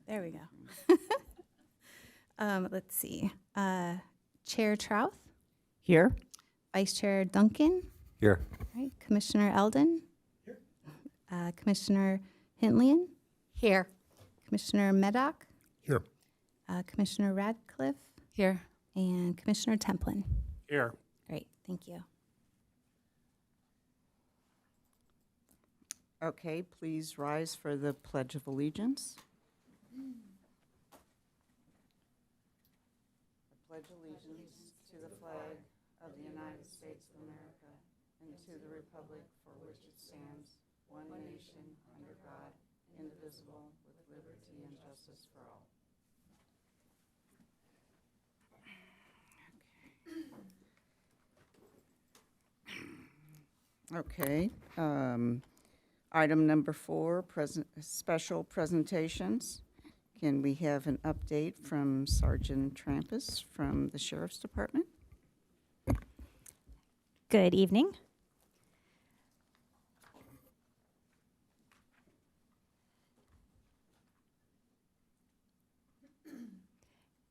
There we go. Let's see. Chair Trouth, Here. Vice Chair Duncan, Here. right? Commissioner Eldon, here. Commissioner Hintlian, Here. Commissioner Meddock, Here. Commissioner Radcliffe, Here. and Commissioner Templin. Here. Great, thank you. Okay, please rise for the Pledge of Allegiance. I pledge allegiance to the flag of the United States of America and to the republic for which it stands, one nation, under God, indivisible, with liberty and justice for all. Okay. Item number 4, special presentations. Can we have an update from Sergeant Trampus from the Sheriff's Department? Good evening.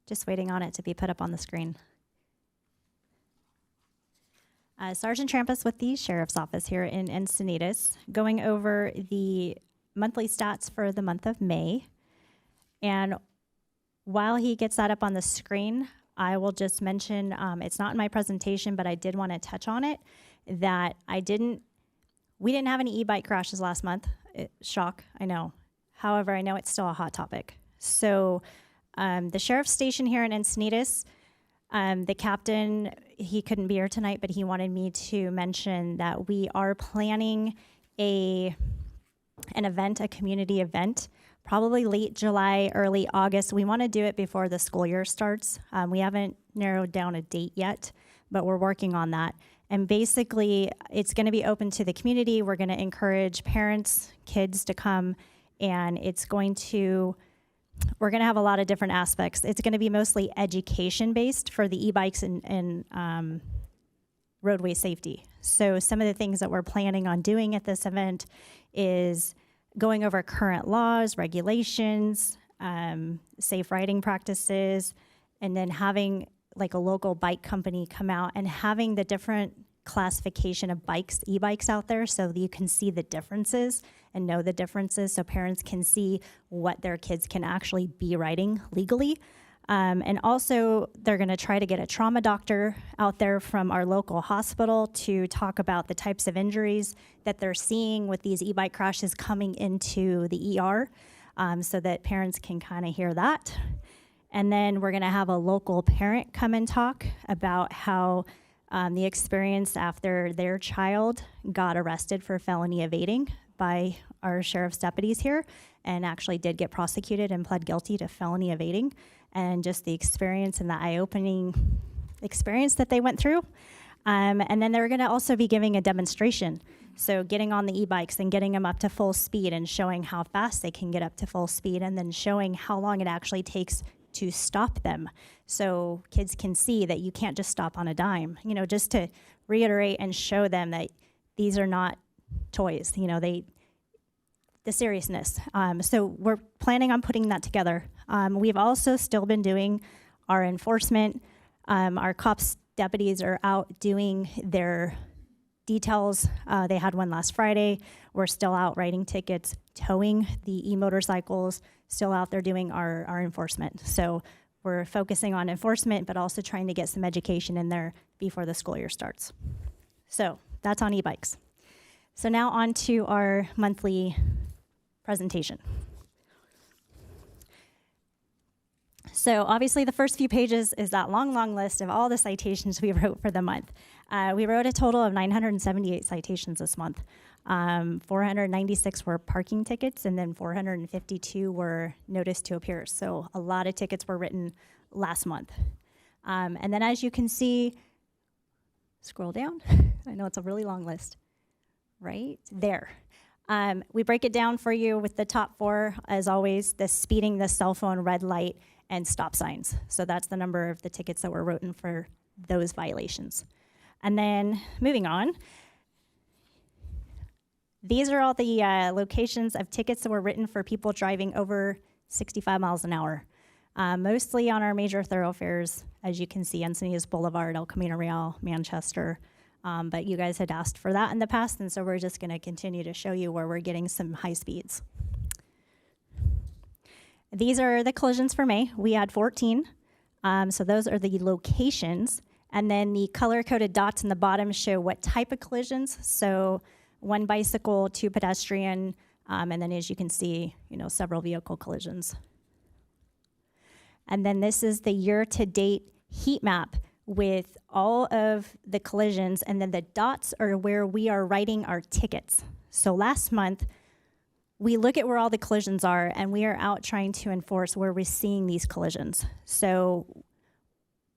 Just waiting on it to be put up on the screen. Sergeant Trampus with the Sheriff's Office here in Encinitas, going over the monthly stats for the month of May. And while he gets that up on the screen, I will just mention, it's not in my presentation, but I did want to touch on it, that we didn't have any e-bike crashes last month. Shock, I know. However, I know it's still a hot topic. So the sheriff's station here in Encinitas, the captain, he couldn't be here tonight, but he wanted me to mention that we are planning an event, a community event, probably late July, early August. We want to do it before the school year starts. We haven't narrowed down a date yet, but we're working on that. And basically, it's going to be open to the community. We're going to encourage parents, kids to come, and we're going to have a lot of different aspects. It's going to be mostly education-based for the e-bikes and roadway safety. So some of the things that we're planning on doing at this event is going over current laws, regulations, safe riding practices, and then having like a local bike company come out and having the different classification of bikes, e-bikes out there, so that you can see the differences and know the differences, so parents can see what their kids can actually be riding legally. And also, they're going to try to get a trauma doctor out there from our local hospital to talk about the types of injuries that they're seeing with these e-bike crashes coming into the ER, so that parents can kind of hear that. And then we're going to have a local parent come and talk about how the experience after their child got arrested for felony evading by our sheriff's deputies here and actually did get prosecuted and pled guilty to felony evading, and just the experience and the eye-opening experience that they went through. And then they're going to also be giving a demonstration. So getting on the e-bikes and getting them up to full speed and showing how fast they can get up to full speed, and then showing how long it actually takes to stop them. So kids can see that you can't just stop on a dime, just to reiterate and show them that these are not toys, the seriousness. So we're planning on putting that together. We've also still been doing our enforcement. Our cops deputies are out doing their details. They had one last Friday. We're still out writing tickets, towing the e-motorcycles, still out there doing our enforcement. So we're focusing on enforcement, but also trying to get some education in there before the school year starts. So that's on e-bikes. So now on to our monthly presentation. So obviously the first few pages is that long list of all the citations we wrote for the month. We wrote a total of 978 citations this month. 496 were parking tickets, and then 452 were notice to appear. So a lot of tickets were written last month. And then as you can see, scroll down. I know it's a really long list. Right there. We break it down for you with the top 4, as always: the speeding, the cell phone, red light, and stop signs. So that's the number of the tickets that were written for those violations. And then moving on, these are all the locations of tickets that were written for people driving over 65 miles an hour. Mostly on our major thoroughfares, as you can see, Encinitas Boulevard, El Camino Real, Manchester. But you guys had asked for that in the past, and so we're just going to continue to show you where we're getting some high speeds. These are the collisions for May. We had 14. So those are the locations. And then the color-coded dots in the bottom show what type of collisions. So 1 bicycle, 2 pedestrian, and then as you can see, several vehicle collisions. And then this is the year-to-date heat map with all of the collisions, and then the dots are where we are writing our tickets. So last month, we look at where all the collisions are, and we are out trying to enforce where we're seeing these collisions. So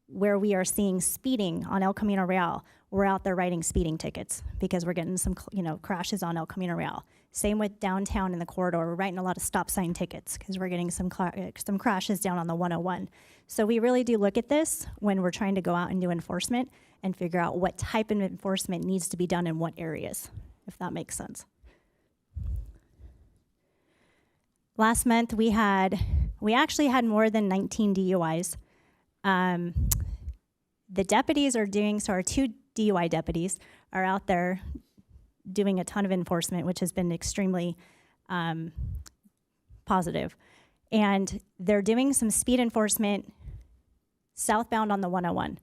where we are seeing speeding on El Camino Real, we're out there writing speeding tickets because we're getting some, crashes on El Camino Real. Same with downtown in the corridor. We're writing a lot of stop sign tickets because we're getting some crashes down on the 101. So we really do look at this when we're trying to go out and do enforcement and figure out what type of enforcement needs to be done in what areas, if that makes sense. Last month we actually had more than 19 DUIs. The deputies are so our 2 DUI deputies are out there doing a ton of enforcement, which has been extremely positive. And they're doing some speed enforcement southbound on the 101.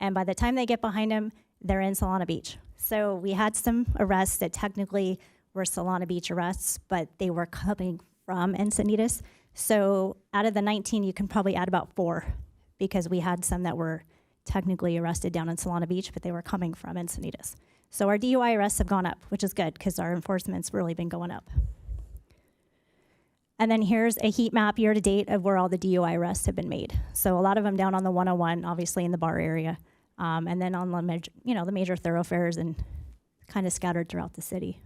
And by the time they get behind them, they're in Solana Beach. So we had some arrests that technically were Solana Beach arrests, but they were coming from Encinitas. So out of the 19, you can probably add about 4 because we had some that were technically arrested down in Solana Beach, but they were coming from Encinitas. So our DUI arrests have gone up, which is good because our enforcement's really been going up. And then here's a heat map year to date of where all the DUI arrests have been made. So a lot of them down on the 101, obviously in the bar area, and then on the major thoroughfares and kind of scattered throughout the city.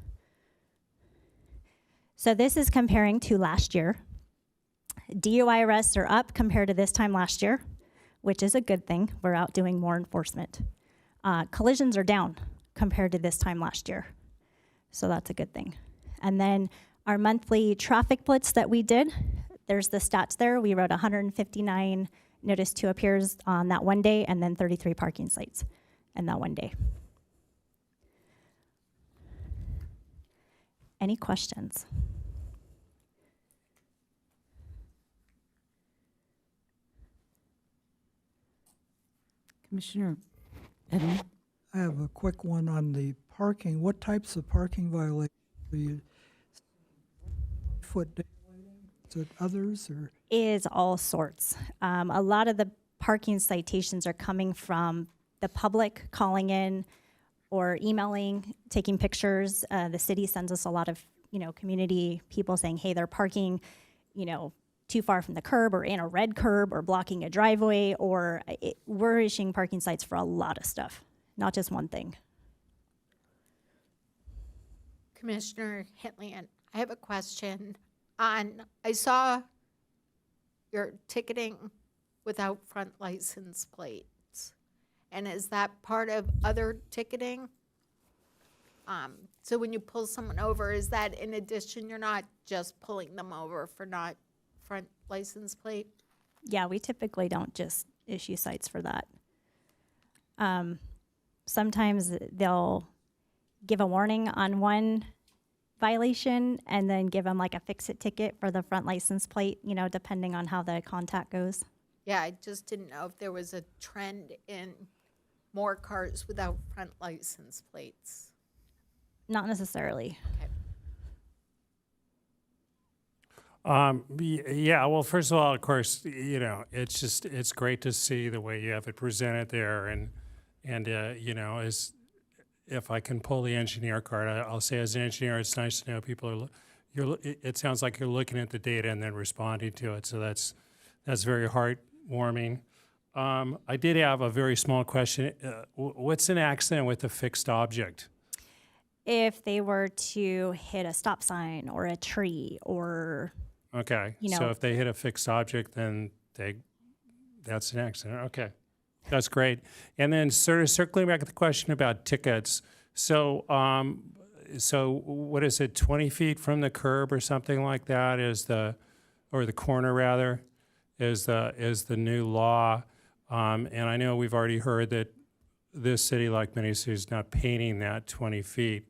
So this is comparing to last year. DUI arrests are up compared to this time last year, which is a good thing. We're out doing more enforcement. Collisions are down compared to this time last year. So that's a good thing. And then our monthly traffic blitz that we did, there's the stats there. We wrote 159 notice to appears on that one day and then 33 parking sites in that one day. Any questions? Commissioner Edmund? I have a quick one on the parking. What types of parking violations are you? Foot daylighting? Is it others or? Is all sorts. A lot of the parking citations are coming from the public calling in or emailing, taking pictures. The city sends us a lot of, community people saying, hey, they're parking, too far from the curb or in a red curb or blocking a driveway, or we're issuing parking sites for a lot of stuff, not just one thing. Commissioner Hitlian, I have a question on, I saw your ticketing without front license plates. And is that part of other ticketing? So when you pull someone over, is that in addition, you're not just pulling them over for not front license plate? Yeah, we typically don't just issue cites for that. Sometimes they'll give a warning on one violation and then give them like a fix-it ticket for the front license plate, depending on how the contact goes. Yeah, I just didn't know if there was a trend in more cars without front license plates. Not necessarily. Yeah, well, first of all, of course, it's great to see the way you have it presented there. And as if I can pull the engineer card, I'll say as an engineer, it's nice to know people it sounds like you're looking at the data and then responding to it. So that's very heartwarming. I did have a very small question. What's an accident with a fixed object? If they were to hit a stop sign or a tree or... Okay, so if they hit a fixed object, then that's an accident. Okay, that's great. And then sort of circling back to the question about tickets. So what is it, 20 feet from the curb or something like that is the or the corner rather, is the new law. And I know we've already heard that this city, like many cities, is not painting that 20 feet.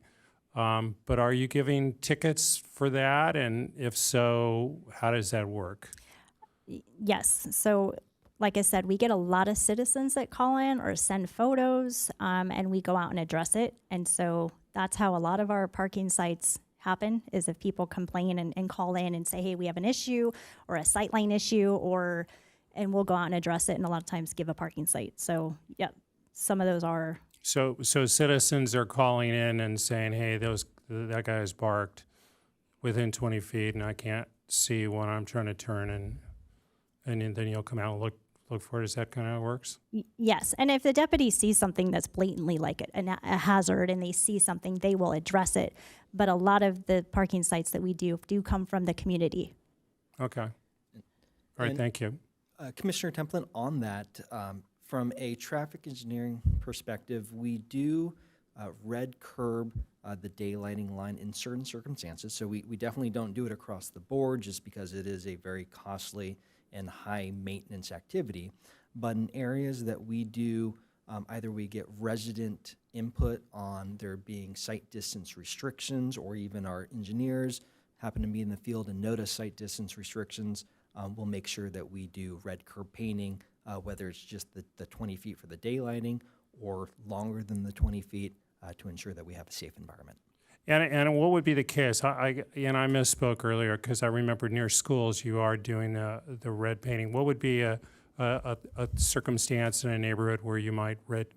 But are you giving tickets for that? And if so, how does that work? Yes. So, like I said, we get a lot of citizens that call in or send photos, and we go out and address it. And so that's how a lot of our parking sites happen, is if people complain and call in and say, hey, we have an issue or a sightline issue, and we'll go out and address it, and a lot of times give a parking site. So, yeah, some of those are. So citizens are calling in and saying, hey, that guy has barked within 20 feet and I can't see when I'm trying to turn, and then you'll come out and look for it. Is that kind of how it works? Yes, and if the deputy sees something that's blatantly like a hazard and they see something, they will address it. But a lot of the parking sites that we do come from the community. Okay. All right, And- thank you. Commissioner Templin, on that, from a traffic engineering perspective, we do red curb the daylighting line in certain circumstances. So we definitely don't do it across the board just because it is a very costly and high maintenance activity. But in areas that we do, either we get resident input on there being site distance restrictions, or even our engineers happen to be in the field and notice site distance restrictions, we'll make sure that we do red curb painting, whether it's just the 20 feet for the daylighting or longer than the 20 feet to ensure that we have a safe environment. And what would be the case? I misspoke earlier because I remember near schools you are doing the red painting. What would be a circumstance in a neighborhood where you might red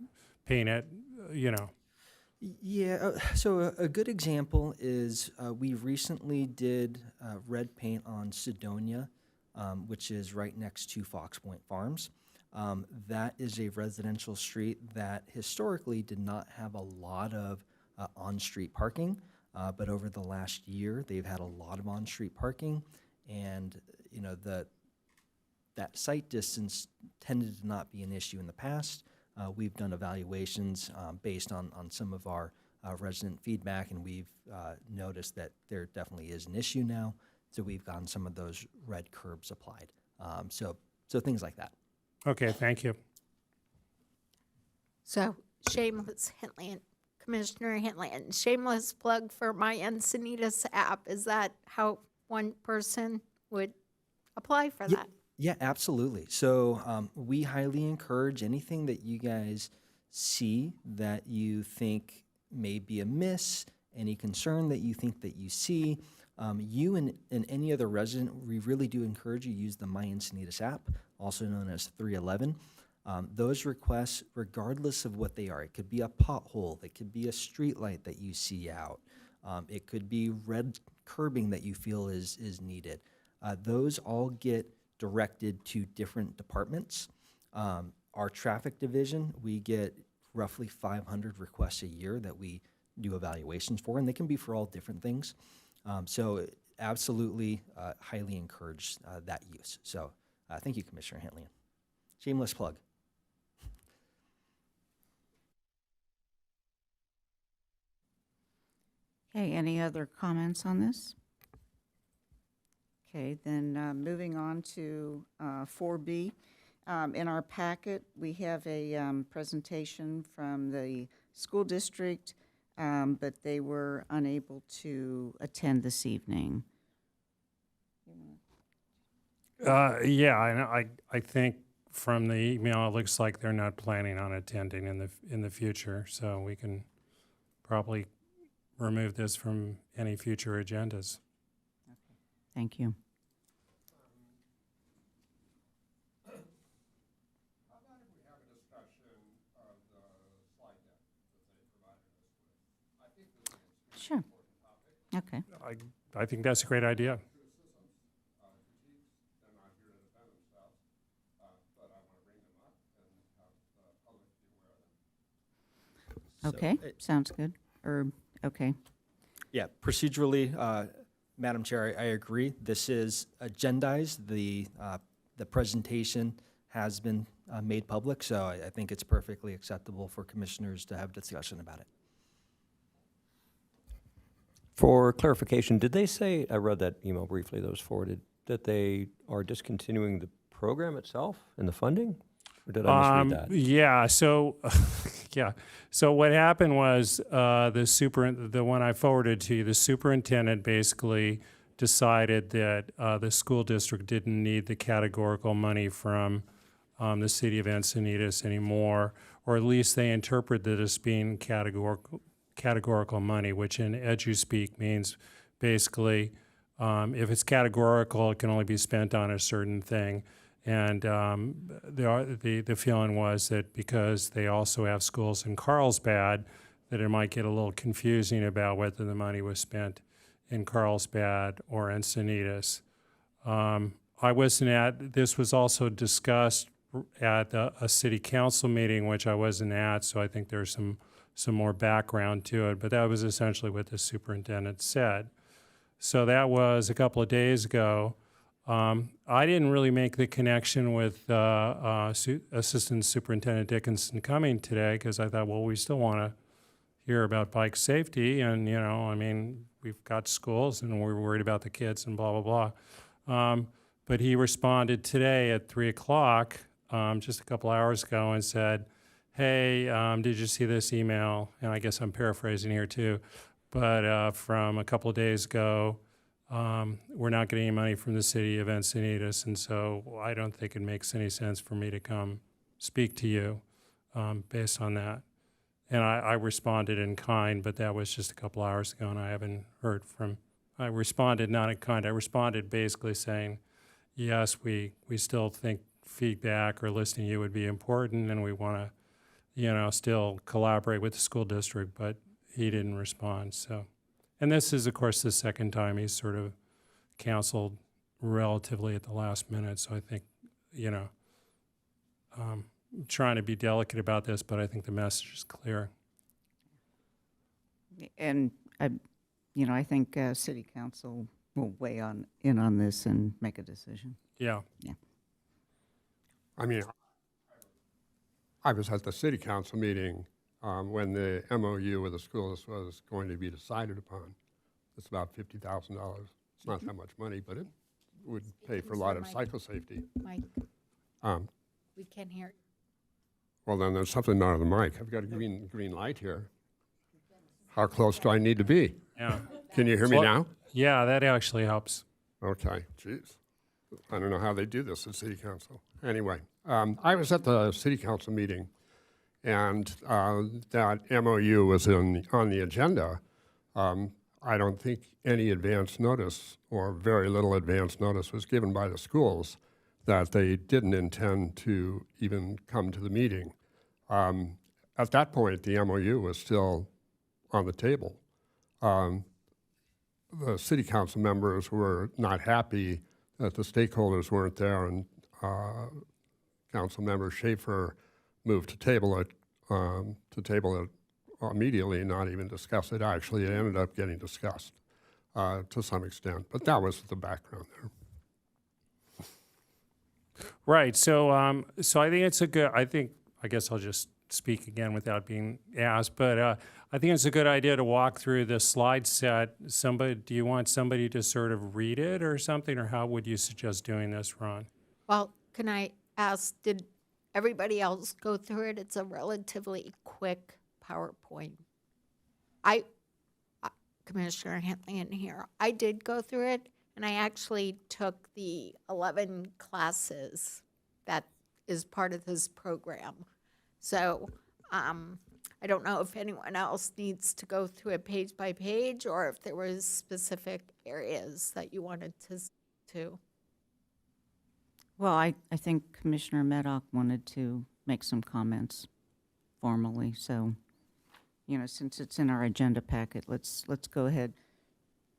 paint it, Yeah, so a good example is we recently did red paint on Sidonia, which is right next to Fox Point Farms. That is a residential street that historically did not have a lot of on-street parking, but over the last year, they've had a lot of on-street parking, and that site distance tended to not be an issue in the past. We've done evaluations based on some of our resident feedback, and we've noticed that there definitely is an issue now. So we've gotten some of those red curbs applied. So things like that. Okay, thank you. So shameless Commissioner Hitland, shameless plug for my Encinitas app. Is that how one person would apply for that? Yeah, absolutely. So we highly encourage anything that you guys see that you think may be amiss, any concern that you think that you see. You and any other resident, we really do encourage you to use the My Encinitas app, also known as 311. Those requests, regardless of what they are, it could be a pothole, it could be a street light that you see out, it could be red curbing that you feel is needed. Those all get directed to different departments. Our traffic division, we get roughly 500 requests a year that we do evaluations for, and they can be for all different things. So absolutely highly encourage that use. So thank you, Commissioner Hitlian. Shameless plug. Okay, any other comments on this? Okay, then moving on to 4B. In our packet, we have a presentation from the school district, but they were unable to attend this evening. Yeah, I think from the email, it looks like they're not planning on attending in the future, so we can probably remove this from any future agendas. Thank you. Sure. Okay. I think that's a great idea. Okay, sounds good. Okay. Yeah, procedurally, Madam Chair, I agree. This is agendized. The presentation has been made public, so I think it's perfectly acceptable for commissioners to have discussion about it. For clarification, did they say, I read that email briefly that was forwarded, that they are discontinuing the program itself and the funding? Or did I misread that? Yeah. So, yeah. So what happened was the one I forwarded to you, the superintendent basically decided that the school district didn't need the categorical money from the city of Encinitas anymore, or at least they interpreted it as being categorical money, which in edu-speak means basically if it's categorical, it can only be spent on a certain thing. And the feeling was that because they also have schools in Carlsbad, that it might get a little confusing about whether the money was spent in Carlsbad or Encinitas. I wasn't at, this was also discussed at a city council meeting, which I wasn't at, so I think there's some more background to it, but that was essentially what the superintendent said. So that was a couple of days ago. I didn't really make the connection with Assistant Superintendent Dickinson coming today because I thought, well, we still want to hear about bike safety, and you know, I mean, we've got schools and we're worried about the kids and blah blah blah. But he responded today at 3 o'clock, just a couple hours ago, and said, "Hey, did you see this email?" And I guess I'm paraphrasing here too, but from a couple of days ago. We're not getting any money from the city of Encinitas, and so I don't think it makes any sense for me to come speak to you based on that. And I responded in kind, but that was just a couple hours ago, and I haven't heard from. I responded not in kind. I responded basically saying, yes, we still think feedback or listening to you would be important, and we want to, you know, still collaborate with the school district. But he didn't respond, so. And this is, of course, the second time he's sort of counseled relatively at the last minute. So I think, you know, I'm trying to be delicate about this, but I think the message is clear. And, you know, I think city council will weigh in on this and make a decision. Yeah. Yeah. I mean, I was at the city council meeting when the MOU with the schools was going to be decided upon. It's about $50,000. It's not that much money, but it would pay for a lot of cycle safety. Mike, we can't hear. Well, then there's something not on the mic. I've got a green light here. How close do I need to be? Yeah. Can you hear me now? Yeah, that actually helps. Okay, jeez. I don't know how they do this at city council. Anyway, I was at the city council meeting, and that MOU was on the agenda. I don't think any advance notice or very little advance notice was given by the schools that they didn't intend to even come to the meeting. At that point, the MOU was still on the table. The city council members were not happy that the stakeholders weren't there, and council member Schaefer moved to table it immediately, not even discuss it. Actually, it ended up getting discussed to some extent, but that was the background there. Right. So, so I think it's a good. I guess I'll just speak again without being asked. But I think it's a good idea to walk through the slide set. Do you want somebody to sort of read it or something, or how would you suggest doing this, Ron? Well, can I ask, did everybody else go through it? It's a relatively quick PowerPoint. Commissioner Henley in here, I did go through it, and I actually took the 11 classes that is part of this program. So I don't know if anyone else needs to go through it page by page, or if there was specific areas that you wanted to. Well, I think Commissioner Meddock wanted to make some comments formally, so, you know, since it's in our agenda packet, let's go ahead.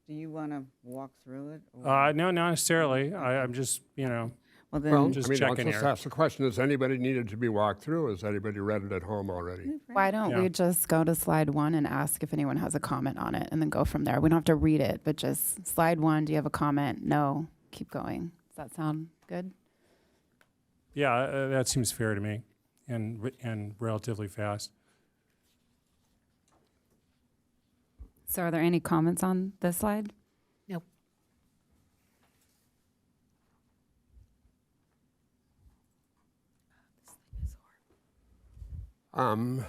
Do you want to walk through it? Or? No, not necessarily. I'm just, you know, Well, then, Well, just I mean, checking I'll just here. ask the question, has anybody needed to be walked through? Has anybody read it at home already? Why don't Yeah. we just go to slide 1 and ask if anyone has a comment on it and then go from there? We don't have to read it, but just slide 1, do you have a comment? No, keep going. Does that sound good? Yeah, that seems fair to me, and relatively fast. So are there any comments on this slide? Nope. Well,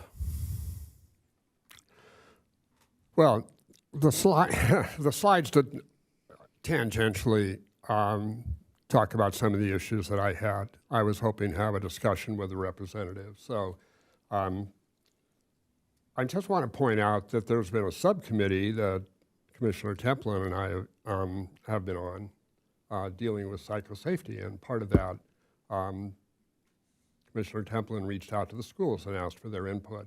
the slides did tangentially talk about some of the issues that I had. I was hoping to have a discussion with the representatives. So I just want to point out that there's been a subcommittee that Commissioner Templin and I have been on dealing with psychosafety, and part of that, Commissioner Templin reached out to the schools and asked for their input.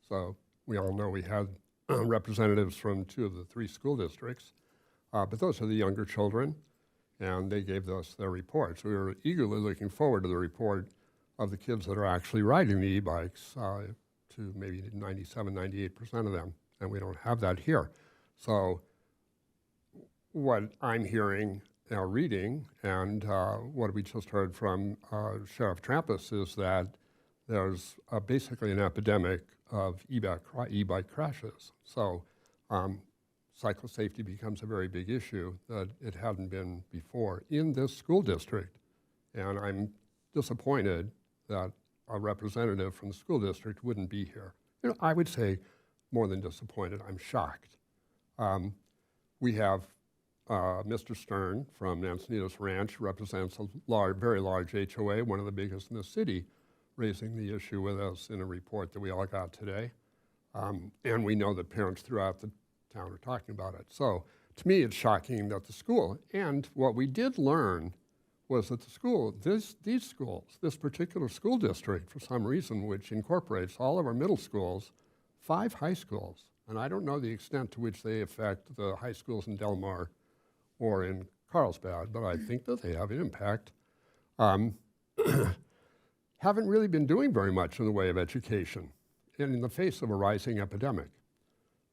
So we all know we had representatives from 2 of the 3 school districts, but those are the younger children, and they gave us their reports. We were eagerly looking forward to the report of the kids that are actually riding the e-bikes, to maybe 97, 98% of them, and we don't have that here. So what I'm hearing, reading, and what we just heard from Sheriff Trampus is that there's basically an epidemic of e-bike crashes. So psychosafety becomes a very big issue that it hadn't been before in this school district. And I'm disappointed that a representative from the school district wouldn't be here. You know, I would say more than disappointed, I'm shocked. We have Mr. Stern from Encinitas Ranch, represents a very large HOA, one of the biggest in the city, raising the issue with us in a report that we all got today. And we know that parents throughout the town are talking about it. So to me, it's shocking that the school, and what we did learn was that the school, these schools, this particular school district, for some reason, which incorporates all of our middle schools, 5 high schools, and I don't know the extent to which they affect the high schools in Del Mar or in Carlsbad, but I think that they have an impact, haven't really been doing very much in the way of education in the face of a rising epidemic.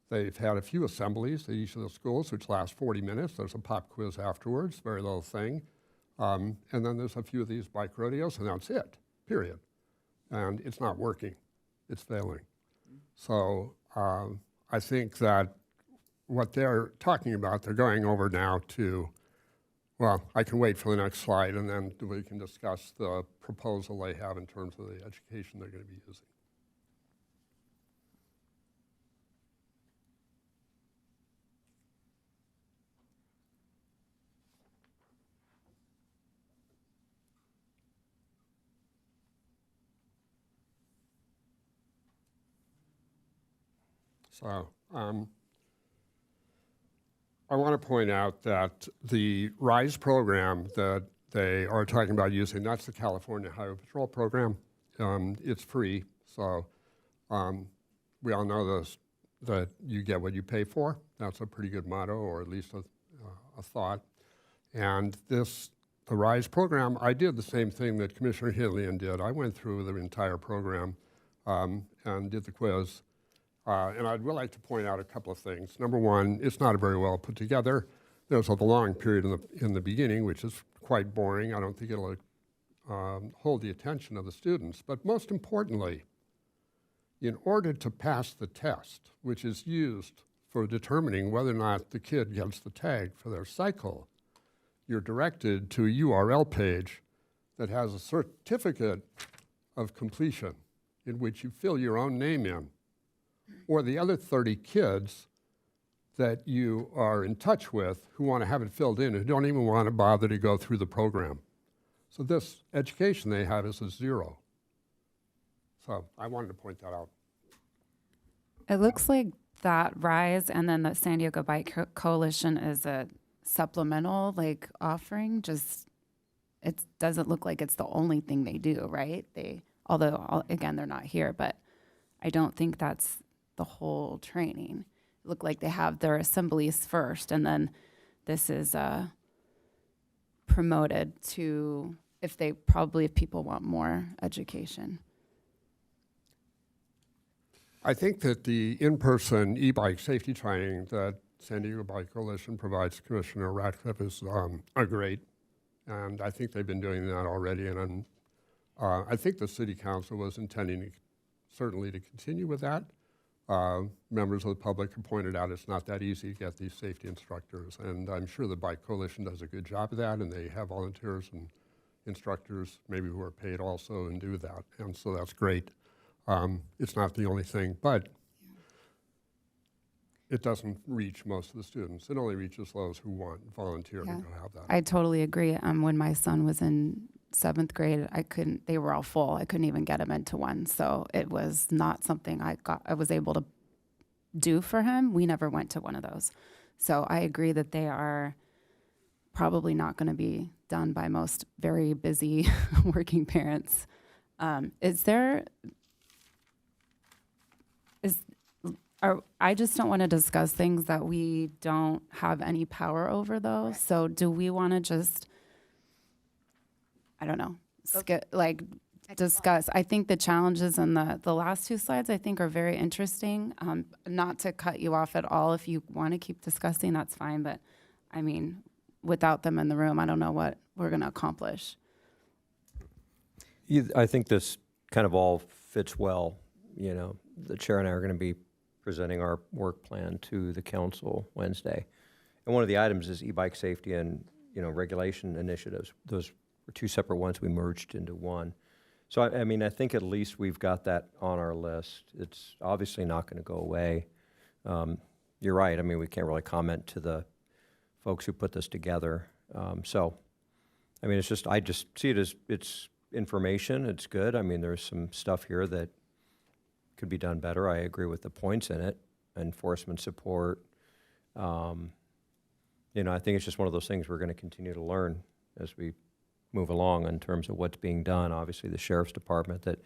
They've had a few assemblies at each of the schools, which last 40 minutes. There's a pop quiz afterwards, very little thing. And then there's a few of these bike rodeos, and that's it, period. And it's not working. It's failing. So I think that what they're talking about, they're going over now to, well, I can wait for the next slide, and then we can discuss the proposal they have in terms of the education they're going to be using. So I want to point out that the RISE program that they are talking about using, that's the California Highway Patrol program. It's free, so we all know this, that you get what you pay for. That's a pretty good motto, or at least a thought. And the RISE program, I did the same thing that Commissioner Hillian did. I went through the entire program and did the quiz. And I'd really like to point out a couple of things. Number one, it's not very well put together. There's a long period in the beginning, which is quite boring. I don't think it'll hold the attention of the students. But most importantly, in order to pass the test, which is used for determining whether or not the kid gets the tag for their cycle, you're directed to a URL page that has a certificate of completion in which you fill your own name in, or the other 30 kids that you are in touch with who want to have it filled in, who don't even want to bother to go through the program. So this education they have is a 0. So I wanted to point that out. It looks like that RISE and then the San Diego Bike Coalition is a supplemental offering. Just it doesn't look like it's the only thing they do, right? Although again, they're not here, but I don't think that's the whole training. It looked like they have their assemblies first, and then this is promoted to if people want more education. I think that the in-person e-bike safety training that San Diego Bike Coalition provides Commissioner Radcliffe is great, and I think they've been doing that already, and I think the City Council was intending certainly to continue with that. Members of the public have pointed out it's not that easy to get these safety instructors, and I'm sure the Bike Coalition does a good job of that, and they have volunteers and instructors maybe who are paid also and do that, and so that's great. It's not the only thing, but it doesn't reach most of the students. It only reaches those who want volunteer to Yeah. go have that. I totally agree. When my son was in 7th grade, they were all full. I couldn't even get him into one. So it was not something I was able to do for him. We never went to one of those. So I agree that they are probably not going to be done by most very busy working parents. I just don't want to discuss things that we don't have any power over, though. So do we want to just, I don't know, discuss? I think the challenges in the last 2 slides, I think, are very interesting. Not to cut you off at all. If you want to keep discussing, that's fine. But, I mean, without them in the room, I don't know what we're going to accomplish. I think this kind of all fits well. You know, the chair and I are going to be presenting our work plan to the council Wednesday. And one of the items is e-bike safety and, regulation initiatives. Those were 2 separate ones we merged into one. So, I mean, I think at least we've got that on our list. It's obviously not going to go away. You're right. I mean, we can't really comment to the folks who put this together. So, I mean, I just see it as it's information. It's good. I mean, there's some stuff here that could be done better. I agree with the points in it. Enforcement support. I think it's just one of those things we're going to continue to learn as we move along in terms of what's being done. Obviously, the sheriff's department that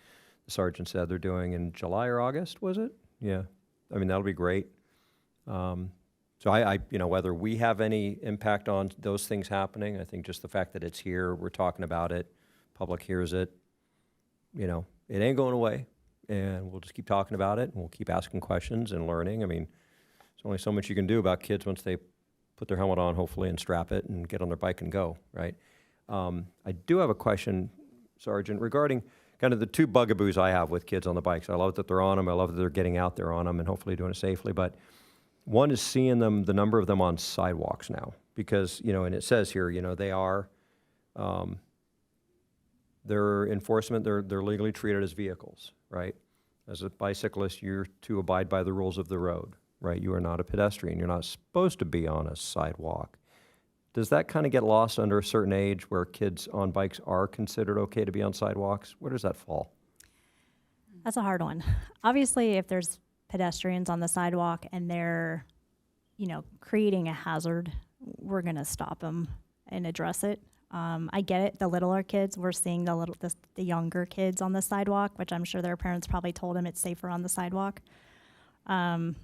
the sergeant said they're doing in July or August, was it? Yeah. I mean, that'll be great. So I whether we have any impact on those things happening, I think just the fact that it's here, we're talking about it, public hears it, it ain't going away. And we'll just keep talking about it, and we'll keep asking questions and learning. I mean, there's only so much you can do about kids once they put their helmet on, hopefully, and strap it and get on their bike and go, right? I do have a question, Sergeant, regarding kind of the 2 bugaboos I have with kids on the bikes. I love that they're on them. I love that they're getting out there on them and hopefully doing it safely. But one is seeing the number of them on sidewalks now, because, and it says here, they are, their enforcement, they're legally treated as vehicles, right? As a bicyclist, you're to abide by the rules of the road, right? You are not a pedestrian. You're not supposed to be on a sidewalk. Does that kind of get lost under a certain age where kids on bikes are considered okay to be on sidewalks? Where does that fall? That's a hard one. Obviously, if there's pedestrians on the sidewalk and they're, creating a hazard, we're going to stop them and address it. I get it. The littler kids, we're seeing the younger kids on the sidewalk, which I'm sure their parents probably told them it's safer on the sidewalk. You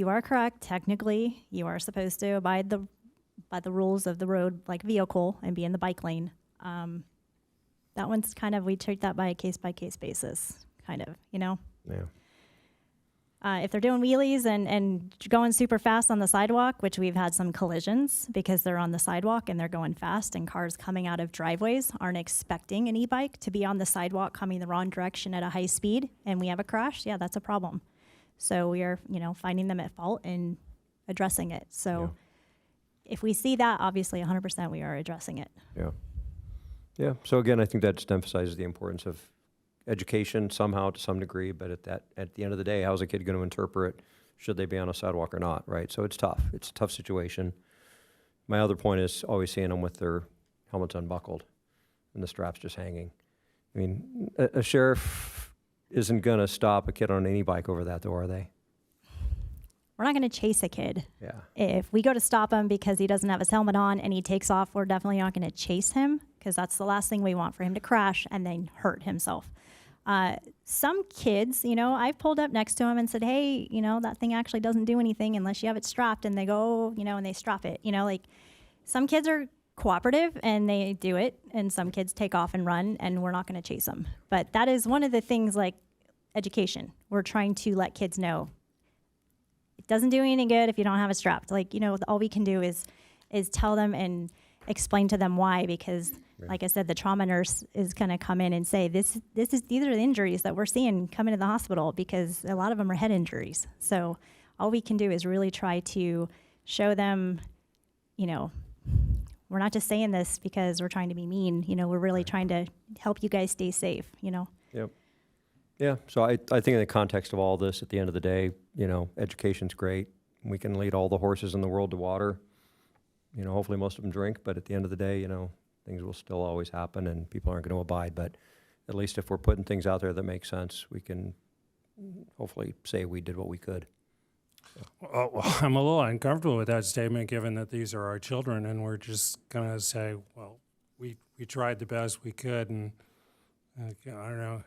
are correct. Technically, you are supposed to abide by the rules of the road, like vehicle, and be in the bike lane. That one's kind of, we treat that by a case-by-case basis, kind of, Yeah. If they're doing wheelies and going super fast on the sidewalk, which we've had some collisions because they're on the sidewalk and they're going fast, and cars coming out of driveways aren't expecting an e-bike to be on the sidewalk coming the wrong direction at a high speed, and we have a crash, yeah, that's a problem. So we are, finding them at fault and addressing it. So if we see that, obviously 100% we are addressing it. Yeah. Yeah. So again, I think that just emphasizes the importance of education somehow to some degree, but at the end of the day, how's a kid going to interpret should they be on a sidewalk or not, right? So it's tough. It's a tough situation. My other point is always seeing them with their helmets unbuckled and the straps just hanging. I mean, a sheriff isn't going to stop a kid on any bike over that, though, are they? We're not going to chase a kid. Yeah. If we go to stop him because he doesn't have his helmet on and he takes off, we're definitely not going to chase him, because that's the last thing we want, for him to crash and then hurt himself. Some kids, I've pulled up next to him and said, hey, that thing actually doesn't do anything unless you have it strapped, and they go, and they strap it. Like some kids are cooperative and they do it, and some kids take off and run, and we're not going to chase them. But that is one of the things, like education. We're trying to let kids know it doesn't do any good if you don't have it strapped. Like, all we can do is tell them and explain to them why, because like I said, the trauma nurse is going to come in and say, these are the injuries that we're seeing come into the hospital, because a lot of them are head injuries. So all we can do is really try to show them, we're not just saying this because we're trying to be mean, we're really trying to help you guys stay safe, Yep. Yeah, so I think in the context of all this, at the end of the day, you know, education's great. We can lead all the horses in the world to water. You know, hopefully most of them drink, but at the end of the day, you know, things will still always happen and people aren't going to abide. But at least if we're putting things out there that make sense, we can hopefully say we did what we could. Well, I'm a little uncomfortable with that statement, given that these are our children, and we're just going to say, well, we tried the best we could, and I don't know,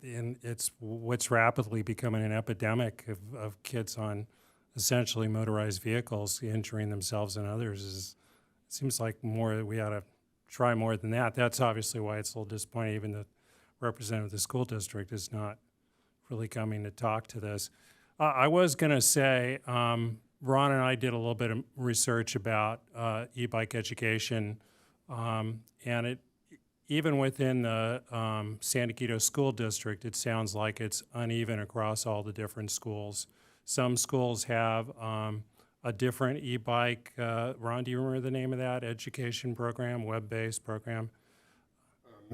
and it's what's rapidly becoming an epidemic of kids on essentially motorized vehicles injuring themselves and others. It seems like we ought to try more than that. That's obviously why it's a little disappointing. Even the representative of the school district is not really coming to talk to this. I was going to say, Ron and I did a little bit of research about e-bike education, and even within the San Diego School District, it sounds like it's uneven across all the different schools. Some schools have a different e-bike. Ron, do you remember the name of that education program, web-based program?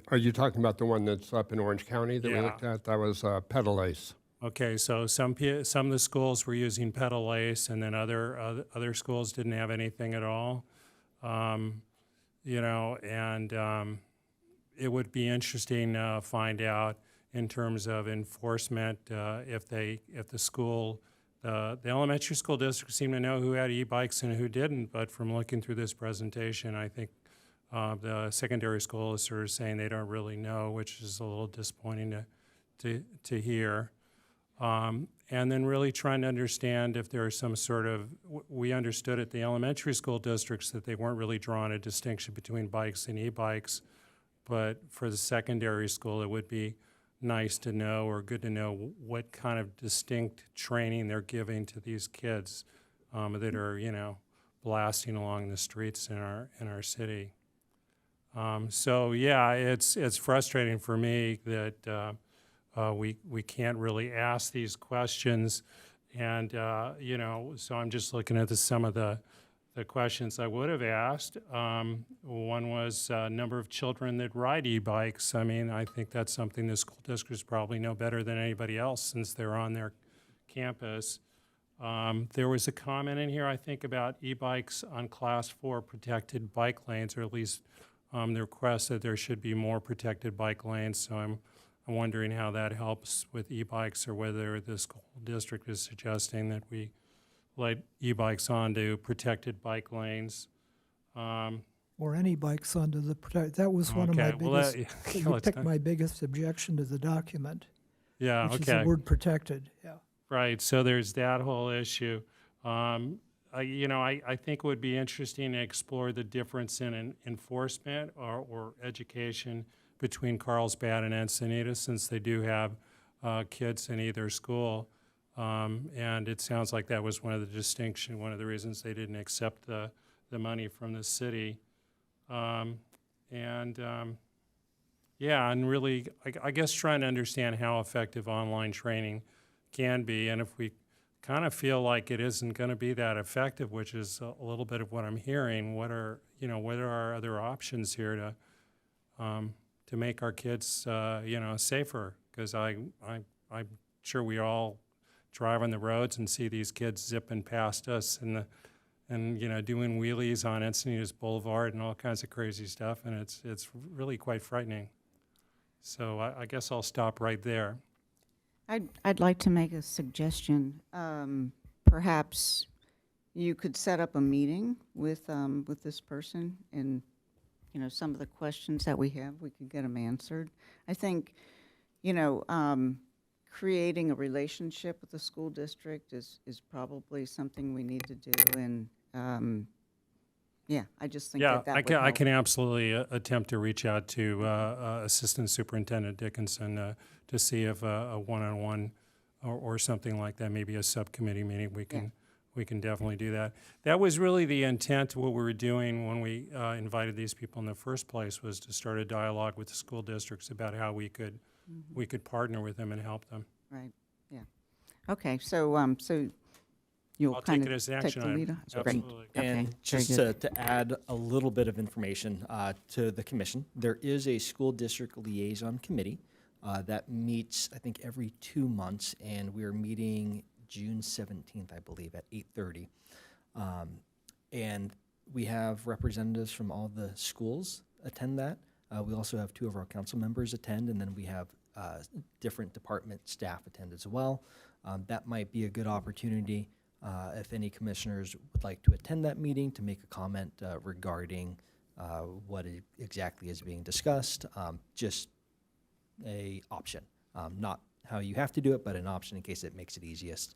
Are you talking about the one that's up in Orange County that we Yeah. looked at? That was Pedal Ace. Okay, so some of the schools were using Pedal Ace, and then other schools didn't have anything at all. You know, and it would be interesting to find out in terms of enforcement if the school, the elementary school district seemed to know who had e-bikes and who didn't. But from looking through this presentation, I think the secondary school is sort of saying they don't really know, which is a little disappointing to hear. And then really trying to understand if there is some sort of, we understood at the elementary school districts that they weren't really drawing a distinction between bikes and e-bikes, but for the secondary school, it would be nice to know or good to know what kind of distinct training they're giving to these kids that are, you know, blasting along the streets in our city. So yeah, it's frustrating for me that we can't really ask these questions, and you know, so I'm just looking at some of the questions I would have asked. One was number of children that ride e-bikes. I mean, I think that's something the school districts probably know better than anybody else since they're on their campus. There was a comment in here, I think, about e-bikes on Class 4 protected bike lanes, or at least the request that there should be more protected bike lanes. So I'm wondering how that helps with e-bikes, or whether the school district is suggesting that we let e-bikes onto protected bike lanes. Or any bikes onto the protect. That was one of my Okay, well, biggest. that- You let's picked not- my biggest objection to the document, Yeah, which is okay. the word protected. Yeah. Right, so there's that whole issue. You know, I think it would be interesting to explore the difference in enforcement or education between Carlsbad and Encinitas, since they do have kids in either school. And it sounds like that was one of the reasons they didn't accept the money from the city. Yeah, and really, I guess trying to understand how effective online training can be, and if we kind of feel like it isn't going to be that effective, which is a little bit of what I'm hearing, what are our other options here to make our kids you know, safer? Because I'm sure we all drive on the roads and see these kids zipping past us and you know, doing wheelies on Encinitas Boulevard and all kinds of crazy stuff, and it's really quite frightening. So I guess I'll stop right there. I'd like to make a suggestion. Perhaps you could set up a meeting with this person, and, you know, some of the questions that we have, we could get them answered. I think, you know, creating a relationship with the school district is probably something we need to do, and yeah, I just think Yeah, that I would can help. absolutely attempt to reach out to Assistant Superintendent Dickinson to see if a one-on-one or something like that, maybe a subcommittee meeting, we can definitely do that. That was really the intent of what we were doing when we invited these people in the first place, was to start a dialogue with the school districts about how we could partner with them and help them. Right, yeah. Okay, so you'll I'll kind take it of as an take action the item. lead on? Great. Absolutely. Okay, And very just good. to add a little bit of information to the commission, there is a school district liaison committee That meets, I think, every 2 months, and we're meeting June 17th, I believe, at 8:30. And we have representatives from all the schools attend that. We also have 2 of our council members attend, and then we have different department staff attend as well. That might be a good opportunity if any commissioners would like to attend that meeting to make a comment regarding what exactly is being discussed. Just a option, not how you have to do it, but an option in case it makes it easiest.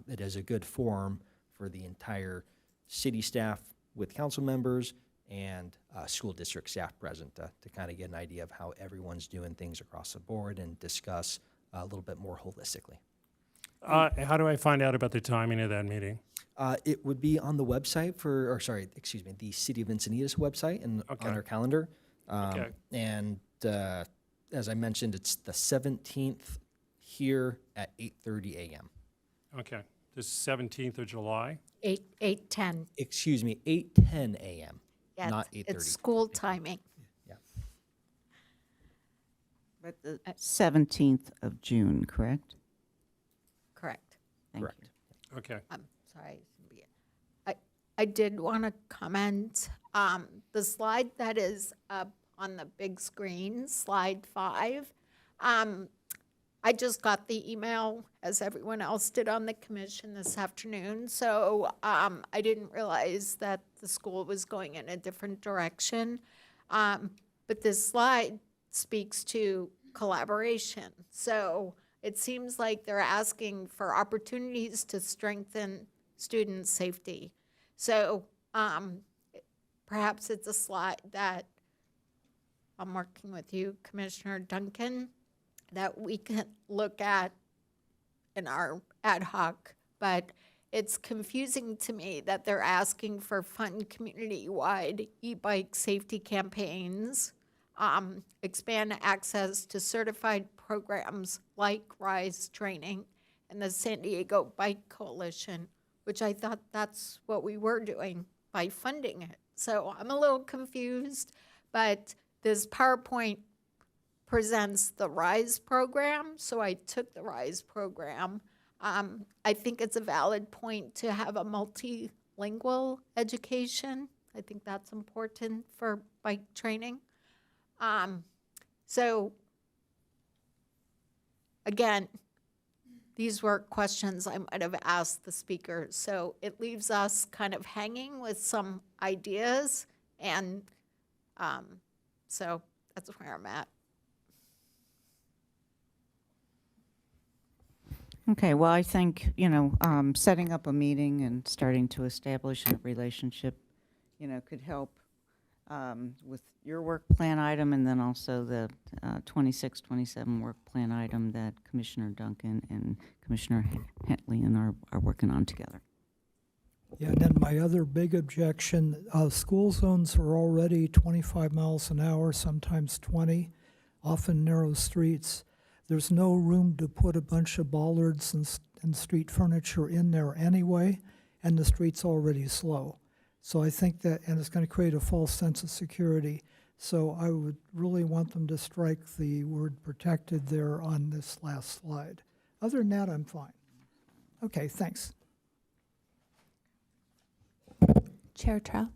It is a good forum for the entire city staff with council members and school district staff present to kind of get an idea of how everyone's doing things across the board and discuss a little bit more holistically. How do I find out about the timing of that meeting? It would be on the website the City of Encinitas website and Okay. on our calendar. Okay. And as I mentioned, it's the 17th here at 8:30 a.m. Okay, this 17th of July? 8:10. Excuse me, 8:10 a.m., Yeah, not it's 8:30. school timing. Yeah. But the 17th of June, correct? Correct. Thank Correct. you. Okay. I'm sorry. I did want to comment, the slide that is up on the big screen, slide 5. I just got the email, as everyone else did on the commission this afternoon, so I didn't realize that the school was going in a different direction. But this slide speaks to collaboration. So it seems like they're asking for opportunities to strengthen student safety. So perhaps it's a slide that I'm working with you, Commissioner Duncan, that we can look at in our ad hoc, but it's confusing to me that they're asking for fun community-wide e-bike safety campaigns, expand access to certified programs like RISE training and the San Diego Bike Coalition, which I thought that's what we were doing by funding it. So I'm a little confused, but this PowerPoint presents the RISE program, so I took the RISE program. I think it's a valid point to have a multilingual education. I think that's important for bike training. So again, these were questions I might have asked the speakers, so it leaves us kind of hanging with some ideas, and so that's where I'm at. Okay, well, I think, setting up a meeting and starting to establish a relationship, could help with your work plan item and then also the 26, 27 work plan item that Commissioner Duncan and Commissioner Hetlian are working on together. Yeah, and then my other big objection, school zones are already 25 miles an hour, sometimes 20, often narrow streets. There's no room to put a bunch of bollards and street furniture in there anyway, and the street's already slow. So I think that, and it's going to create a false sense of security. So I would really want them to strike the word protected there on this last slide. Other than that, I'm fine. Okay, thanks. Chair Trouth,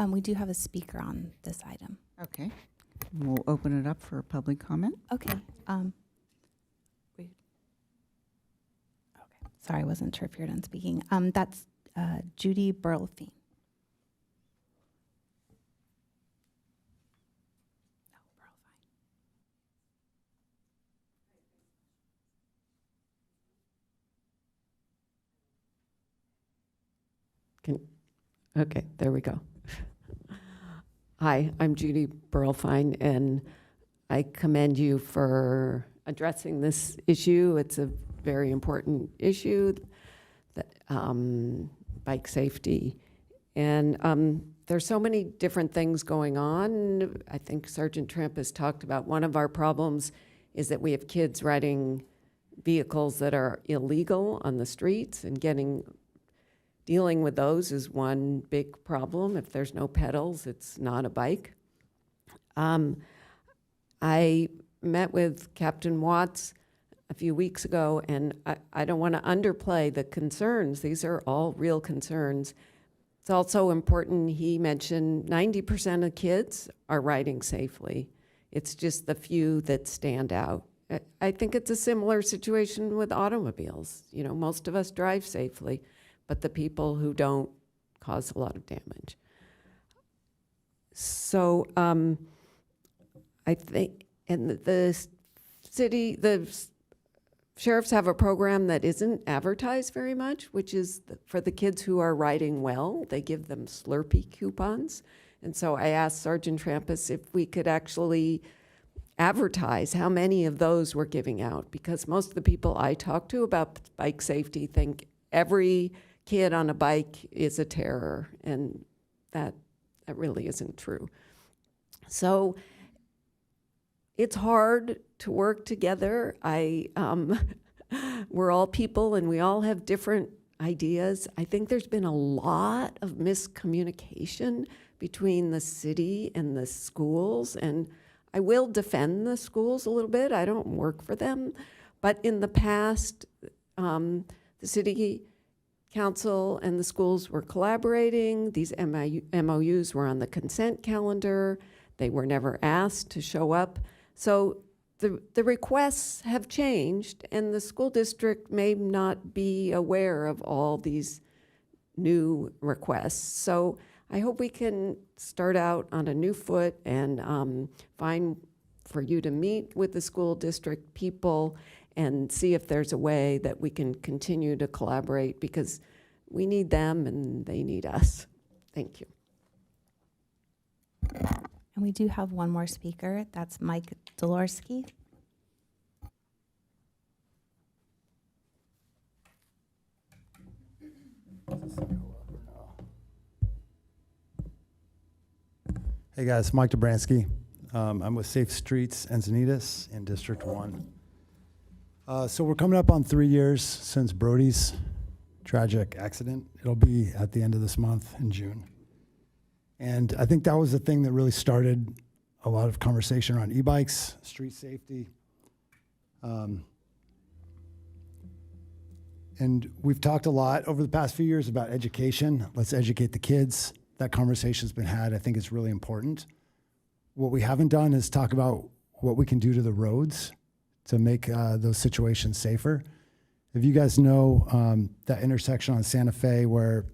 we do have a speaker on this item. Okay, we'll open it up for public comment. Okay. Okay. Sorry, I wasn't sure if you're done speaking. That's Judy Burlfine. Okay, there we go. Hi, I'm Judy Burlfine, and I commend you for addressing this issue. It's a very important issue, that, bike safety. And there's so many different things going on. I think Sergeant Trimp has talked about one of our problems is that we have kids riding vehicles that are illegal on the streets, and dealing with those is one big problem. If there's no pedals, it's not a bike. I met with Captain Watts a few weeks ago, and I don't want to underplay the concerns. These are all real concerns. It's also important, he mentioned 90% of kids are riding safely. It's just the few that stand out. I think it's a similar situation with automobiles. You know, most of us drive safely, but the people who don't cause a lot of damage. So I think, and the sheriffs have a program that isn't advertised very much, which is for the kids who are riding well. They give them Slurpee coupons. And so I asked Sergeant Trampus if we could actually advertise how many of those we're giving out, because most of the people I talk to about bike safety think every kid on a bike is a terror, and that really isn't true. So it's hard to work together. We're all people and we all have different ideas. I think there's been a lot of miscommunication between the city and the schools, and I will defend the schools a little bit. I don't work for them, but in the past, the city council and the schools were collaborating. These MOUs were on the consent calendar. They were never asked to show up. So the requests have changed, and the school district may not be aware of all these new requests. So I hope we can start out on a new foot and find for you to meet with the school district people and see if there's a way that we can continue to collaborate, because we need them and they need us. Thank you. And we do have one more speaker. That's Mike Dolorski. Hey guys, Mike Dobransky. I'm with Safe Streets Encinitas in District 1. So we're coming up on 3 years since Brody's tragic accident. It'll be at the end of this month in June. And I think that was the thing that really started a lot of conversation around e-bikes, street safety. And we've talked a lot over the past few years about education. Let's educate the kids. That conversation's been had. I think it's really important. What we haven't done is talk about what we can do to the roads to make those situations safer. If you guys know that intersection on Santa Fe where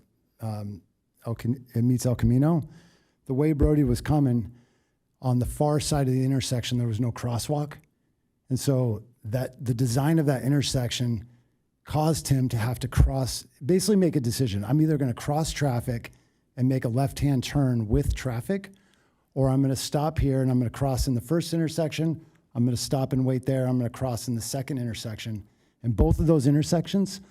it meets El Camino, the way Brody was coming, on the far side of the intersection, there was no crosswalk. And so that the design of that intersection caused him to have to basically make a decision. I'm either going to cross traffic and make a left-hand turn with traffic, or I'm going to stop here and I'm going to cross in the first intersection. I'm going to stop and wait there. I'm going to cross in the second intersection. And both of those intersections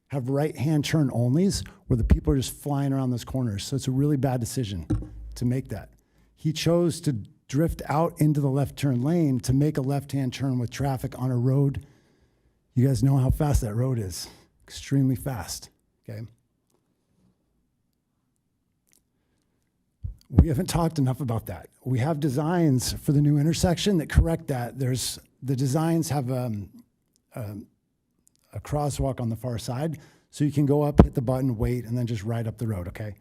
have right-hand turn onlys where the people are just flying around those corners. So it's a really bad decision to make that. He chose to drift out into the left turn lane to make a left-hand turn with traffic on a road. You guys know how fast that road is. Extremely fast, okay? We haven't talked enough about that. We have designs for the new intersection that correct that. The designs have a crosswalk on the far side, so you can go up, hit the button, wait, and then just ride up the road, okay?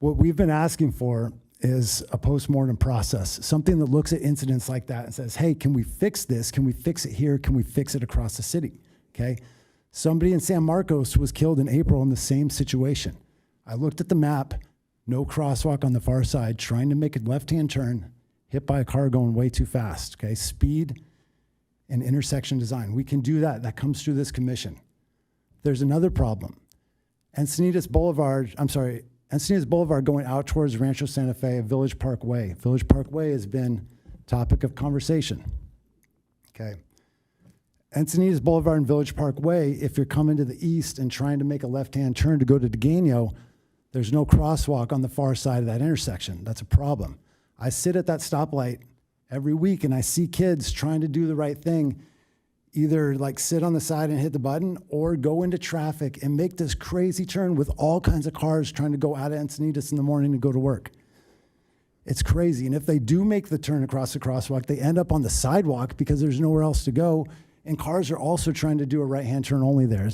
What we've been asking for is a postmortem process, something that looks at incidents like that and says, hey, can we fix this? Can we fix it here? Can we fix it across the city, okay? Somebody in San Marcos was killed in April in the same situation. I looked at the map, no crosswalk on the far side, trying to make a left-hand turn, hit by a car going way too fast, okay? Speed and intersection design. We can do that. That comes through this commission. There's another problem. Encinitas Boulevard going out towards Rancho Santa Fe, Village Park Way. Village Park Way has been topic of conversation, okay? Encinitas Boulevard and Village Park Way, if you're coming to the east and trying to make a left-hand turn to go to Degano, there's no crosswalk on the far side of that intersection. That's a problem. I sit at that stoplight every week and I see kids trying to do the right thing, either like sit on the side and hit the button or go into traffic and make this crazy turn with all kinds of cars trying to go out of Encinitas in the morning to go to work. It's crazy. And if they do make the turn across the crosswalk, they end up on the sidewalk because there's nowhere else to go. And cars are also trying to do a right-hand turn only there.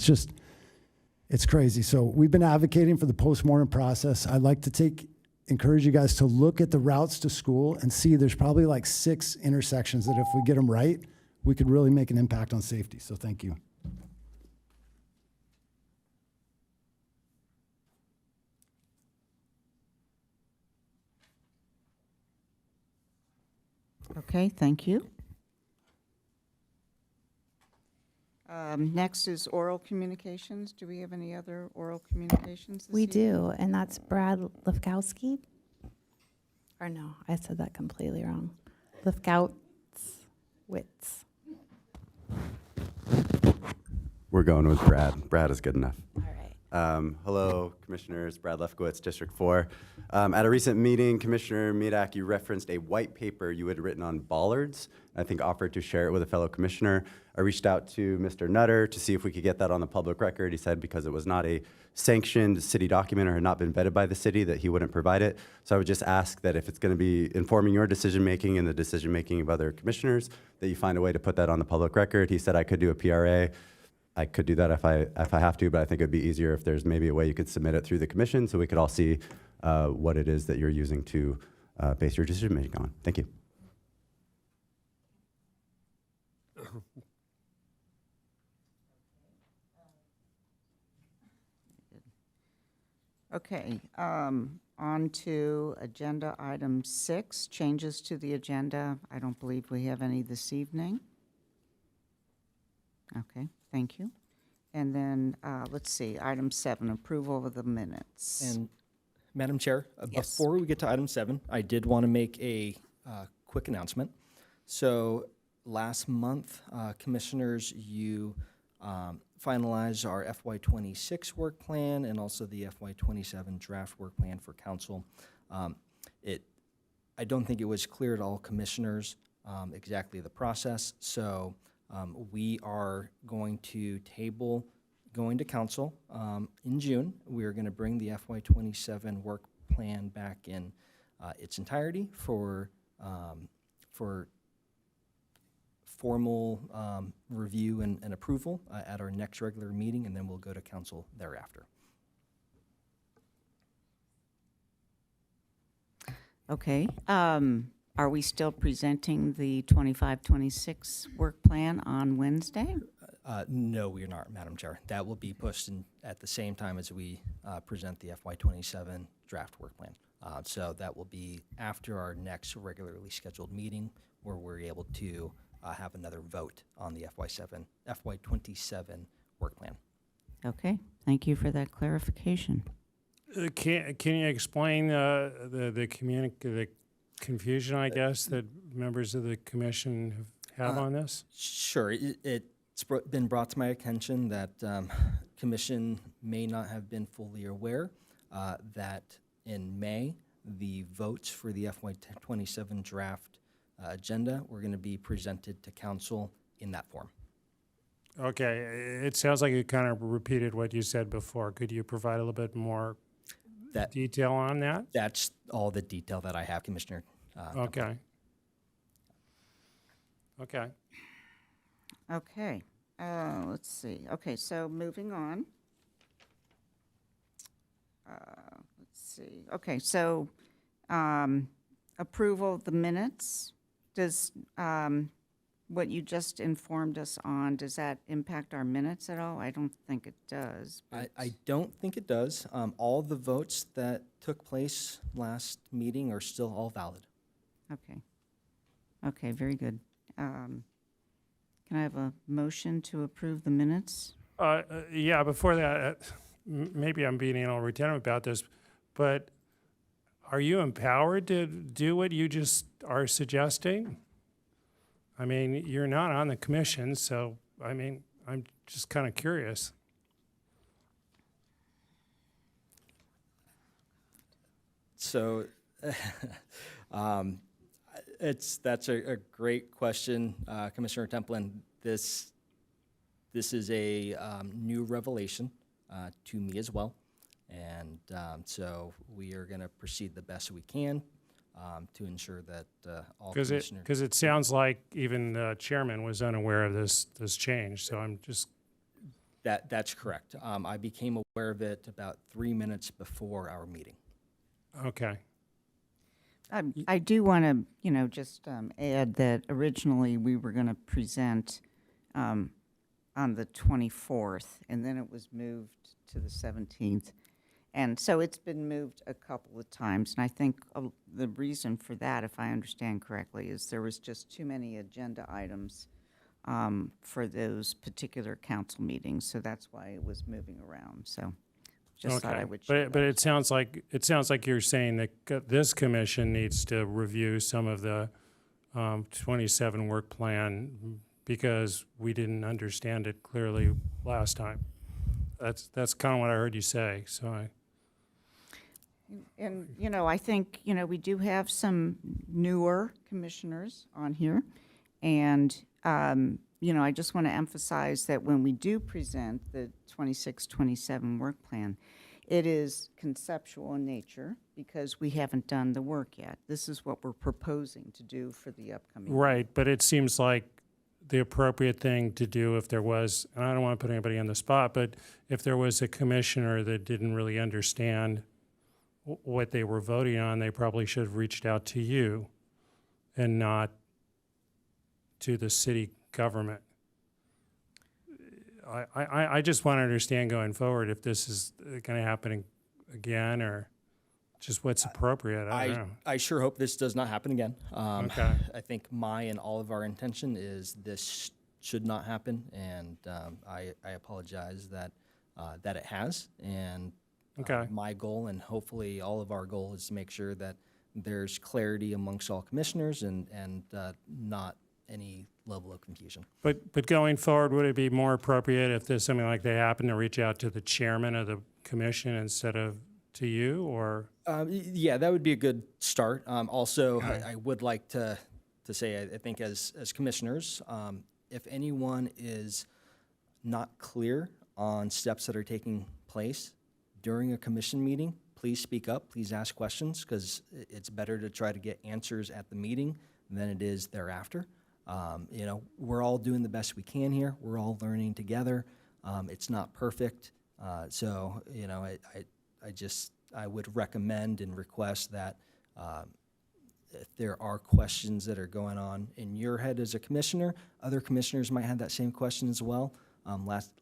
It's crazy. So we've been advocating for the postmortem process. I'd like to encourage you guys to look at the routes to school and see there's probably like 6 intersections that if we get them right, we could really make an impact on safety. So thank you. Okay, thank you. Next is oral communications. Do we have any other oral communications this We evening? do, and that's Brad Lefkowski. Or no, I said that completely wrong. Lefkowitz. We're going with Brad. Brad is good enough. All right. Hello, Commissioners. Brad Lefkowitz, District 4. At a recent meeting, Commissioner Midak, you referenced a white paper you had written on bollards, I think offered to share it with a fellow commissioner. I reached out to Mr. Nutter to see if we could get that on the public record. He said because it was not a sanctioned city document or had not been vetted by the city that he wouldn't provide it. So I would just ask that if it's going to be informing your decision-making and the decision-making of other commissioners, that you find a way to put that on the public record. He said I could do a PRA. I could do that if I have to, but I think it'd be easier if there's maybe a way you could submit it through the commission so we could all see what it is that you're using to base your decision making on. Thank you. Okay, on to agenda item 6, changes to the agenda. I don't believe we have any this evening. Okay, thank you. And then, let's see, item 7, approval of the minutes. And Madam Chair, Yes. before we get to item 7, I did want to make a quick announcement. So last month, commissioners, you finalized our FY26 work plan and also the FY27 draft work plan for council. I don't think it was clear to all commissioners exactly the process. So we are going to table going to council in June. We are going to bring the FY27 work plan back in its entirety for formal review and approval at our next regular meeting, and then we'll go to council thereafter. Okay, are we still presenting the 25-26 work plan on Wednesday? No, we are not, Madam Chair. That will be pushed in at the same time as we present the FY27 draft work plan. So that will be after our next regularly scheduled meeting where we're able to have another vote on the FY27 work plan. Okay, thank you for that clarification. Can you explain the confusion, I guess, that members of the commission have on this? Sure. It's been brought to my attention that commission may not have been fully aware that in May, the votes for the FY27 draft agenda were going to be presented to council in that form. Okay, it sounds like you kind of repeated what you said before. Could you provide a little bit more detail on that? That's all the detail that I have, Commissioner. Okay. Okay. Okay, let's see. Okay, so moving on. Let's see. Okay, so approval of the minutes. Does what you just informed us on, does that impact our minutes at all? I don't think it does. I don't think it does. All the votes that took place last meeting are still all valid. Okay. Okay, very good. Can I have a motion to approve the minutes? Yeah, before that, maybe I'm being a little redundant about this, but are you empowered to do what you just are suggesting? I mean, you're not on the commission, so, I mean, I'm just kind of curious. So that's a great question, Commissioner Templin. This is a new revelation to me as well. And so we are going to proceed the best we can. to ensure that all Because commissioners. it sounds like even the chairman was unaware of this change, so I'm just, That's correct. I became aware of it about 3 minutes before our meeting. okay. I do want to, just add that originally we were going to present on the 24th, and then it was moved to the 17th. And so it's been moved a couple of times, and I think the reason for that, if I understand correctly, is there was just too many agenda items for those particular council meetings, so that's why it was moving around. So just thought I would share But it sounds like you're saying that this commission needs to review some of the 27 work plan because we didn't understand it clearly last time. That's kind of what I heard you say. So And, I think, we do have some newer commissioners on here. And, I just want to emphasize that when we do present the 26-27 work plan, it is conceptual in nature because we haven't done the work yet. This is what we're proposing to do for the upcoming year. right, but it seems like the appropriate thing to do if there was, and I don't want to put anybody on the spot, but if there was a commissioner that didn't really understand what they were voting on, they probably should have reached out to you and not to the city government. I just want to understand going forward if this is going to happen again or just what's appropriate. I don't know. I sure hope this does not happen again. Okay. I think my and all of our intention is this should not happen, and I apologize that it has. And Okay. my goal, and hopefully all of our goal, is to make sure that there's clarity amongst all commissioners and not any level of confusion. But going forward, would it be more appropriate if there's something like that happened to reach out to the chairman of the commission instead of to you, or? Yeah, that would be a good start. Also, Okay. I would like to say, I think as commissioners, if anyone is not clear on steps that are taking place during a commission meeting, please speak up, please ask questions, because it's better to try to get answers at the meeting than it is thereafter. We're all doing the best we can here. We're all learning together. It's not perfect. So, I would recommend and request that if there are questions that are going on in your head as a commissioner, other commissioners might have that same question as well.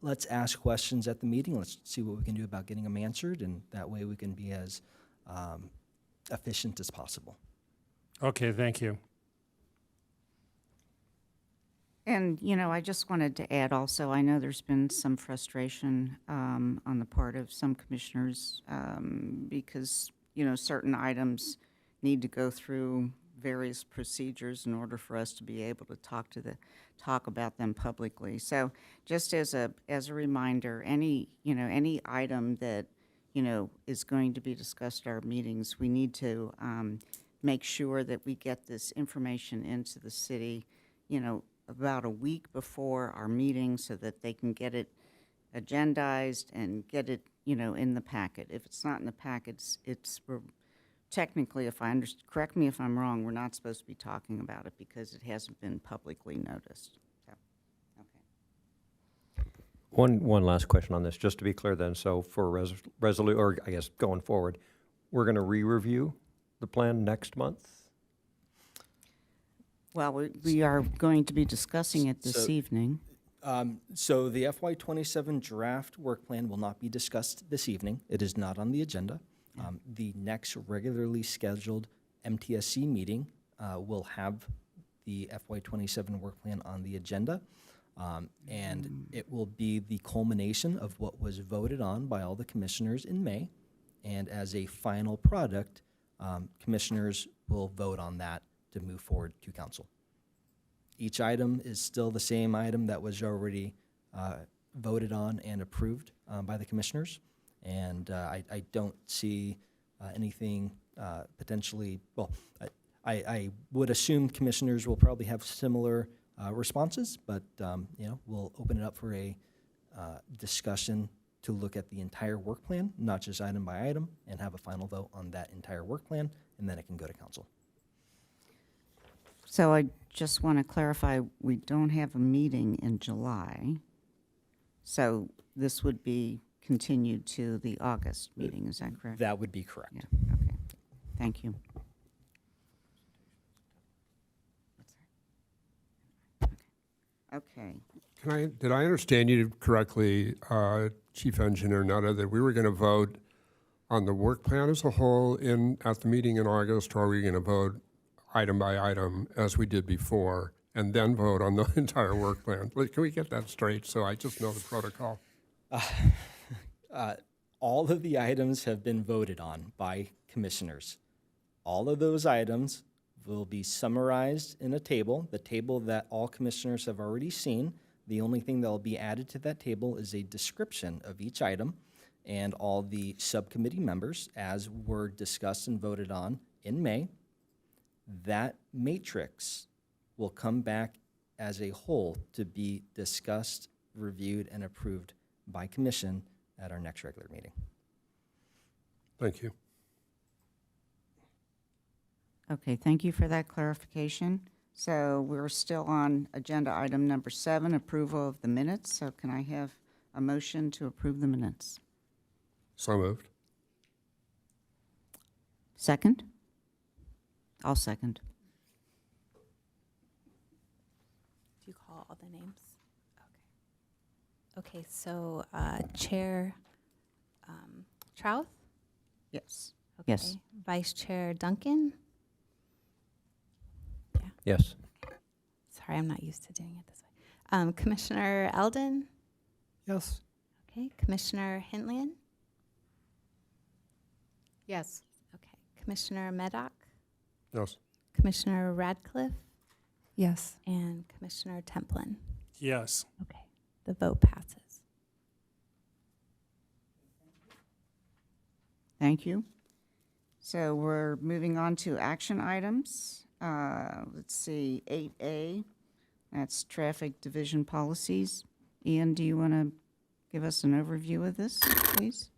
Let's ask questions at the meeting. Let's see what we can do about getting them answered, and that way we can be as efficient as possible. Okay, thank you. And, I just wanted to add also, I know there's been some frustration on the part of some commissioners because, certain items need to go through various procedures in order for us to be able to talk about them publicly. So just as a reminder, any item that, is going to be discussed at our meetings, we need to make sure that we get this information into the city, about a week before our meeting so that they can get it agendized and get it, in the packet. If it's not in the packets, we're technically, correct me if I'm wrong, we're not supposed to be talking about it because it hasn't been publicly noticed. So, okay. One last question on this, just to be clear then. So for resolution, or I guess going forward, we're going to re-review the plan next month? Well, we are going to be discussing it this So- evening. So the FY27 draft work plan will not be discussed this evening. It is not on the agenda. The next regularly scheduled MTSC meeting will have the FY27 work plan on the agenda. And it will be the culmination of what was voted on by all the commissioners in May. And as a final product, commissioners will vote on that to move forward to council. Each item is still the same item that was already voted on and approved by the commissioners. And I don't see anything potentially, well, I would assume commissioners will probably have similar responses, but we'll open it up for a discussion to look at the entire work plan, not just item by item, and have a final vote on that entire work plan, and then it can go to council. So I just want to clarify, we don't have a meeting in July. So this would be continued to the August meeting, is that correct? That would be correct. Yeah, okay. Thank you. Okay. Did I understand you correctly, Chief Engineer Nutter, that we were going to vote on the work plan as a whole at the meeting in August, or are we going to vote item by item as we did before, and then vote on the entire work plan? Can we get that straight so I just know the protocol? All of the items have been voted on by commissioners. All of those items will be summarized in a table, the table that all commissioners have already seen. The only thing that will be added to that table is a description of each item, and all the subcommittee members, as were discussed and voted on in May. That matrix will come back as a whole to be discussed, reviewed, and approved by commission at our next regular meeting. Thank you. Okay, thank you for that clarification. So we're still on agenda item number 7, approval of the minutes. So can I have a motion to approve the minutes? So moved. Second? I'll second. Do you call all the names? Okay. Okay, so Chair Trouth? Yes. Okay. Yes. Vice Chair Duncan? Yes. Sorry, I'm not used to doing it this way. Commissioner Eldon? Yes. Okay. Commissioner Hintlian? Yes. Okay. Commissioner Meddock? Yes. Commissioner Radcliffe? Yes. And Commissioner Templin? Yes. Okay. The vote passes. Thank you. So we're moving on to action items. Let's see, 8A, that's traffic division policies. Ian, do you want to give us an overview of this, please?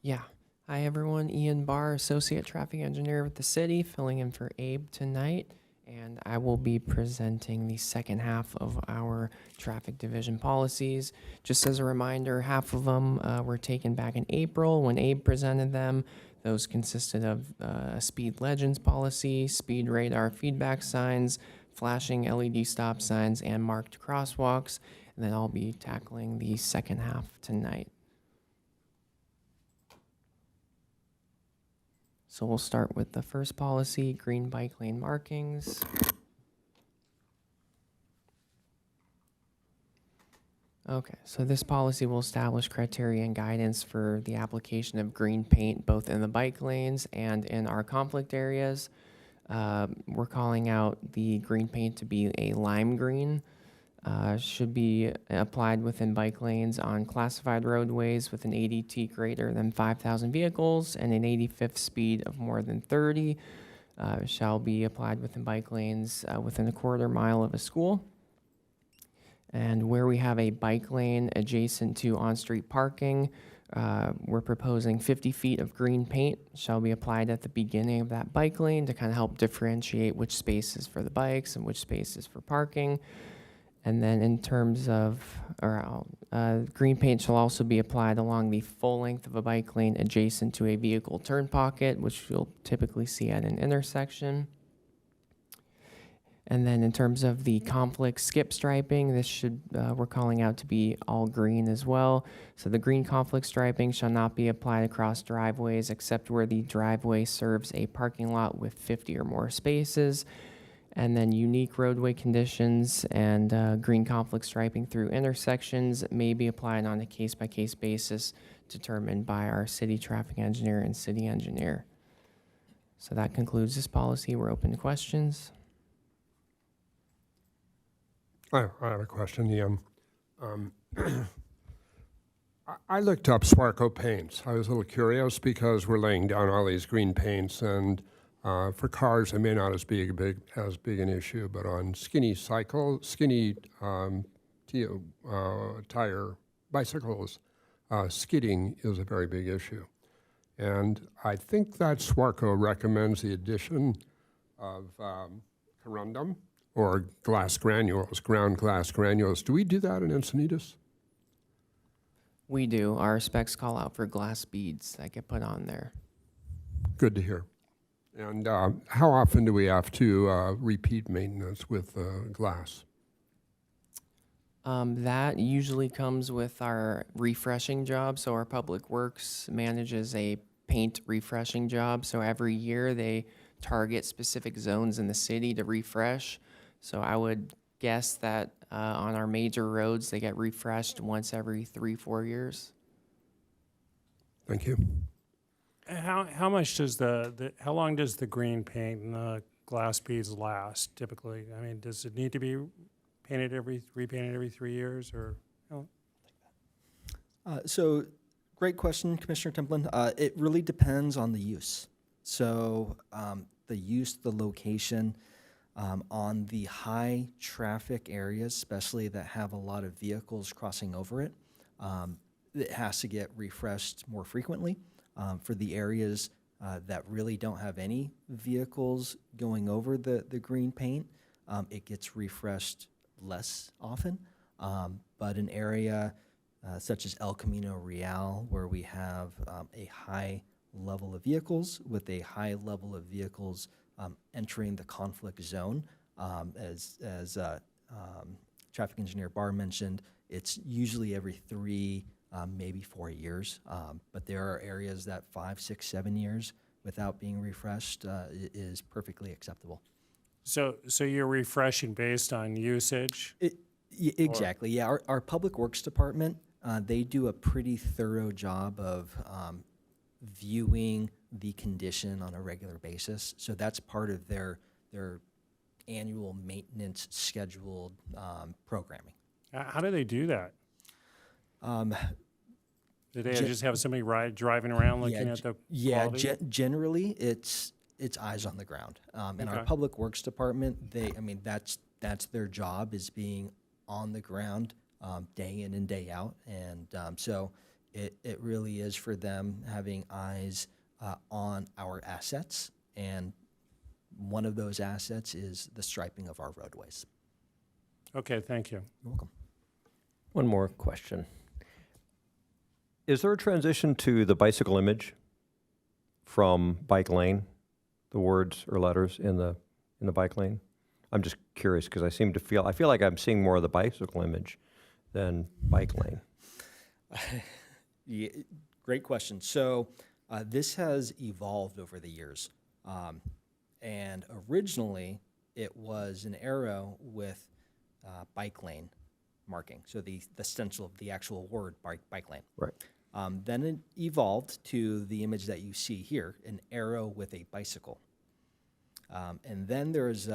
Yeah. Hi, everyone. Ian Barr, Associate Traffic Engineer with the city, filling in for Abe tonight. And I will be presenting the second half of our traffic division policies. Just as a reminder, half of them were taken back in April when Abe presented them. Those consisted of a speed legends policy, speed radar feedback signs, flashing LED stop signs, and marked crosswalks. And then I'll be tackling the second half tonight. So we'll start with the first policy, green bike lane markings. Okay, so this policy will establish criteria and guidance for the application of green paint both in the bike lanes and in our conflict areas. We're calling out the green paint to be a lime green. Should be applied within bike lanes on classified roadways with an ADT greater than 5,000 vehicles and an 85th speed of more than 30. Shall be applied within bike lanes within a quarter mile of a school. And where we have a bike lane adjacent to on-street parking, we're proposing 50 feet of green paint shall be applied at the beginning of that bike lane to kind of help differentiate which spaces for the bikes and which spaces for parking. And then in terms of, green paint shall also be applied along the full length of a bike lane adjacent to a vehicle turn pocket, which you'll typically see at an intersection. And then in terms of the conflict skip striping, this should, we're calling out to be all green as well. So the green conflict striping shall not be applied across driveways except where the driveway serves a parking lot with 50 or more spaces. And then unique roadway conditions and green conflict striping through intersections may be applied on a case-by-case basis determined by our city traffic engineer and city engineer. So that concludes this policy. We're open to questions. I have a question, Ian. I looked up Swarco paints. I was a little curious because we're laying down all these green paints, and for cars, it may not as big an issue, but on skinny tire bicycles, skidding is a very big issue. And I think that Swarco recommends the addition of corundum or glass granules, ground glass granules. Do we do that in Encinitas? We do. Our specs call out for glass beads that get put on there. Good to hear. And how often do we have to repeat maintenance with glass? That usually comes with our refreshing job. So our Public Works manages a paint refreshing job. So every year they target specific zones in the city to refresh. So I would guess that on our major roads, they get refreshed once every 3-4 years. Thank you. How much does how long does the green paint and the glass beads last typically? I mean, does it need to be repainted every 3 years, or? So, great question, Commissioner Templin. It really depends on the use. So, the use, the location, on the high traffic areas, especially that have a lot of vehicles crossing over it, it has to get refreshed more frequently. For the areas that really don't have any vehicles going over the green paint, it gets refreshed less often. But an area such as El Camino Real, where we have a high level of vehicles with a high level of vehicles entering the conflict zone, as Traffic Engineer Barr mentioned, it's usually every 3, maybe 4 years. But there are areas that 5, 6, 7 years without being refreshed is perfectly acceptable. So you're refreshing based on usage? Exactly. Yeah, our Public Works Department, they do a pretty thorough job of viewing the condition on a regular basis. So that's part of their annual maintenance scheduled programming. How do they do that? Do they just have somebody driving around looking at the quality? Generally it's eyes on the ground. In our Public Works Department, that's their job, is being on the ground day in and day out. And so it really is for them having eyes on our assets. And one of those assets is the striping of our roadways. Okay, thank you. You're welcome. One more question. Is there a transition to the bicycle image from bike lane, the words or letters in the bike lane? I'm just curious because I feel like I'm seeing more of the bicycle image than bike lane. Yeah, great question. So this has evolved over the years. And originally it was an arrow with bike lane marking. So the stencil of the actual word bike lane. Right. Then it evolved to the image that you see here, an arrow with a bicycle. And then there's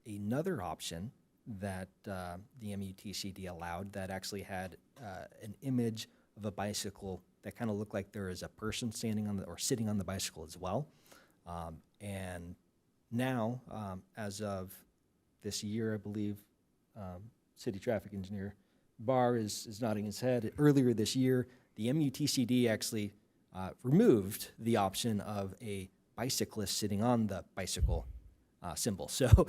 another option that the MUTCD allowed that actually had an image of a bicycle that kind of looked like there is a person standing on or sitting on the bicycle as well. And now, as of this year, I believe, City Traffic Engineer Barr is nodding his head. Earlier this year, the MUTCD actually removed the option of a bicyclist sitting on the bicycle symbol. So,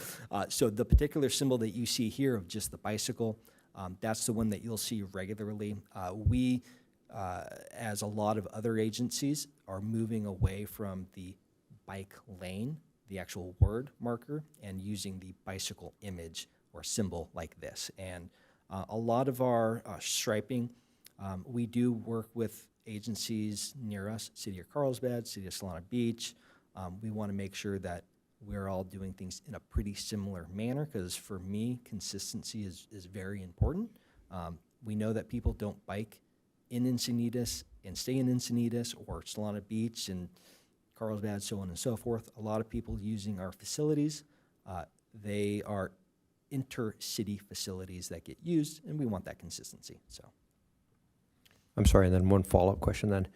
so the particular symbol that you see here of just the bicycle, that's the one that you'll see regularly. We, as a lot of other agencies, are moving away from the bike lane, the actual word marker, and using the bicycle image or symbol like this. And a lot of our striping, we do work with agencies near us, City of Carlsbad, City of Solana Beach. We want to make sure that we're all doing things in a pretty similar manner, because for me, consistency is very important. We know that people don't bike in Encinitas and stay in Encinitas or Solana Beach and Carlsbad, so on and so forth. A lot of people using our facilities, they are intercity facilities that get used, and we want that consistency. So, I'm sorry, and then one follow-up question then.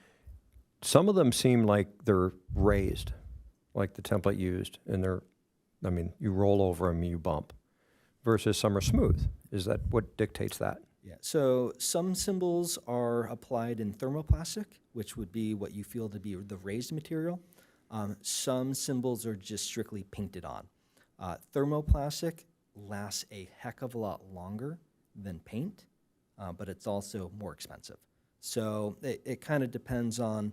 Some of them seem like they're raised, like the template used, and you roll over them, you bump, versus some are smooth. Is that what dictates that? yeah, so some symbols are applied in thermoplastic, which would be what you feel to be the raised material. Some symbols are just strictly painted on. Thermoplastic lasts a heck of a lot longer than paint, but it's also more expensive. So it kind of depends on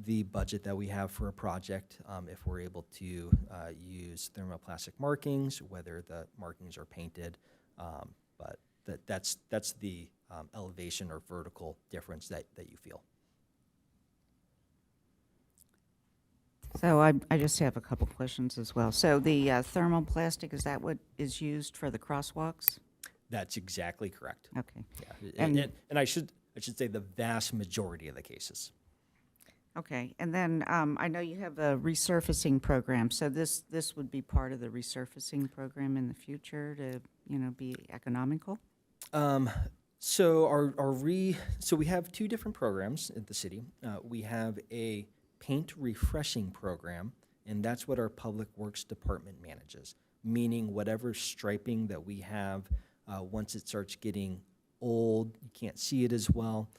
the budget that we have for a project, if we're able to use thermoplastic markings, whether the markings are painted, but that's the elevation or vertical difference that you feel. So I just have a couple questions as well. So the thermoplastic, is that what is used for the crosswalks? That's exactly correct. Okay. Yeah. And- And I should say the vast majority of the cases. Okay, and then I know you have a resurfacing program, so this would be part of the resurfacing program in the future to, be economical? So so we have two different programs at the city. We have a paint refreshing program, and that's what our Public Works Department manages, meaning whatever striping that we have, once it starts getting old, you can't see it as well,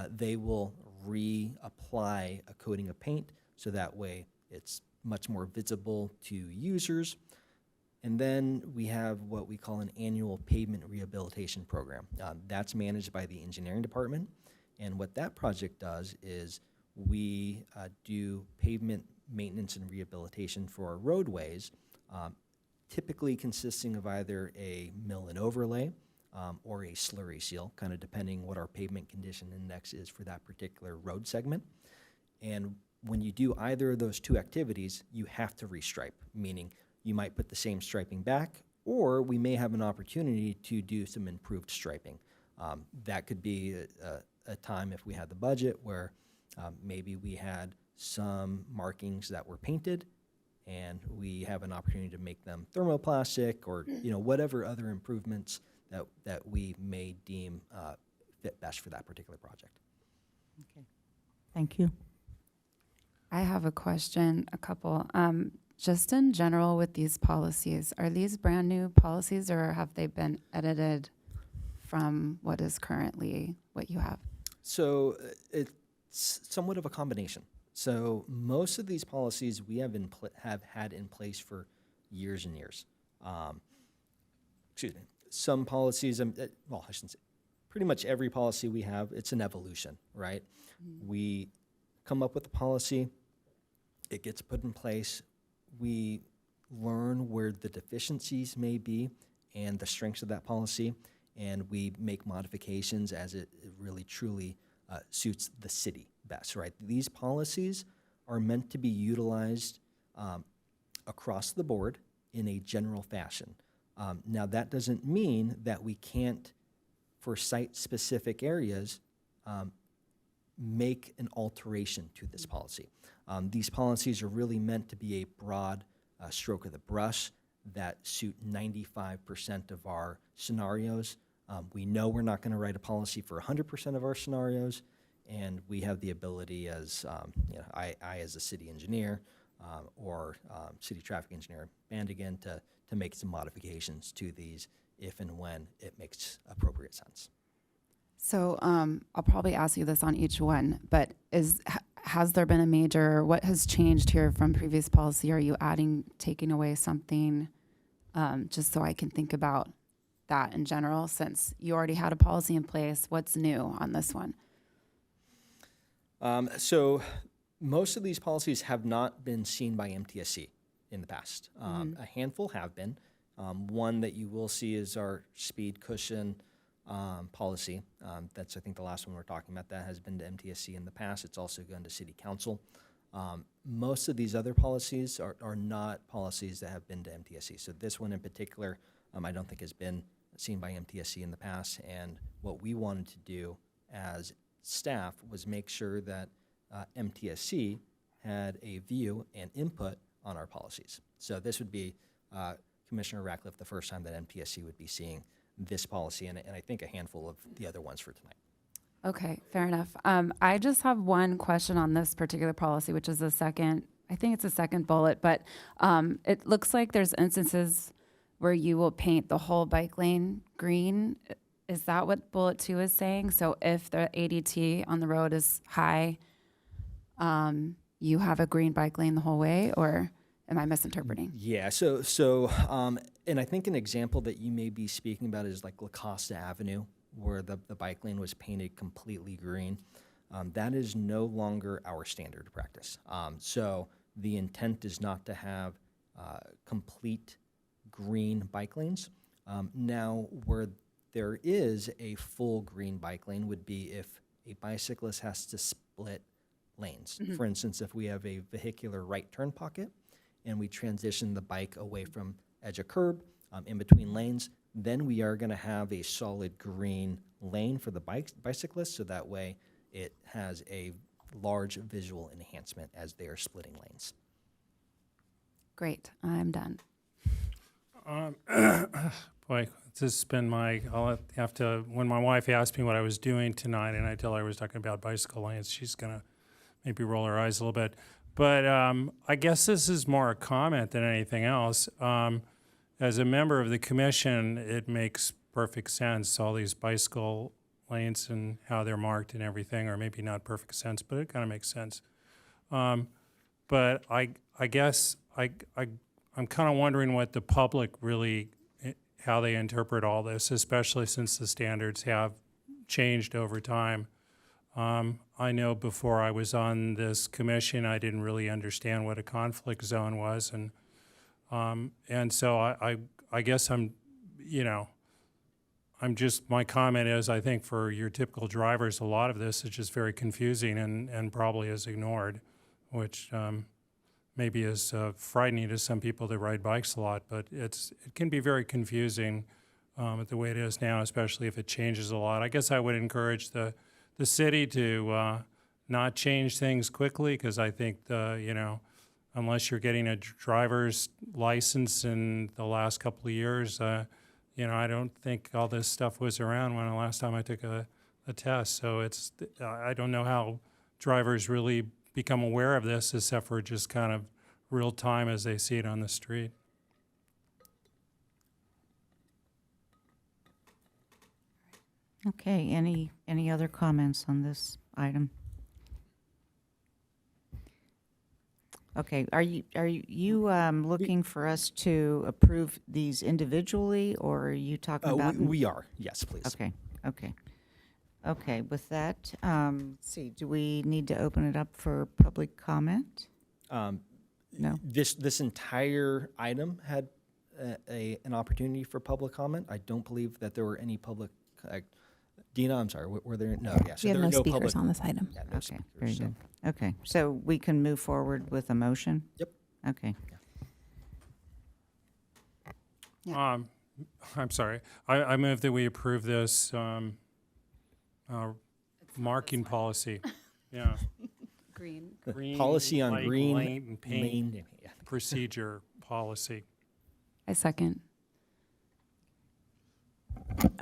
they will reapply a coating of paint so that way it's much more visible to users. And then we have what we call an annual pavement rehabilitation program. That's managed by the engineering department. And what that project does is we do pavement maintenance and rehabilitation for our roadways, typically consisting of either a mill and overlay or a slurry seal, kind of depending what our pavement condition index is for that particular road segment. And when you do either of those two activities, you have to restripe, meaning you might put the same striping back, or we may have an opportunity to do some improved striping. That could be a time, if we had the budget, where maybe we had some markings that were painted and we have an opportunity to make them thermoplastic or whatever other improvements that we may deem fit best for that particular project. Okay, thank you. I have a question, a couple. Just in general with these policies, are these brand new policies or have they been edited from what is currently what you have? So it's somewhat of a combination. So most of these policies we have had in place for years and years. Excuse me. Some policies, well, I shouldn't say, pretty much every policy we have, it's an evolution, right? Mm-hmm. We come up with a policy, it gets put in place, we learn where the deficiencies may be and the strengths of that policy, and we make modifications as it really truly suits the city best, right? These policies are meant to be utilized across the board in a general fashion. Now, that doesn't mean that we can't, for site-specific areas, make an alteration to this policy. These policies are really meant to be a broad stroke of the brush that suit 95% of our scenarios. We know we're not going to write a policy for 100% of our scenarios, and we have the ability as, I as a city engineer or city traffic engineer, Bandigan, to make some modifications to these if and when it makes appropriate sense. So I'll probably ask you this on each one, but has there been a major, what has changed here from previous policy? Are you adding, taking away something, just so I can think about that in general, since you already had a policy in place? What's new on this one? So most of these policies have not been seen by MTSC in the past. A handful have been. One that you will see is our speed cushion policy. That's, I think, the last one we're talking about. That has been to MTSC in the past. It's also gone to City Council. Most of these other policies are not policies that have been to MTSC. So this one in particular, I don't think has been seen by MTSC in the past. And what we wanted to do as staff was make sure that MTSC had a view and input on our policies. So this would be Commissioner Ratcliffe the first time that MTSC would be seeing this policy, and I think a handful of the other ones for tonight. Okay, fair enough. I just have one question on this particular policy, which is the second, I think it's the second bullet, but it looks like there's instances where you will paint the whole bike lane green. Is that what bullet 2 is saying? So if the ADT on the road is high, you have a green bike lane the whole way, or am I misinterpreting? Yeah, so And I think an example that you may be speaking about is like La Costa Avenue, where the bike lane was painted completely green. That is no longer our standard practice. So the intent is not to have complete green bike lanes. Now, where there is a full green bike lane would be if a bicyclist has to split lanes. For instance, if we have a vehicular right turn pocket and we transition the bike away from edge of curb in between lanes, then we are going to have a solid green lane for the bicyclist, so that way it has a large visual enhancement as they are splitting lanes. Great, I'm done. Boy, this has been I'll have to, when my wife asked me what I was doing tonight and I tell her I was talking about bicycle lanes, she's going to maybe roll her eyes a little bit. But I guess this is more a comment than anything else. As a member of the commission, it makes perfect sense, all these bicycle lanes and how they're marked and everything, or maybe not perfect sense, but it kind of makes sense. But I guess I'm kind of wondering what the public really, how they interpret all this, especially since the standards have changed over time. I know before I was on this commission, I didn't really understand what a conflict zone was, and so I guess my comment is, I think for your typical drivers, a lot of this is just very confusing and probably is ignored, which maybe is frightening to some people that ride bikes a lot, but it can be very confusing the way it is now, especially if it changes a lot. I guess I would encourage the city to not change things quickly, because I think unless you're getting a driver's license in the last couple of years, I don't think all this stuff was around when the last time I took a test. So I don't know how drivers really become aware of this, except for just kind of real time as they see it on the street. Okay, any other comments on this item? Okay, are you looking for us to approve these individually, or are you talking about? We are, yes, please. Okay, with that, let's see, do we need to open it up for public comment? No. This entire item had an opportunity for public comment. I don't believe that there were any public. Dina, I'm sorry. Were there no? Yeah, so We have there no are speakers public, on this item. Yeah, no Okay, speakers, very so- good. Okay, so we can move forward with a motion? Yep. Okay. I'm sorry. I move that we approve this marking policy. Yeah. Green. Green, Policy on like green lane and paint lane, yeah. procedure policy. I second.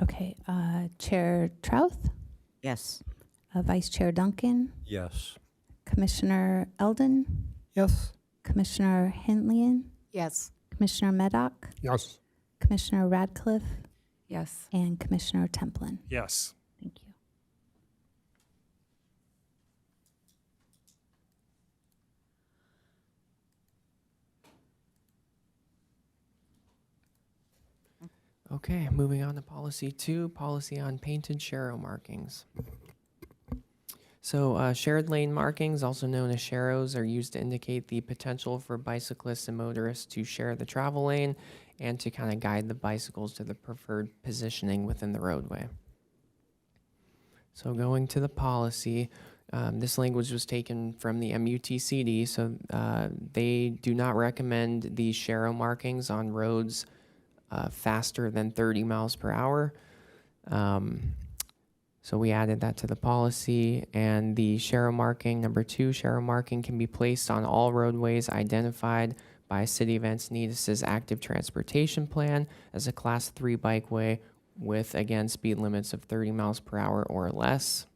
Okay, Chair Trouth, Yes. Vice Chair Duncan, Yes. Commissioner Eldon, Yes. Commissioner Hintlian, Yes. Commissioner Meddock, Yes. Commissioner Radcliffe, Yes. and Commissioner Templin. Yes. Thank you. Okay, moving on to policy 2, policy on painted sharrow markings. So shared lane markings, also known as sharrows, are used to indicate the potential for bicyclists and motorists to share the travel lane and to kind of guide the bicycles to the preferred positioning within the roadway. So going to the policy, this language was taken from the MUTCD, so they do not recommend these sharrow markings on roads faster than 30 miles per hour. So we added that to the policy, and the sharrow marking, number 2, sharrow marking can be placed on all roadways identified by City of Encinitas' active transportation plan as a Class 3 bikeway with, again, speed limits of 30 miles per hour or less.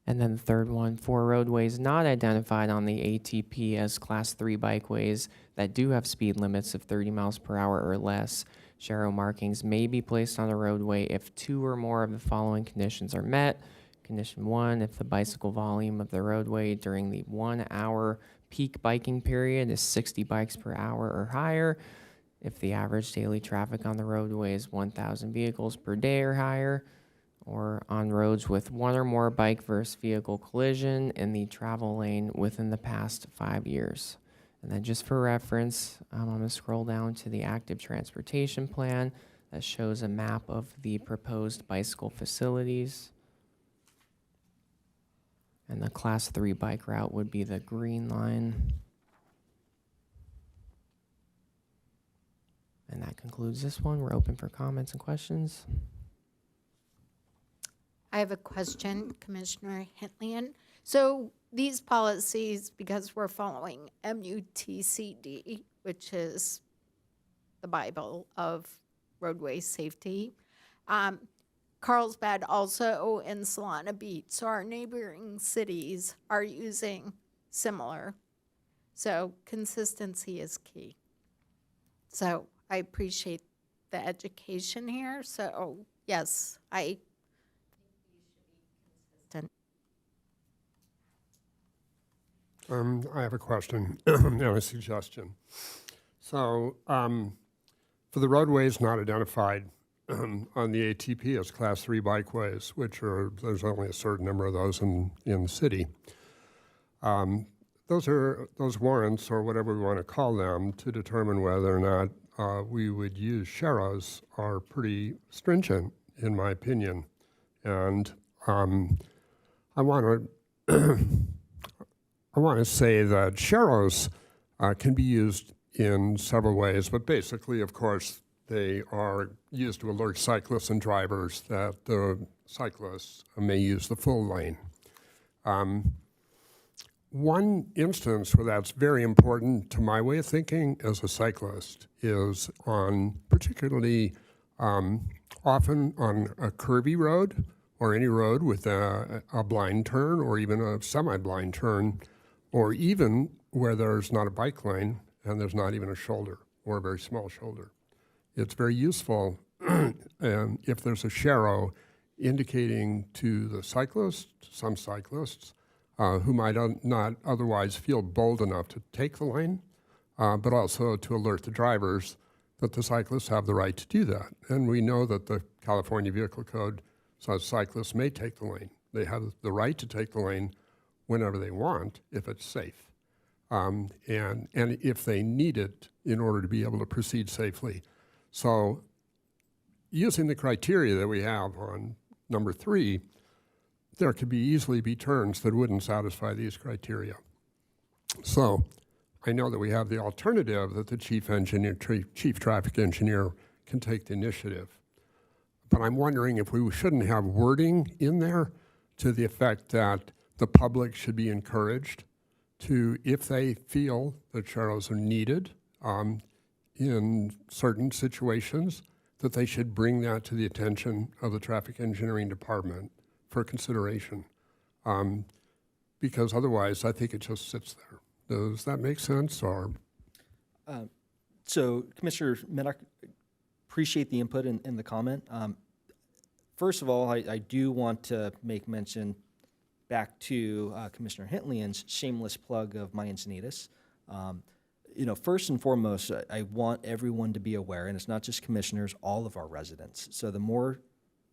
And then the third one, for roadways not identified on the ATP as Class 3 bikeways that do have speed limits of 30 miles per hour or less, sharrow markings may be placed on a roadway if 2 or more of the following conditions are met. Condition 1, if the bicycle volume of the roadway during the 1 hour peak biking period is 60 bikes per hour or higher. if the average daily traffic on the roadway is 1,000 vehicles per day or higher, or on roads with one or more bike versus vehicle collision in the travel lane within the past 5 years. And then just for reference, I'm going to scroll down to the active transportation plan that shows a map of the proposed bicycle facilities. And the class 3 bike route would be the green line. And that concludes this one. We're open for comments and questions. I have a question, Commissioner Hitlian. So these policies, because we're following MUTCD, which is the Bible of roadway safety, Carlsbad also and Solana Beach, so our neighboring cities are using similar. So consistency is key. So I appreciate the education here. So yes, I I have a question and a suggestion. So, for the roadways not identified on the ATP as Class 3 bikeways, which are, there's only a certain number of those in the city, those warrants, or whatever we want to call them, to determine whether or not we would use sharrows are pretty stringent, in my opinion. And I want to say that sharrows can be used in several ways, but basically, of course, they are used to alert cyclists and drivers that the cyclists may use the full lane. One instance where that's very important to my way of thinking as a cyclist is on particularly often on a curvy road or any road with a blind turn or even a semi-blind turn, or even where there's not a bike lane and there's not even a shoulder or a very small shoulder. It's very useful if there's a sharrow indicating to the cyclist, some cyclists, who might not otherwise feel bold enough to take the lane, but also to alert the drivers that the cyclists have the right to do that. And we know that the California Vehicle Code says cyclists may take the lane. They have the right to take the lane whenever they want, if it's safe, and if they need it in order to be able to proceed safely. So using the criteria that we have on number 3, there could easily be turns that wouldn't satisfy these criteria. So I know that we have the alternative that the chief traffic engineer can take the initiative. But I'm wondering if we shouldn't have wording in there to the effect that the public should be encouraged to, if they feel that sharrows are needed in certain situations, that they should bring that to the attention of the traffic engineering department for consideration. Because otherwise, I think it just sits there. Does that make sense? Or So, Commissioner Medak, appreciate the input and the comment. First of all, I do want to make mention back to Commissioner Hitlian's shameless plug of my Encinitas. First and foremost, I want everyone to be aware, and it's not just commissioners, all of our residents. So the more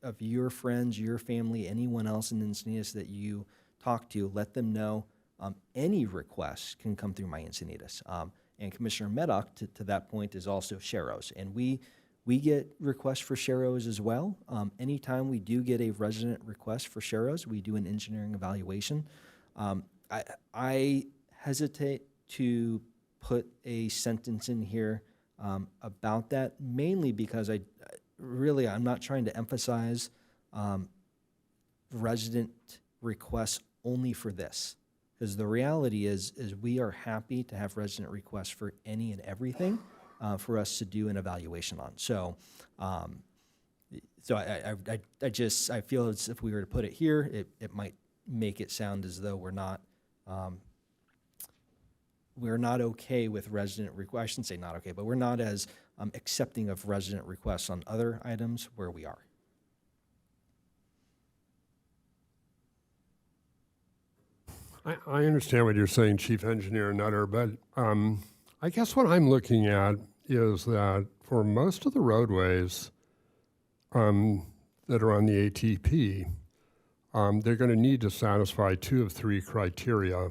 of your friends, your family, anyone else in Encinitas that you talk to, let them know any requests can come through my Encinitas. And Commissioner Medak, to that point, is also sharrows. And we get requests for sharrows as well. Anytime we do get a resident request for sharrows, we do an engineering evaluation. I hesitate to put a sentence in here about that, mainly because I'm not trying to emphasize resident requests only for this. Because the reality is we are happy to have resident requests for any and everything for us to do an evaluation on. So, I feel as if we were to put it here, it might make it sound as though we're not okay with resident requests. I shouldn't say not okay, but we're not as accepting of resident requests on other items where we are. I understand what you're saying, Chief Engineer Nutter, but I guess what I'm looking at is that for most of the roadways that are on the ATP, they're going to need to satisfy 2 of 3 criteria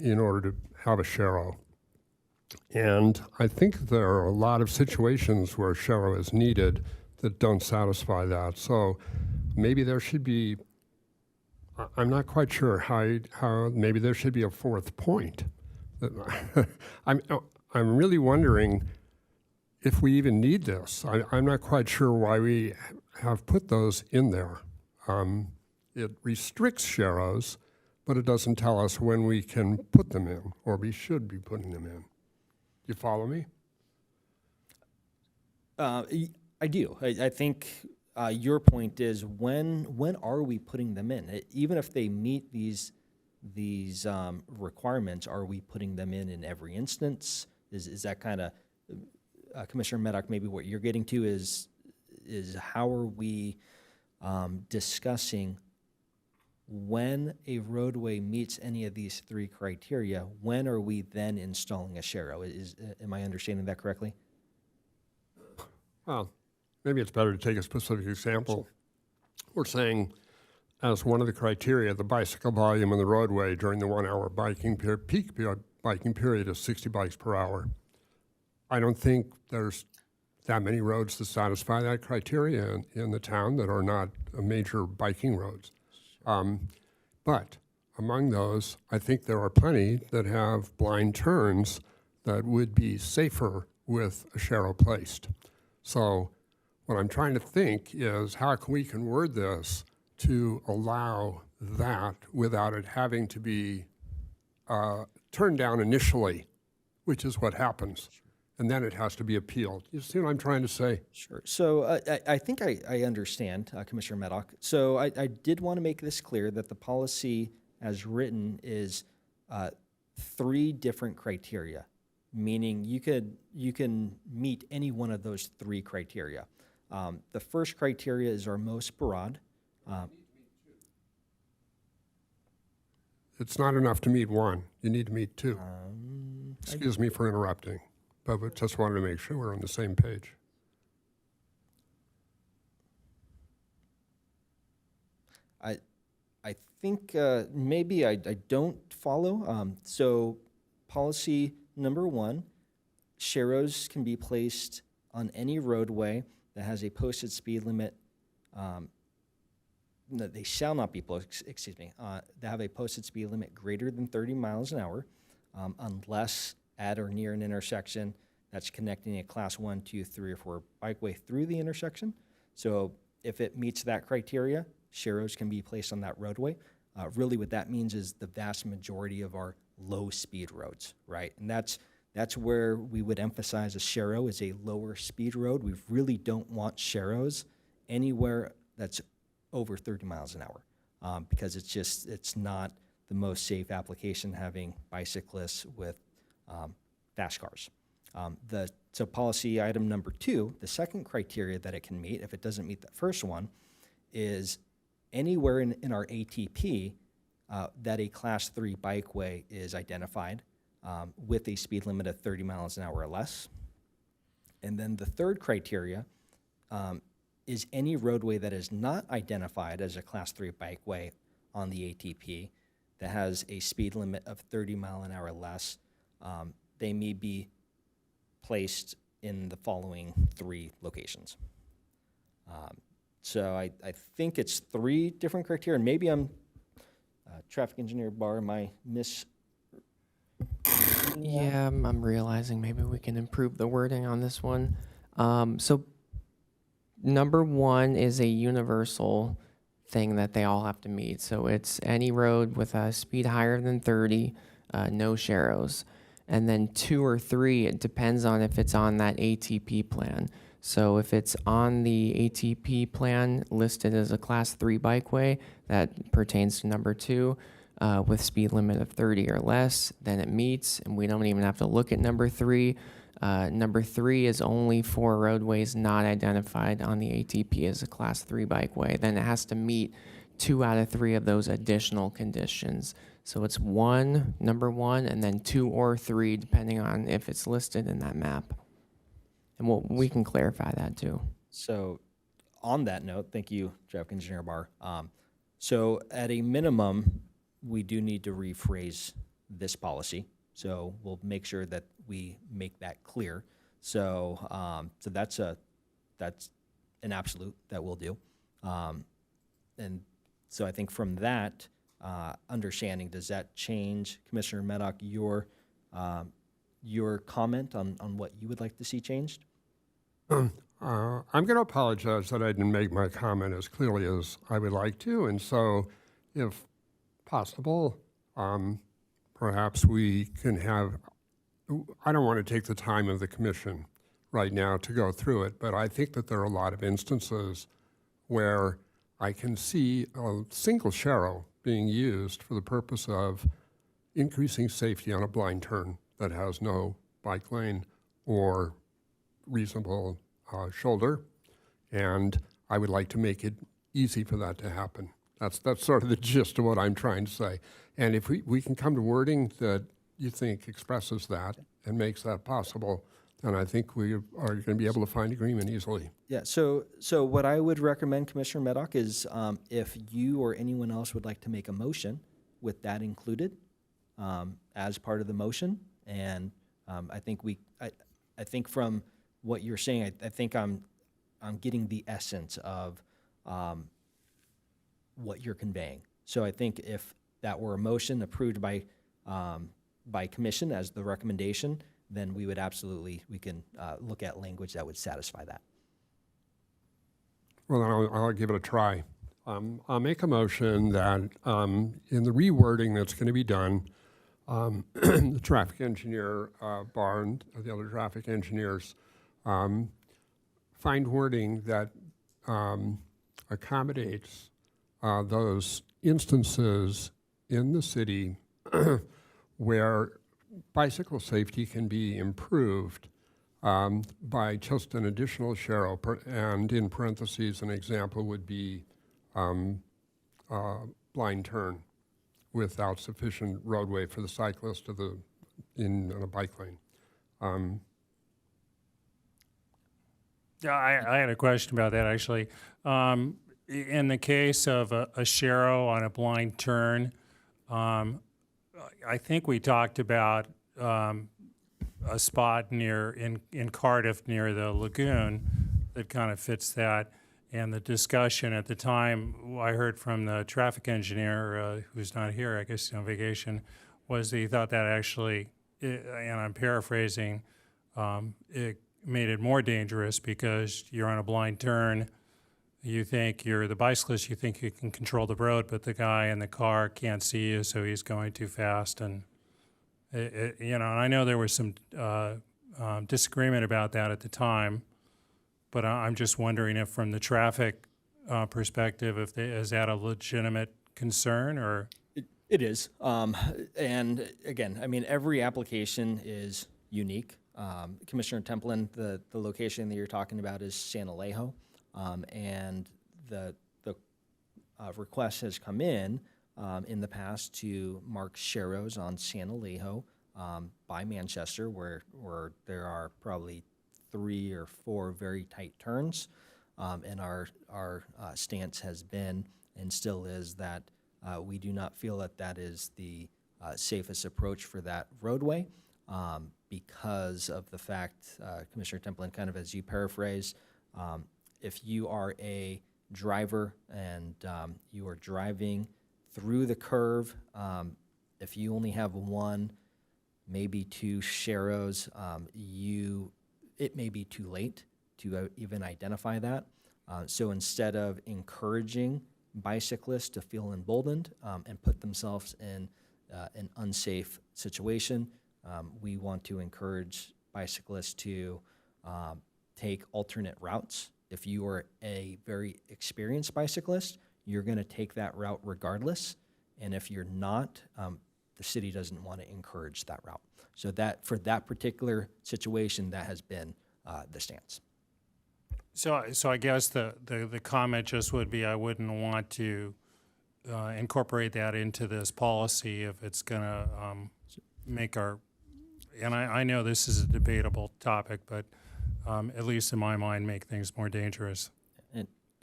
in order to have a Sharrow. And I think there are a lot of situations where Sharrow is needed that don't satisfy that. So maybe there should be, I'm not quite sure how maybe there should be a 4th point. I'm really wondering if we even need this. I'm not quite sure why we have put those in there. It restricts Sharrows, but it doesn't tell us when we can put them in, or we should be putting them in. You follow me? I do. I think your point is when are we putting them in? Even if they meet these requirements, are we putting them in every instance? Is that kind of Commissioner Meddock? Maybe what you're getting to is how are we discussing when a roadway meets any of these 3 criteria? When are we then installing a Sharrow? Am I understanding that correctly? Well, maybe it's better to take a specific example. We're saying, as one of the criteria, the bicycle volume on the roadway during the 1-hour biking period, peak biking period is 60 bikes per hour. I don't think there's that many roads to satisfy that criteria in the town that are not major biking roads. But among those, I think there are plenty that have blind turns that would be safer with a Sharrow placed. So what I'm trying to think is how we can word this to allow that without it having to be turned down initially, which is what happens. And then it has to be appealed. You see what I'm trying to say? Sure. So I think I understand, Commissioner Meddock. So I did want to make this clear that the policy as written is 3 different criteria, meaning you can meet any one of those 3 criteria. The first criteria is our most broad. It's not enough to meet 1. You need to meet 2. Excuse me for interrupting, but we just wanted to make sure we're on the same page. I think maybe I don't follow. So policy number 1, Sharrows can be placed on any roadway that has a posted speed limit. No, they shall not be, that have a posted speed limit greater than 30 miles an hour unless at or near an intersection that's connecting a class 1, 2, 3, or 4 bikeway through the intersection. So if it meets that criteria, Sharrows can be placed on that roadway. Really what that means is the vast majority of our low speed roads, right? And that's where we would emphasize a Sharrow is a lower speed road. We really don't want Sharrows anywhere that's over 30 miles an hour because it's not the most safe application having bicyclists with fast cars. So policy item number 2, the second criteria that it can meet, if it doesn't meet the first one, is anywhere in our ATP that a class 3 bikeway is identified with a speed limit of 30 miles an hour or less. And then the third criteria is any roadway that is not identified as a class 3 bikeway on the ATP that has a speed limit of 30 mile an hour or less. They may be placed in the following 3 locations. So I think it's 3 different criteria, and maybe I'm traffic engineer Barr, am I Yeah, I'm realizing maybe we can improve the wording on this one. So number 1 is a universal thing that they all have to meet. So it's any road with a speed higher than 30, no Sharrows. And then 2 or 3, it depends on if it's on that ATP plan. So if it's on the ATP plan listed as a class 3 bikeway, that pertains to number 2, with speed limit of 30 or less, then it meets, and we don't even have to look at number 3. Number 3 is only for roadways not identified on the ATP as a class 3 bikeway. Then it has to meet 2 out of 3 of those additional conditions. So it's number 1, and then 2 or 3, depending on if it's listed in that map. and we can clarify that too. So on that note, thank you, Traffic Engineer Barr. So at a minimum, we do need to rephrase this policy. So we'll make sure that we make that clear. So so that's an absolute that we'll do. And so I think from that understanding, does that change, Commissioner Maddock, your comment on what you would like to see changed? I'm going to apologize that I didn't make my comment as clearly as I would like to, and so if possible, perhaps we can have, I don't want to take the time of the commission right now to go through it, but I think that there are a lot of instances where I can see a single sharrow being used for the purpose of increasing safety on a blind turn that has no bike lane or reasonable shoulder, and I would like to make it easy for that to happen. That's sort of the gist of what I'm trying to say. And if we can come to wording that you think expresses that and makes that possible, then I think we are going to be able to find agreement easily. Yeah, so what I would recommend, Commissioner Maddock, is if you or anyone else would like to make a motion with that included as part of the motion, and I think from what you're saying, I think I'm getting the essence of what you're conveying. So I think if that were a motion approved by commission as the recommendation, then we would absolutely, we can look at language that would satisfy that. Well, then I'll give it a try. I'll make a motion that in the rewording that's going to be done, the traffic engineer, Barr, and the other traffic engineers, find wording that accommodates those instances in the city where bicycle safety can be improved by just an additional sharrow, and in parentheses, an example would be blind turn without sufficient roadway for the cyclist in a bike lane. Yeah, I had a question about that, actually. In the case of a sharrow on a blind turn, I think we talked about a spot in Cardiff near the lagoon that kind of fits that. And the discussion at the time, I heard from the traffic engineer, who's not here, I guess he's on vacation, was that he thought that actually, and I'm paraphrasing, it made it more dangerous because you're on a blind turn. You think you're the bicyclist, you think you can control the road, but the guy in the car can't see you, so he's going too fast. And, and I know there was some disagreement about that at the time, but I'm just wondering if from the traffic perspective, is that a legitimate concern or? It is. And again, I mean, every application is unique. Commissioner Templin, the location that you're talking about is San Alejo. And the request has come in the past to mark sharrows on San Alejo by Manchester, where there are probably 3 or 4 very tight turns. And our stance has been and still is that we do not feel that that is the safest approach for that roadway because of the fact, Commissioner Templin, kind of as you paraphrase, if you are a driver and you are driving through the curve, if you only have 1, maybe 2 sharrows, it may be too late to even identify that. So instead of encouraging bicyclists to feel emboldened and put themselves in an unsafe situation, we want to encourage bicyclists to take alternate routes. If you are a very experienced bicyclist, you're going to take that route regardless. And if you're not, the city doesn't want to encourage that route. So that for that particular situation, that has been the stance. So I guess the comment just would be I wouldn't want to incorporate that into this policy if it's going to make our, and I know this is a debatable topic, but at least in my mind, make things more dangerous.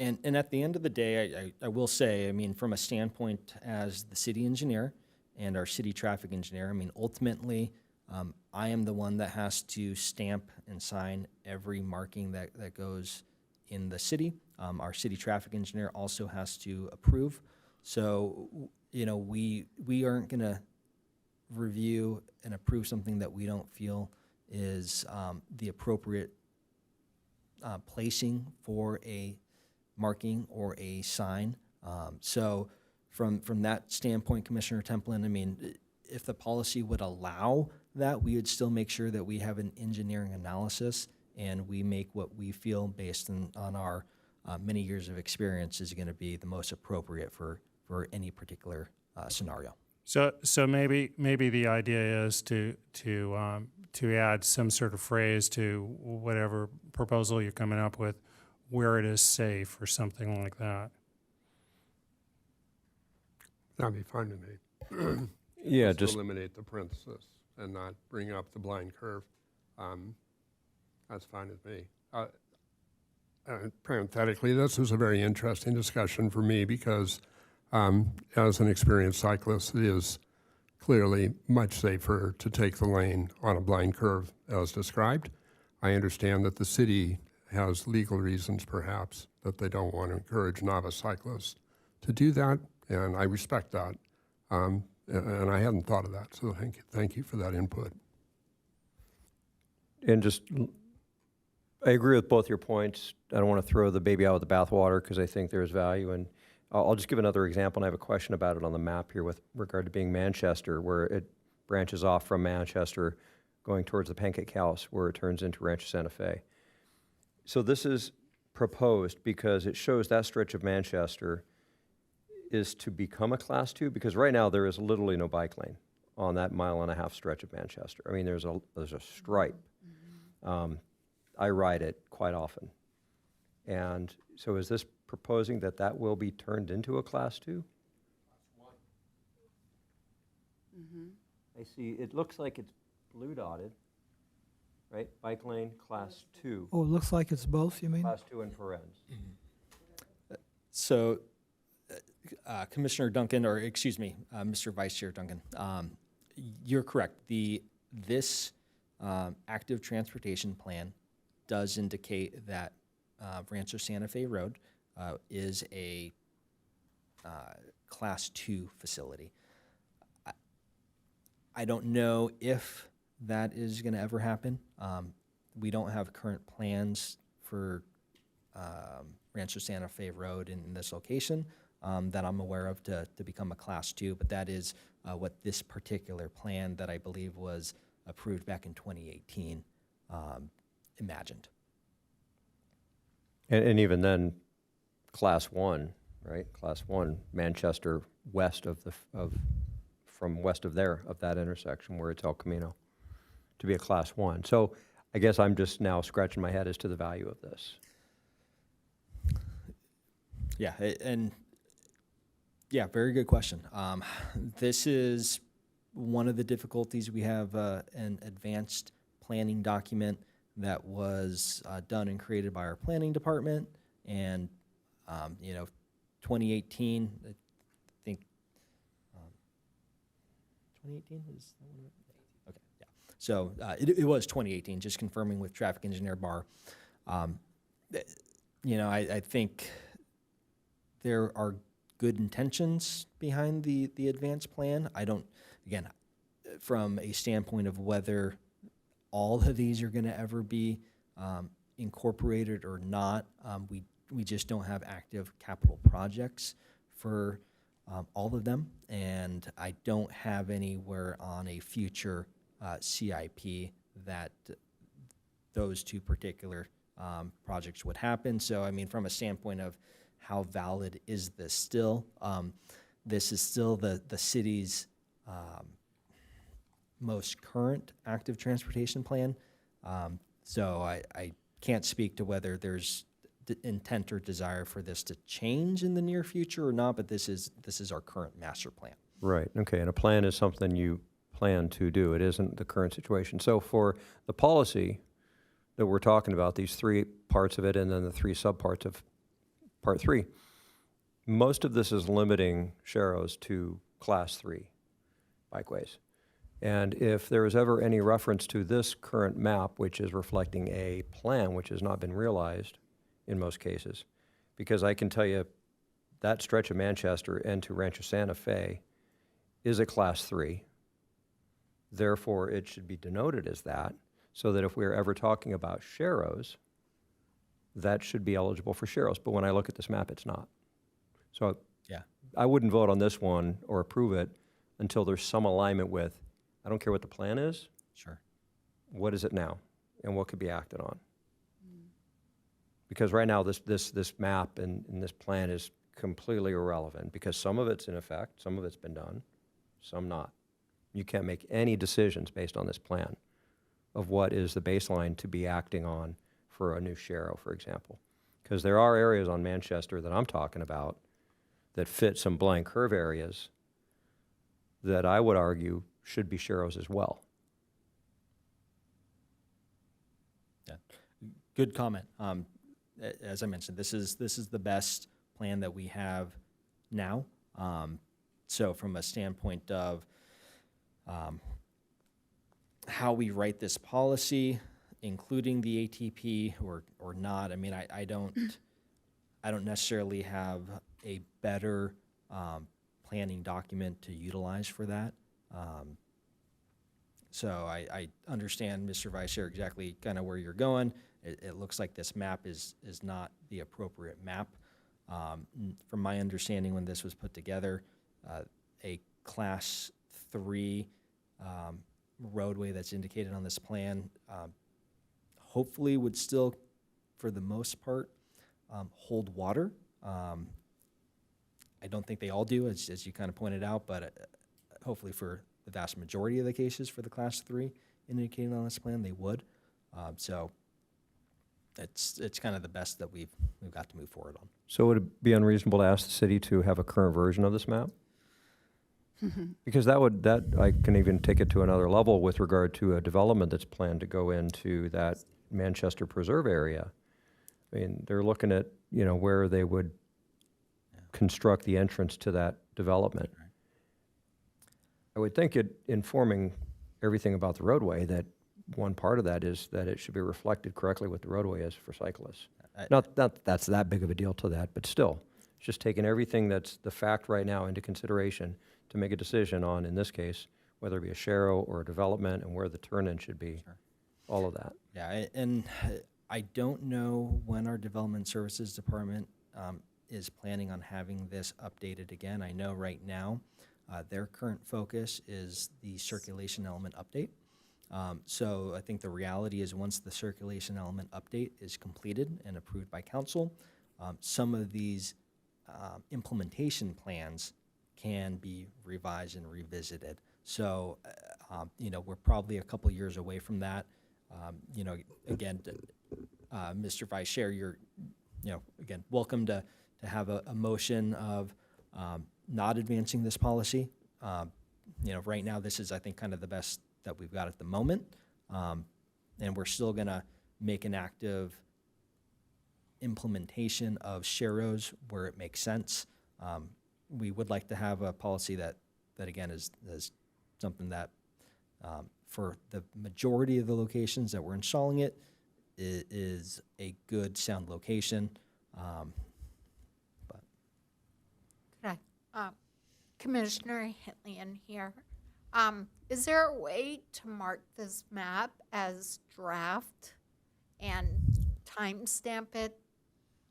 And at the end of the day, I will say, I mean, from a standpoint as the city engineer and our city traffic engineer, I mean, ultimately, I am the one that has to stamp and sign every marking that goes in the city. Our city traffic engineer also has to approve. So, you know, we aren't going to review and approve something that we don't feel is the appropriate placing for a marking or a sign. So from that standpoint, Commissioner Templin, I mean, if the policy would allow that, we would still make sure that we have an engineering analysis and we make what we feel based on our many years of experience is going to be the most appropriate for any particular scenario. So maybe the idea is to add some sort of phrase to whatever proposal you're coming up with, where it is safe or something like that. That'd be fine to me. Yeah, Just just to eliminate the parenthesis and not bring up the blind curve. That's fine with me. Parenthetically, this was a very interesting discussion for me because as an experienced cyclist, it is clearly much safer to take the lane on a blind curve as described. I understand that the city has legal reasons, perhaps, that they don't want to encourage novice cyclists to do that, and I respect that. And I hadn't thought of that, so thank you for that input. And just, I agree with both your points. I don't want to throw the baby out with the bathwater because I think there's value. And I'll just give another example, and I have a question about it on the map here with regard to being Manchester, where it branches off from Manchester going towards the Pancake House, where it turns into Rancho Santa Fe. So this is proposed because it shows that stretch of Manchester is to become a Class 2, because right now there is literally no bike lane on that 1.5 mile stretch of Manchester. I mean, there's a stripe. I ride it quite often. And so is this proposing that will be turned into a Class 2? I see, it looks like it's blue dotted, right? Bike lane, Class 2. Oh, it looks like it's both, you mean? Class 2 in parens. So, Commissioner Duncan, or excuse me, Mr. Vice Chair Duncan, you're correct. This active transportation plan does indicate that Rancho Santa Fe Road is a Class 2 facility. I don't know if that is going to ever happen. We don't have current plans for Rancho Santa Fe Road in this location that I'm aware of to become a Class 2, but that is what this particular plan that I believe was approved back in 2018 imagined. And even then, Class 1, right? Class 1, Manchester west from west of that intersection where it's El Camino, to be a Class 1. So I guess I'm just now scratching my head as to the value of this. Yeah, very good question. This is one of the difficulties. We have an advanced planning document that was done and created by our planning department, and 2018, I think 2018 is that one? Okay, yeah. So it was 2018. Just confirming with traffic engineer Barr. I think there are good intentions behind the advanced plan. I don't, again, from a standpoint of whether all of these are going to ever be incorporated or not, we just don't have active capital projects for all of them, and I don't have anywhere on a future CIP that those two particular projects would happen. So, I mean, from a standpoint of how valid is this still? This is still the city's most current active transportation plan. So I can't speak to whether there's intent or desire for this to change in the near future or not, but this is our current master plan. Right, okay, and a plan is something you plan to do. It isn't the current situation. So for the policy that we're talking about, these three parts of it and then the three subparts of Part 3, most of this is limiting sharrows to Class 3 bikeways. And if there is ever any reference to this current map, which is reflecting a plan which has not been realized in most cases, because I can tell you that stretch of Manchester and to Rancho Santa Fe is a Class 3. Therefore, it should be denoted as that, so that if we're ever talking about sharrows, that should be eligible for sharrows. But when I look at this map, it's not. So Yeah. I wouldn't vote on this one or approve it until there's some alignment with, I don't care what the plan is, Sure. what is it now, and what could be acted on? Because right now, this map and this plan is completely irrelevant, because some of it's in effect, some of it's been done, some not. You can't make any decisions based on this plan of what is the baseline to be acting on for a new sharrow, for example. Because there are areas on Manchester that I'm talking about that fit some blank curve areas that I would argue should be sharrows as well. Yeah. Good comment. As I mentioned, this is the best plan that we have now. So from a standpoint of how we write this policy, including the ATP or not, I mean, I don't necessarily have a better planning document to utilize for that. So I understand, Mr. Vice Chair, exactly kind of where you're going. It looks like this map is not the appropriate map. From my understanding, when this was put together, a Class 3 roadway that's indicated on this plan hopefully would still, for the most part, hold water. I don't think they all do, as you kind of pointed out, but hopefully for the vast majority of the cases for the Class 3 indicated on this plan, they would. So it's kind of the best that we've got to move forward on. So would it be unreasonable to ask the city to have a current version of this map? Because that I can even take it to another level with regard to a development that's planned to go into that Manchester Preserve area. I mean, they're looking at, where they would construct the entrance to that development. Right. I would think it informing everything about the roadway, that one part of that is that it should be reflected correctly what the roadway is for cyclists. Not that's that big of a deal to that, but still, it's just taking everything that's the fact right now into consideration to make a decision on, in this case, whether it be a sharrow or a development and where the turn-in should be, all of that. Yeah, and I don't know when our Development Services Department is planning on having this updated again. I know right now their current focus is the circulation element update. So I think the reality is once the circulation element update is completed and approved by council, some of these implementation plans can be revised and revisited. So, we're probably a couple years away from that. Again, Mr. Vice Chair, you're, again, welcome to have a motion of not advancing this policy. Right now, this is, I think, kind of the best that we've got at the moment. And we're still going to make an active implementation of sharrows where it makes sense. We would like to have a policy that again, is something that for the majority of the locations that we're installing it is a good, sound location. Commissioner Hitlian here. Is there a way to mark this map as draft and timestamp it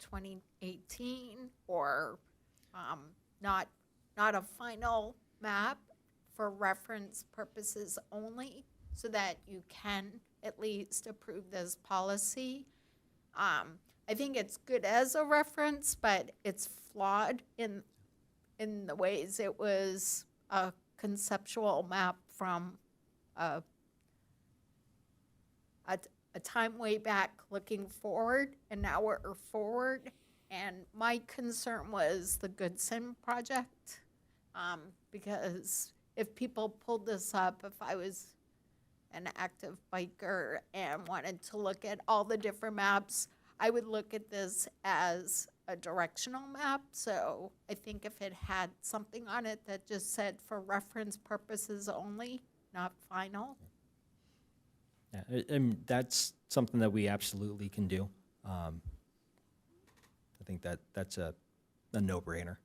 2018 or not a final map for reference purposes only so that you can at least approve this policy? I think it's good as a reference, but it's flawed in the ways it was a conceptual map from a time way back looking forward, and now we're forward. And my concern was the Goodson project, because if people pulled this up, if I was an active biker and wanted to look at all the different maps, I would look at this as a directional map. So I think if it had something on it that just said for reference purposes only, not final. Yeah, and that's something that we absolutely can do. I think that's a no-brainer.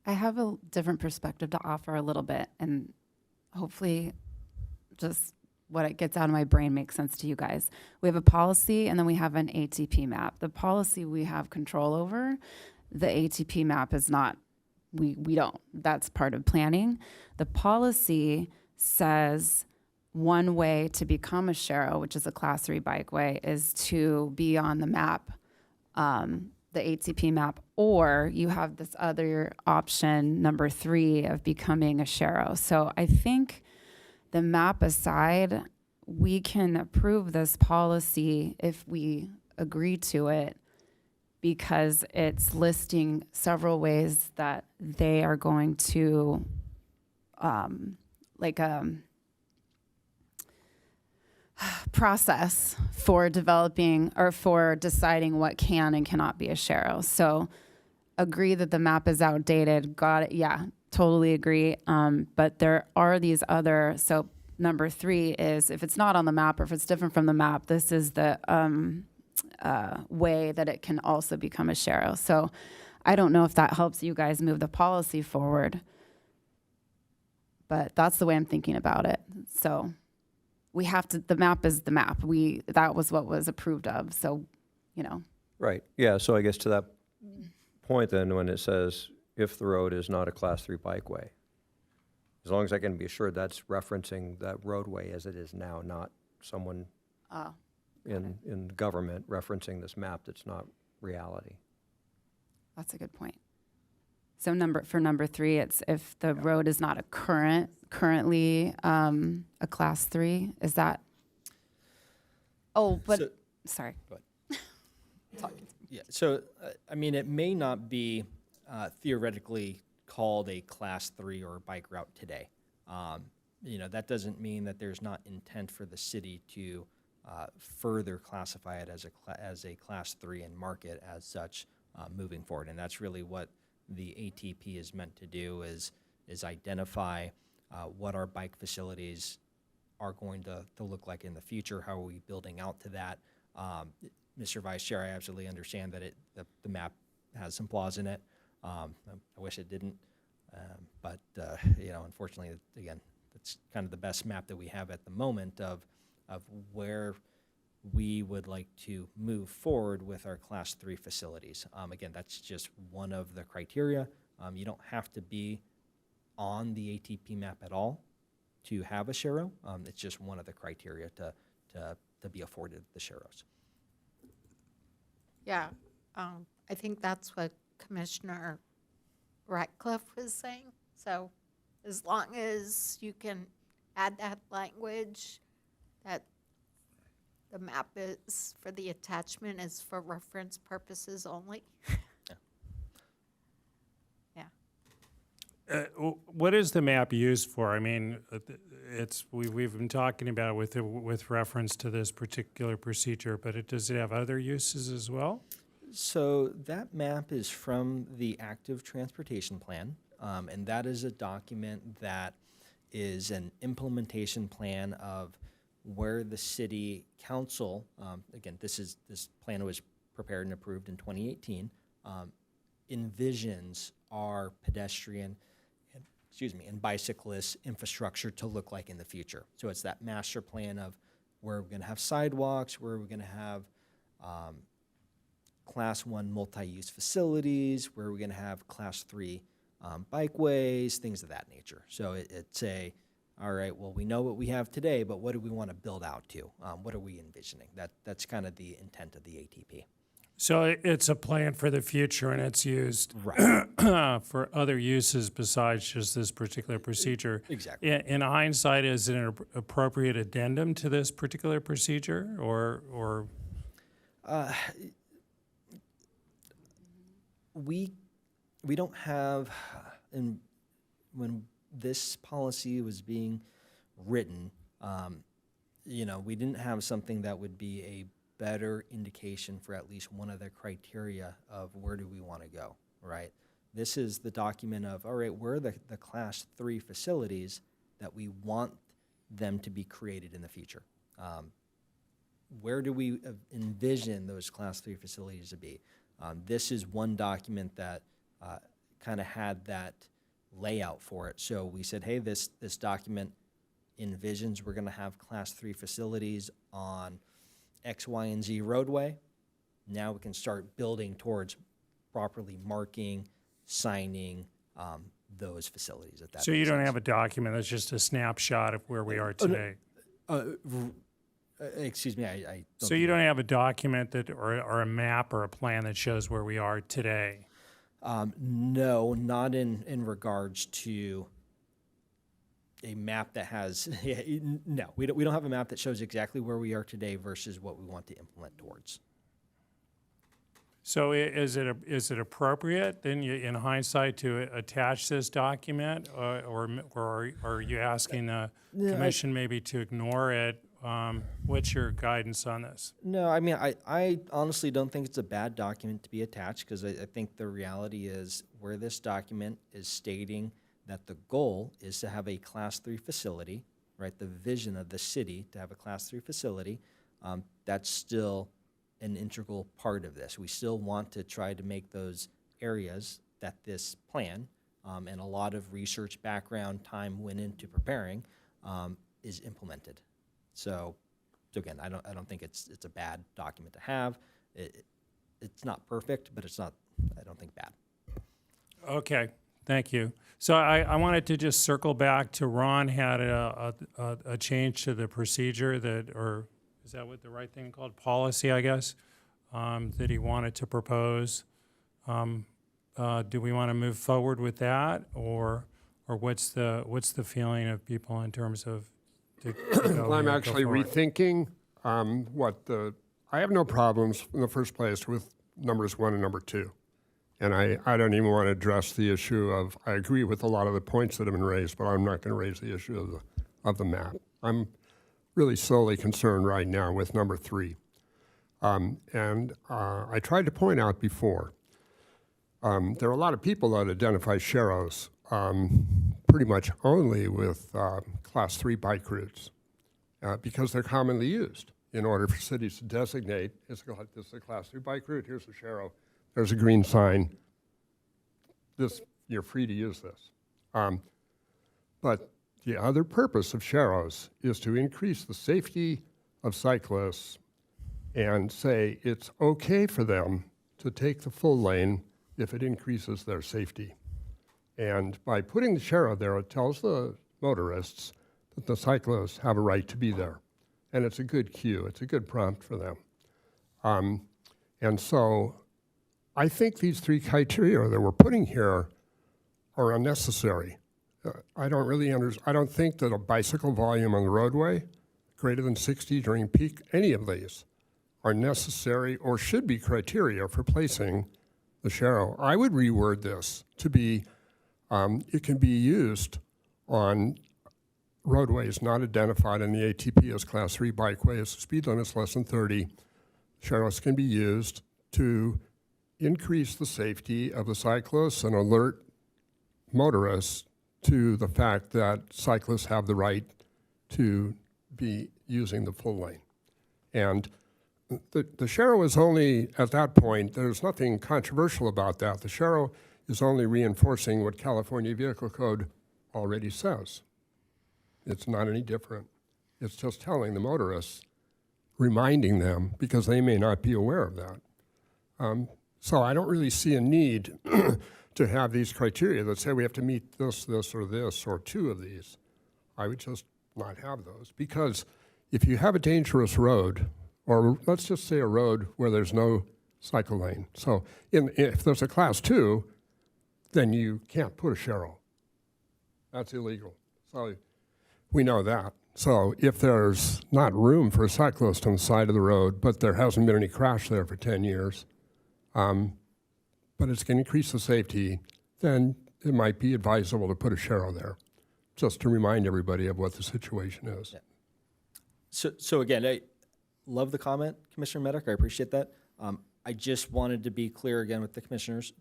I have a different perspective to offer a little bit, and hopefully just what it gets out of my brain makes sense to you guys. We have a policy and then we have an ATP map. The policy we have control over. The ATP map is not, we don't. That's part of planning. The policy says one way to become a Shero, which is a class 3 bikeway, is to be on the map, the ATP map, or you have this other option, number 3, of becoming a Shero. So I think the map aside, we can approve this policy if we agree to it, because it's listing several ways that they are going to, process for developing or for deciding what can and cannot be a Shero. So agree that the map is outdated. Got it. Yeah, totally agree. But there are these other, so number 3 is if it's not on the map or if it's different from the map, this is the way that it can also become a Shero. So I don't know if that helps you guys move the policy forward, but that's the way I'm thinking about it. So we have to, the map is the map. That was what was approved of. So, you know. Right, yeah, so I guess to that point then, when it says if the road is not a class 3 bikeway, as long as I can be assured that's referencing that roadway as it is now, not someone in government referencing this map that's not reality. That's a good point. So for number 3, it's if the road is not a currently a class 3, is that? Oh, but So- sorry. Go ahead. Yeah, so, I mean, it may not be theoretically called a class 3 or bike route today. That doesn't mean that there's not intent for the city to further classify it as a class 3 and market as such moving forward. And that's really what the ATP is meant to do, is identify what our bike facilities are going to look like in the future. How are we building out to that? Mr. Vice Chair, I absolutely understand that the map has some flaws in it. I wish it didn't, but unfortunately, again, it's kind of the best map that we have at the moment of where we would like to move forward with our class 3 facilities. Again, that's just one of the criteria. You don't have to be on the ATP map at all to have a Shero. It's just one of the criteria to be afforded the Sheros. Yeah, I think that's what Commissioner Ratcliffe was saying. So as long as you can add that language that the map is for the attachment is for reference purposes only. Yeah. What is the map used for? I mean, we've been talking about it with reference to this particular procedure, but does it have other uses as well? So that map is from the active transportation plan, and that is a document that is an implementation plan of where the city council, again, this plan was prepared and approved in 2018, envisions our pedestrian and bicyclist infrastructure to look like in the future. So it's that master plan of where we're going to have sidewalks, where we're going to have class 1 multi-use facilities, where we're going to have class 3 bikeways, things of that nature. So it's all right, well, we know what we have today, but what do we want to build out to? What are we envisioning? That's kind of the intent of the ATP. So it's a plan for the future, and it's used Right. for other uses besides just this particular procedure. Exactly. In hindsight, is it an appropriate addendum to this particular procedure, or? We don't have, and when this policy was being written, You know, we didn't have something that would be a better indication for at least one of the criteria of where do we want to go, right? This is the document of, all right, where are the class 3 facilities that we want them to be created in the future? Where do we envision those class 3 facilities to be? This is one document that kind of had that layout for it. So we said, hey, this document envisions we're going to have class 3 facilities on X, Y, and Z roadway. Now we can start building towards properly marking, signing those facilities at that. So you don't have a document that's just a snapshot of where we are today? Excuse me, I don't. So you don't have a document that, or a map or a plan that shows where we are today? No, not in regards to a map that has, no, we don't have a map that shows exactly where we are today versus what we want to implement towards. So is it appropriate then in hindsight to attach this document, or are you asking the commission maybe to ignore it? What's your guidance on this? No, I mean, I honestly don't think it's a bad document to be attached, because I think the reality is where this document is stating that the goal is to have a class 3 facility, right? The vision of the city to have a class 3 facility, that's still an integral part of this. We still want to try to make those areas that this plan, and a lot of research background time went into preparing, is implemented. So again, I don't think it's a bad document to have. It's not perfect, but it's not, I don't think, bad. Okay, thank you. So I wanted to just circle back to Ron had a change to the procedure that, or is that what the right thing called? Policy, I guess, that he wanted to propose. Do we want to move forward with that, or what's the feeling of people in terms of? Well, I'm actually rethinking I have no problems in the first place with numbers 1 and number 2. And I don't even want to address the issue of, I agree with a lot of the points that have been raised, but I'm not going to raise the issue of the map. I'm really solely concerned right now with number 3. I tried to point out before, there are a lot of people that identify Sharrows pretty much only with class 3 bike routes because they're commonly used in order for cities to designate, this is a class 3 bike route, here's a Sharrow, there's a green sign, you're free to use this. But the other purpose of Sharrows is to increase the safety of cyclists and say it's okay for them to take the full lane if it increases their safety. And by putting the Sharrow there, it tells the motorists that the cyclists have a right to be there. And it's a good cue, it's a good prompt for them. And so I think these 3 criteria that we're putting here are unnecessary. I don't think that a bicycle volume on the roadway greater than 60 during peak, any of these are necessary or should be criteria for placing the Sharrow. I would reword this to be, it can be used on roadways not identified in the ATP as class 3 bikeways, speed limits less than 30. Sharrows can be used to increase the safety of the cyclists and alert motorists to the fact that cyclists have the right to be using the full lane. And the Sharrow is only, at that point, there's nothing controversial about that. The Sharrow is only reinforcing what California Vehicle Code already says. It's not any different. It's just telling the motorists, reminding them, because they may not be aware of that. So I don't really see a need to have these criteria that say we have to meet this, or 2 of these. I would just not have those, because if you have a dangerous road, or let's just say a road where there's no cycle lane. So if there's a class 2, then you can't put a Sharrow. That's illegal. So we know that. So if there's not room for a cyclist on the side of the road, but there hasn't been any crash there for 10 years, but it's going to increase the safety, then it might be advisable to put a Sharrow there, just to remind everybody of what the situation is. So again, I love the comment, Commissioner Medic. I appreciate that. I just wanted to be clear again with the commissioners.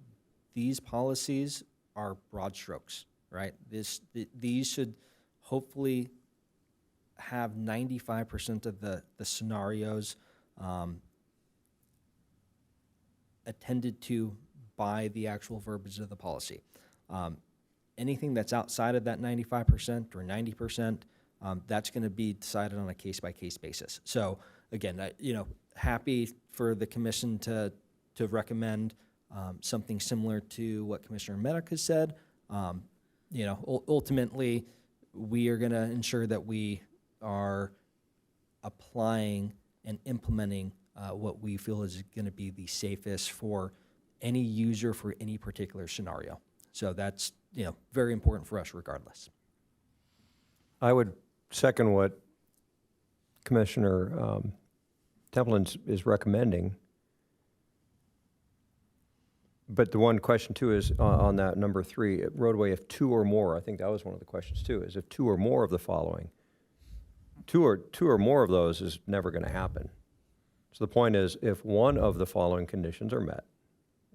These policies are broad strokes, right? These should hopefully have 95% of the scenarios attended to by the actual verbiage of the policy. Anything that's outside of that 95% or 90%, that's going to be decided on a case-by-case basis. So again, happy for the commission to recommend something similar to what Commissioner Medic has said. Ultimately, we are going to ensure that we are applying and implementing what we feel is going to be the safest for any user for any particular scenario. So that's very important for us regardless. I would second what Commissioner Templeton is recommending. But the one question too is on that number 3, roadway, if 2 or more, I think that was one of the questions too, is if 2 or more of the following. Two or more of those is never going to happen. So the point is, if one of the following conditions are met,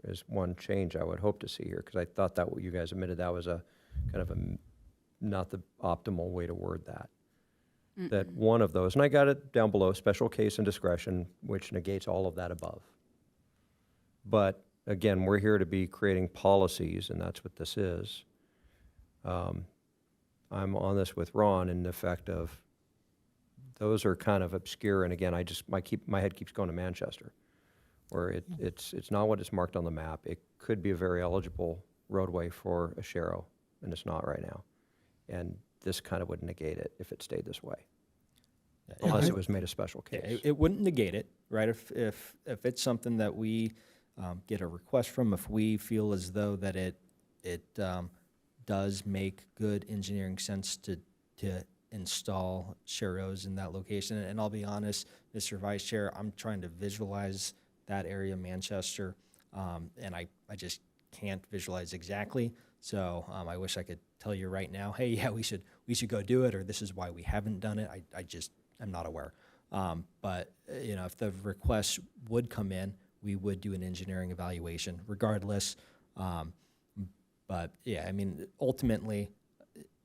is one change I would hope to see here, because I thought that what you guys admitted that was a kind of not the optimal way to word that. That one of those, and I got it down below, special case and discretion, which negates all of that above. But again, we're here to be creating policies, and that's what this is. I'm on this with Ron in the effect of those are kind of obscure, and again, my head keeps going to Manchester, where it's not what is marked on the map. It could be a very eligible roadway for a Shero, and it's not right now. And this kind of would negate it if it stayed this way, unless it was made a special case. It wouldn't negate it, right? If it's something that we get a request from, if we feel as though that it does make good engineering sense to install Sheros in that location. And I'll be honest, Mr. Vice Chair, I'm trying to visualize that area, Manchester, and I just can't visualize exactly. So I wish I could tell you right now, hey, yeah, we should go do it, or this is why we haven't done it. I'm not aware. But if the request would come in, we would do an engineering evaluation regardless. But yeah, I mean, ultimately,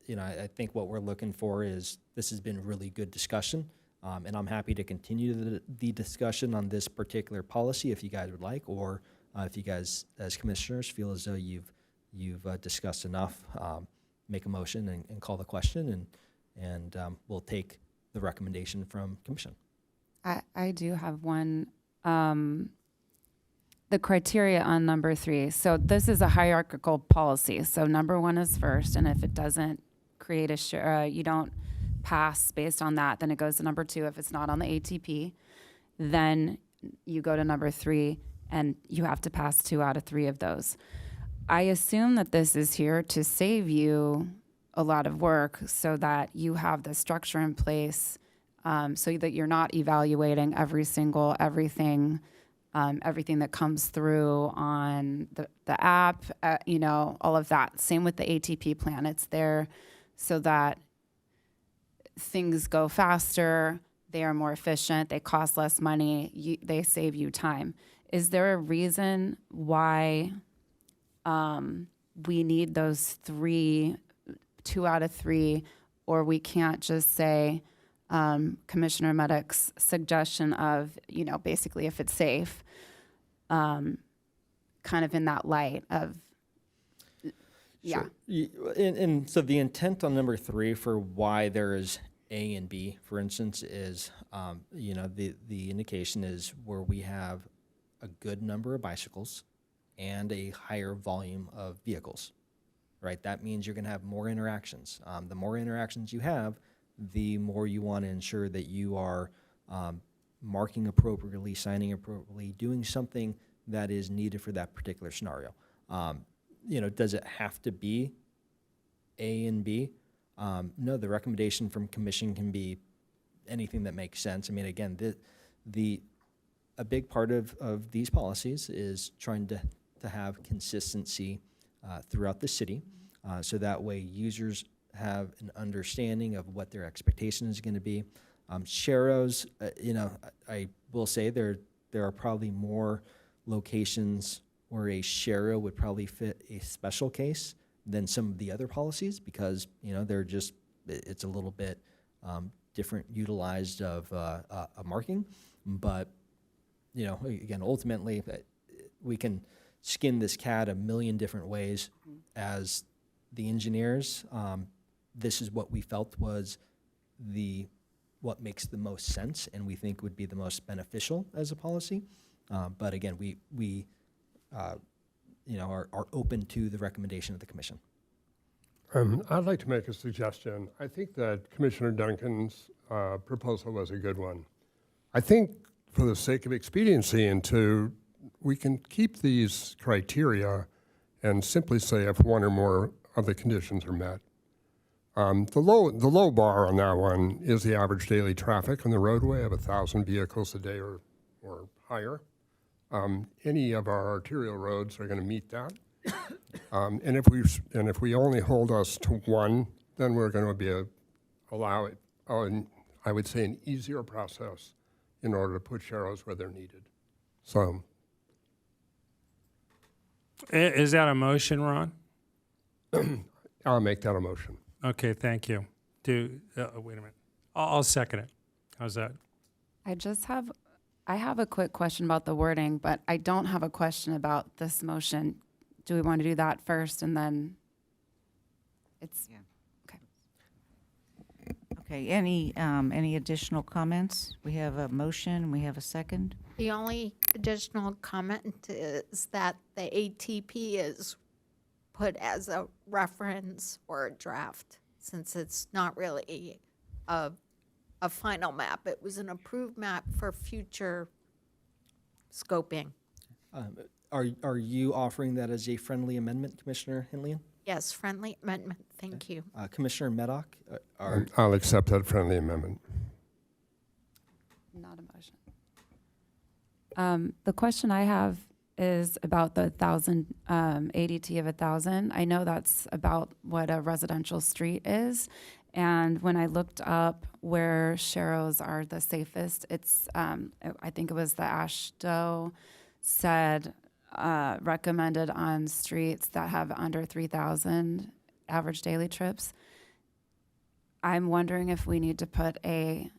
I think what we're looking for is this has been really good discussion. And I'm happy to continue the discussion on this particular policy if you guys would like, or if you guys as commissioners feel as though you've discussed enough, make a motion and call the question, and we'll take the recommendation from commission. I do have one. The criteria on number 3. So this is a hierarchical policy. So number 1 is first, and if it doesn't create you don't pass based on that, then it goes to number 2. If it's not on the ATP, then you go to number 3, and you have to pass 2 out of 3 of those. I assume that this is here to save you a lot of work so that you have the structure in place so that you're not evaluating everything that comes through on the app, all of that. Same with the ATP plan. It's there so that things go faster, they are more efficient, they cost less money, they save you time. Is there a reason why we need those 2 out of 3, or we can't just say Commissioner Medic's suggestion of, basically if it's safe, kind of in that light of, yeah. Sure. And so the intent on number 3 for why there is A and B, for instance, is, the indication is where we have a good number of bicycles and a higher volume of vehicles, right? That means you're going to have more interactions. The more interactions you have, the more you want to ensure that you are marking appropriately, signing appropriately, doing something that is needed for that particular scenario. Does it have to be A and B? No, the recommendation from commission can be anything that makes sense. I mean, again, a big part of these policies is trying to have consistency throughout the city, so that way users have an understanding of what their expectation is going to be. Sharrows, I will say there are probably more locations where a Sharrow would probably fit a special case than some of the other policies because, they're just, it's a little bit different utilized of a marking. But, again, ultimately, we can skin this cat a million different ways as the engineers. This is what we felt was what makes the most sense and we think would be the most beneficial as a policy. But again, we are open to the recommendation of the commission. I'd like to make a suggestion. I think that Commissioner Duncan's proposal was a good one. I think for the sake of expediency we can keep these criteria and simply say if one or more of the conditions are met. The low bar on that one is the average daily traffic on the roadway of 1,000 vehicles a day or higher. Any of our arterial roads are going to meet that. And if we only hold us to one, then we're going to allow it. I would say an easier process in order to put Sharrows where they're needed. So, Is that a motion, Ron? I'll make that a motion. Okay, thank you. Wait a minute. I'll second it. How's that? I have a quick question about the wording, but I don't have a question about this motion. Do we want to do that first and then it's, Yeah. okay. Okay, any additional comments? We have a motion, we have a second. The only additional comment is that the ATP is put as a reference or a draft, since it's not really a final map. It was an approved map for future scoping. Are you offering that as a friendly amendment, Commissioner Henlian? Yes, friendly amendment, thank you. Commissioner Meddock? I'll accept that friendly amendment. Not a motion. The question I have is about the 1,000 ADT of 1,000. I know that's about what a residential street is. And when I looked up where Sharrows are the safest, it's, I think it was the AASHTO said recommended on streets that have under 3,000 average daily trips. I'm wondering if we need to put a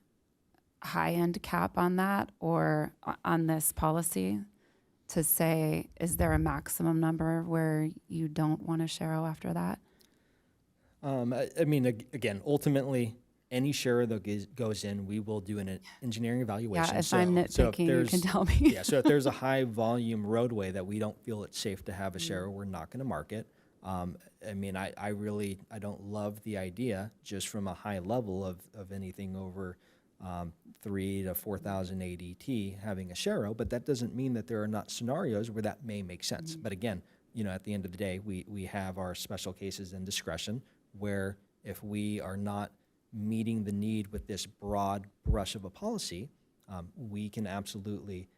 high-end cap on that or on this policy to say, is there a maximum number where you don't want a Sharrow after that? I mean, again, ultimately, any Sharrow that goes in, we will do an engineering evaluation. Yeah, if I'm nitpicking, you can tell me. Yeah, so if there's a high volume roadway that we don't feel it's safe to have a Sharrow, we're not going to mark it. I mean, I don't love the idea just from a high level of anything over 3,000 to 4,000 ADT having a Sharrow, but that doesn't mean that there are not scenarios where that may make sense. But again, at the end of the day, we have our special cases and discretion where if we are not meeting the need with this broad brush of a policy, we can absolutely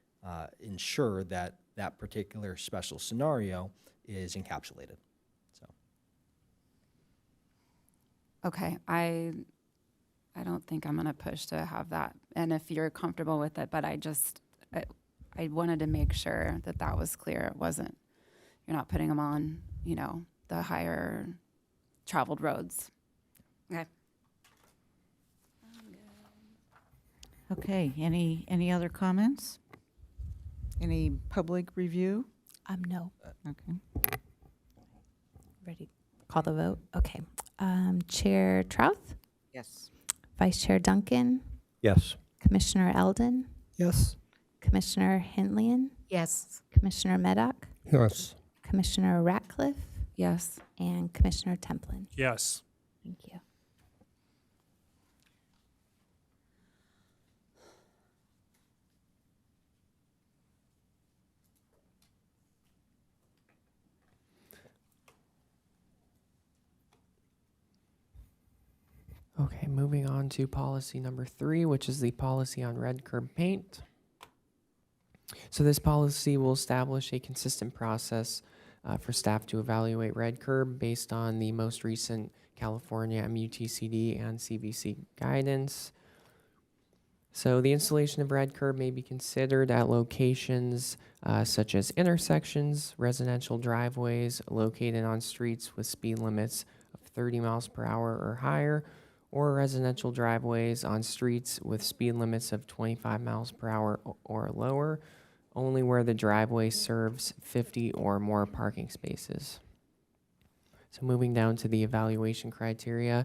ensure that that particular special scenario is encapsulated. So, Okay, I don't think I'm going to push to have that. And if you're comfortable with it, but I wanted to make sure that that was clear. It wasn't, you're not putting them on, the higher traveled roads. Okay. Okay, any other comments? Any public review? No. Okay. Ready? Call the vote? Okay. Chair Trouth? Yes. Vice Chair Duncan? Yes. Commissioner Eldon? Yes. Commissioner Henlian? Yes. Commissioner Meddock? Yes. Commissioner Ratcliffe? Yes. And Commissioner Templin? Yes. Thank you. Okay, moving on to policy number 3, which is the policy on red curb paint. So this policy will establish a consistent process for staff to evaluate red curb based on the most recent California MUTCD and CVC guidance. So the installation of red curb may be considered at locations such as intersections, residential driveways located on streets with speed limits of 30 miles per hour or higher, or residential driveways on streets with speed limits of 25 miles per hour or lower, only where the driveway serves 50 or more parking spaces. So moving down to the evaluation criteria,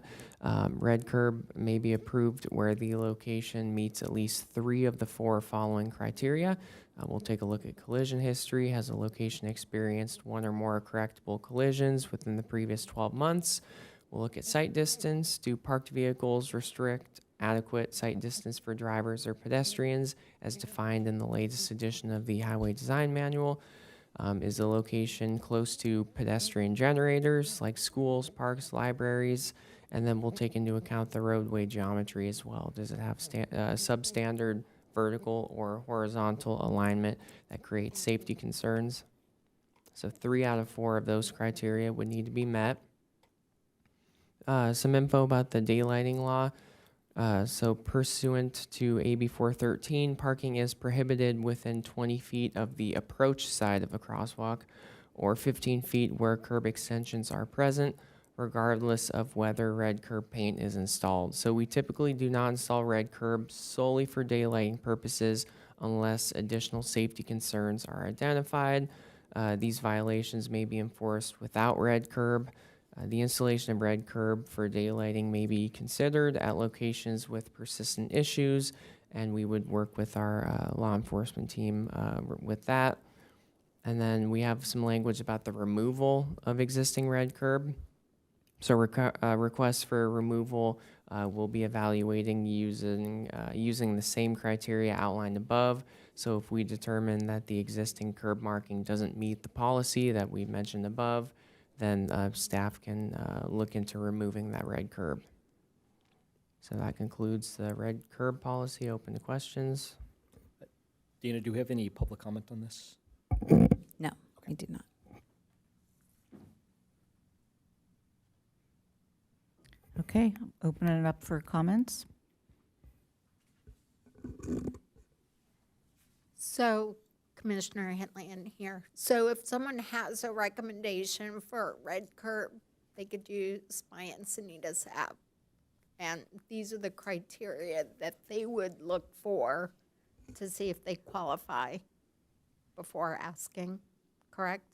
red curb may be approved where the location meets at least 3 of the 4 following criteria. We'll take a look at collision history. Has a location experienced 1 or more correctable collisions within the previous 12 months? We'll look at sight distance. Do parked vehicles restrict adequate sight distance for drivers or pedestrians as defined in the latest edition of the Highway Design Manual? Is the location close to pedestrian generators like schools, parks, libraries? And then we'll take into account the roadway geometry as well. Does it have substandard vertical or horizontal alignment that creates safety concerns? So 3 out of 4 of those criteria would need to be met. Some info about the daylighting law. So pursuant to AB 413, parking is prohibited within 20 feet of the approach side of a crosswalk or 15 feet where curb extensions are present, regardless of whether red curb paint is installed. So we typically do not install red curb solely for daylighting purposes unless additional safety concerns are identified. These violations may be enforced without red curb. The installation of red curb for daylighting may be considered at locations with persistent issues, and we would work with our law enforcement team with that. And then we have some language about the removal of existing red curb. So requests for removal will be evaluating using the same criteria outlined above. So if we determine that the existing curb marking doesn't meet the policy that we mentioned above, then staff can look into removing that red curb. So that concludes the red curb policy. Open to questions. Dina, do we have any public comment on this? No, we do not. Okay, opening it up for comments. So, Commissioner Henley in here. So if someone has a recommendation for a red curb, they could use my Encinitas app. And these are the criteria that they would look for to see if they qualify before asking, correct?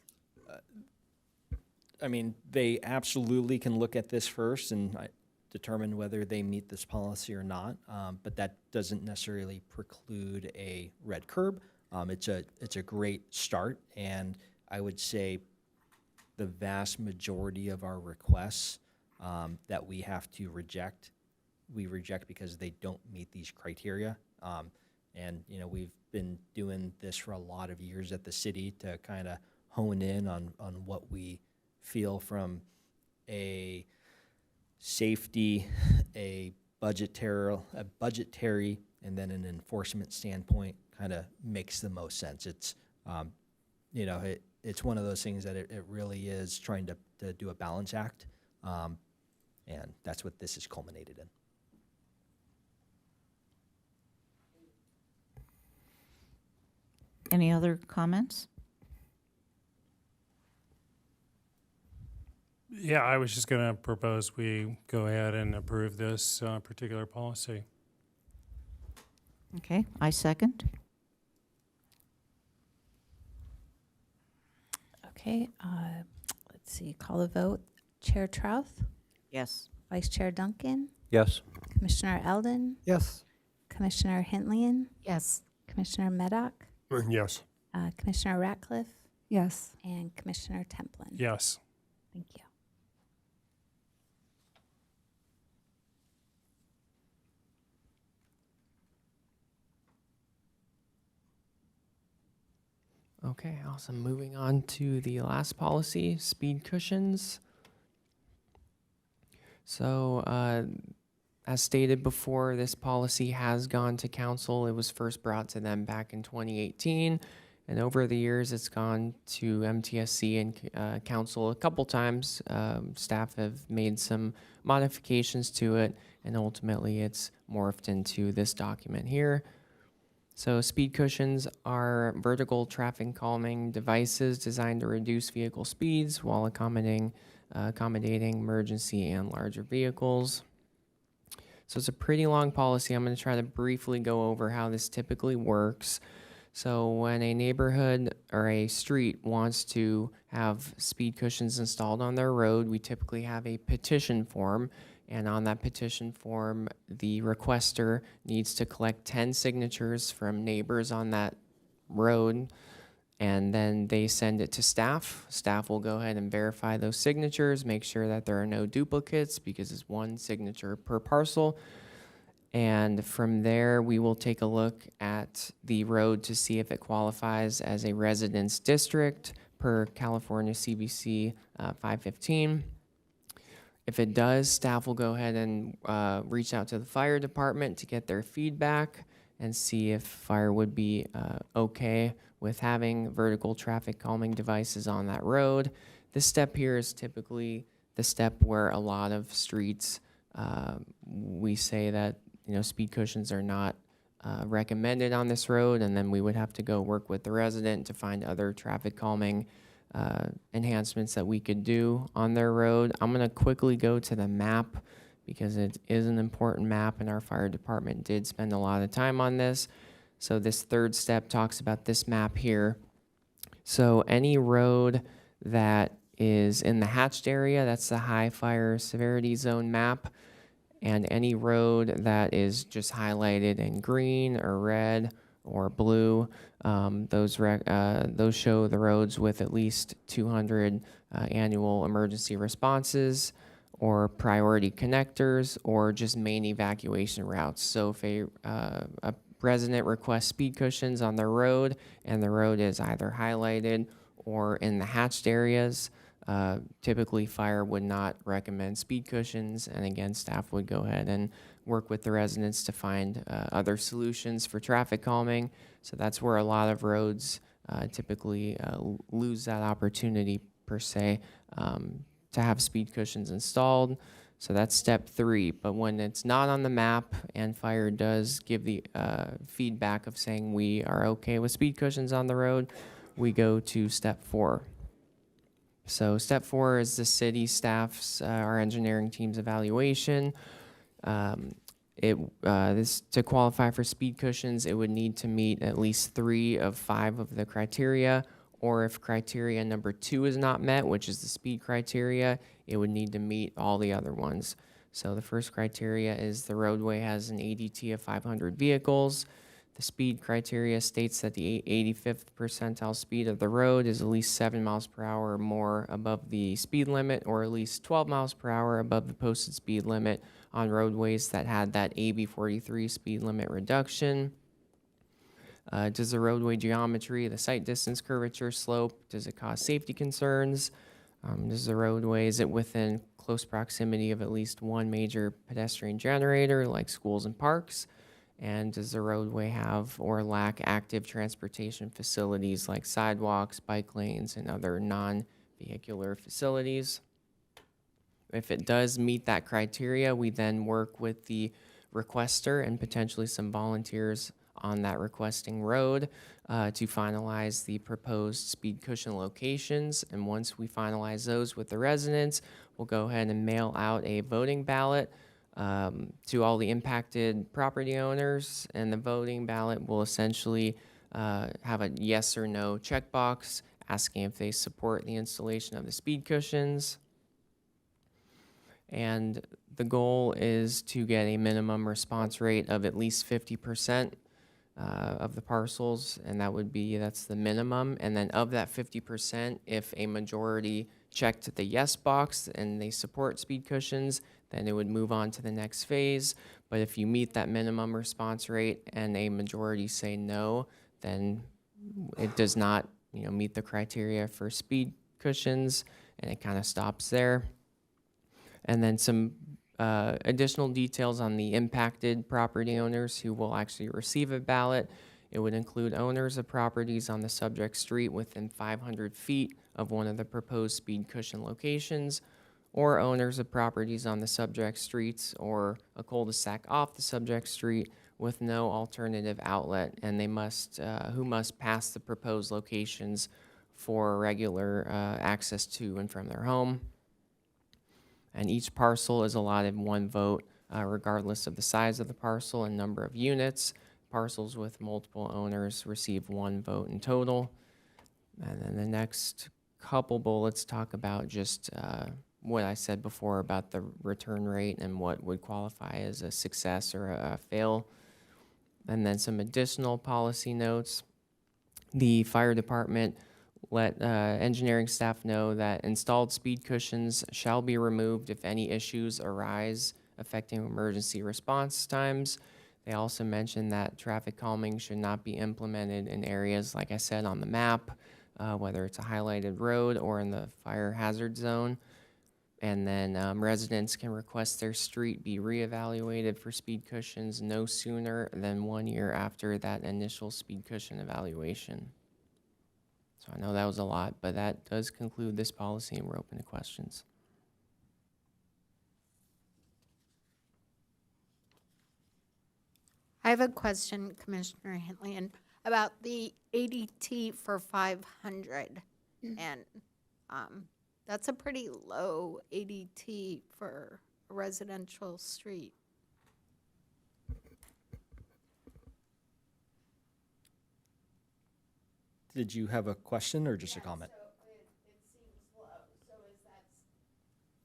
I mean, they absolutely can look at this first and determine whether they meet this policy or not, but that doesn't necessarily preclude a red curb. It's a great start, and I would say the vast majority of our requests that we have to reject, we reject because they don't meet these criteria. And you know, we've been doing this for a lot of years at the city to kind of hone in on what we feel from a safety, a budgetary, and then an enforcement standpoint kind of makes the most sense. It's, you know, it's one of those things that it really is trying to do a balance act, and that's what this is culminated in. Any other comments? Yeah, I was just going to propose we go ahead and approve this particular policy. Okay, I second. Okay, let's see, call the vote. Chair Trouth, Yes. Vice Chair Duncan, Yes. Commissioner Eldon, Yes. Commissioner Hintlian, Yes. Commissioner Meddock, Yes. Commissioner Ratcliffe, Yes. and Commissioner Templin. Yes. Thank you. Okay, awesome. Moving on to the last policy, speed cushions. So, as stated before, this policy has gone to council. It was first brought to them back in 2018, and over the years, it's gone to MTSC and council a couple times. Staff have made some modifications to it, and ultimately it's morphed into this document here. So speed cushions are vertical traffic calming devices designed to reduce vehicle speeds while accommodating emergency and larger vehicles. So it's a pretty long policy. I'm going to try to briefly go over how this typically works. So when a neighborhood or a street wants to have speed cushions installed on their road, we typically have a petition form. And on that petition form, the requester needs to collect 10 signatures from neighbors on that road, and then they send it to staff. Staff will go ahead and verify those signatures, make sure that there are no duplicates because it's one signature per parcel. And from there, we will take a look at the road to see if it qualifies as a residence district per California CBC 515. If it does, staff will go ahead and reach out to the fire department to get their feedback and see if fire would be okay with having vertical traffic calming devices on that road. This step here is typically the step where a lot of streets, we say that speed cushions are not recommended on this road, and then we would have to go work with the resident to find other traffic calming enhancements that we could do on their road. I'm going to quickly go to the map because it is an important map, and our fire department did spend a lot of time on this. So this third step talks about this map here. So any road that is in the hatched area, that's the high fire severity zone map, and any road that is just highlighted in green or red or blue, those show the roads with at least 200 annual emergency responses or priority connectors or just main evacuation routes. So if a resident requests speed cushions on their road and the road is either highlighted or in the hatched areas, typically fire would not recommend speed cushions, and again, staff would go ahead and work with the residents to find other solutions for traffic calming. So that's where a lot of roads typically lose that opportunity per se to have speed cushions installed. So that's step 3. But when it's not on the map and fire does give the feedback of saying we are okay with speed cushions on the road, we go to step 4. So step 4 is the city staff's, our engineering team's evaluation. This to qualify for speed cushions, it would need to meet at least 3 of 5 of the criteria, or if criteria number 2 is not met, which is the speed criteria, it would need to meet all the other ones. So the first criteria is the roadway has an ADT of 500 vehicles. The speed criteria states that the 85th percentile speed of the road is at least 7 miles per hour or more above the speed limit, or at least 12 miles per hour above the posted speed limit on roadways that had that AB 43 speed limit reduction. Does the roadway geometry, the site distance, curvature, slope, does it cause safety concerns? Does the roadway, is it within close proximity of at least one major pedestrian generator like schools and parks? And does the roadway have or lack active transportation facilities like sidewalks, bike lanes, and other non-vehicular facilities? If it does meet that criteria, we then work with the requester and potentially some volunteers on that requesting road to finalize the proposed speed cushion locations. And once we finalize those with the residents, we'll go ahead and mail out a voting ballot to all the impacted property owners, and the voting ballot will essentially have a yes or no checkbox asking if they support the installation of the speed cushions. And the goal is to get a minimum response rate of at least 50% of the parcels, and that's the minimum. And then of that 50%, if a majority checked the yes box and they support speed cushions, then it would move on to the next phase. But if you meet that minimum response rate and a majority say no, then it does not meet the criteria for speed cushions, and it kind of stops there. And then some additional details on the impacted property owners who will actually receive a ballot. It would include owners of properties on the subject street within 500 feet of one of the proposed speed cushion locations, or owners of properties on the subject streets or a cul-de-sac off the subject street with no alternative outlet, and they must who must pass the proposed locations for regular access to and from their home. And each parcel is allotted 1 vote, regardless of the size of the parcel and number of units. Parcels with multiple owners receive 1 vote in total. And then the next couple bullets talk about just what I said before about the return rate and what would qualify as a success or a fail. And then some additional policy notes. The fire department let engineering staff know that installed speed cushions shall be removed if any issues arise affecting emergency response times. They also mentioned that traffic calming should not be implemented in areas, like I said, on the map, whether it's a highlighted road or in the fire hazard zone. And then residents can request their street be reevaluated for speed cushions no sooner than 1 year after that initial speed cushion evaluation. So I know that was a lot, but that does conclude this policy, and we're open to questions. I have a question, Commissioner Hitlian, about the ADT for 500. And that's a pretty low ADT for a residential street. Did you have a question or just a comment?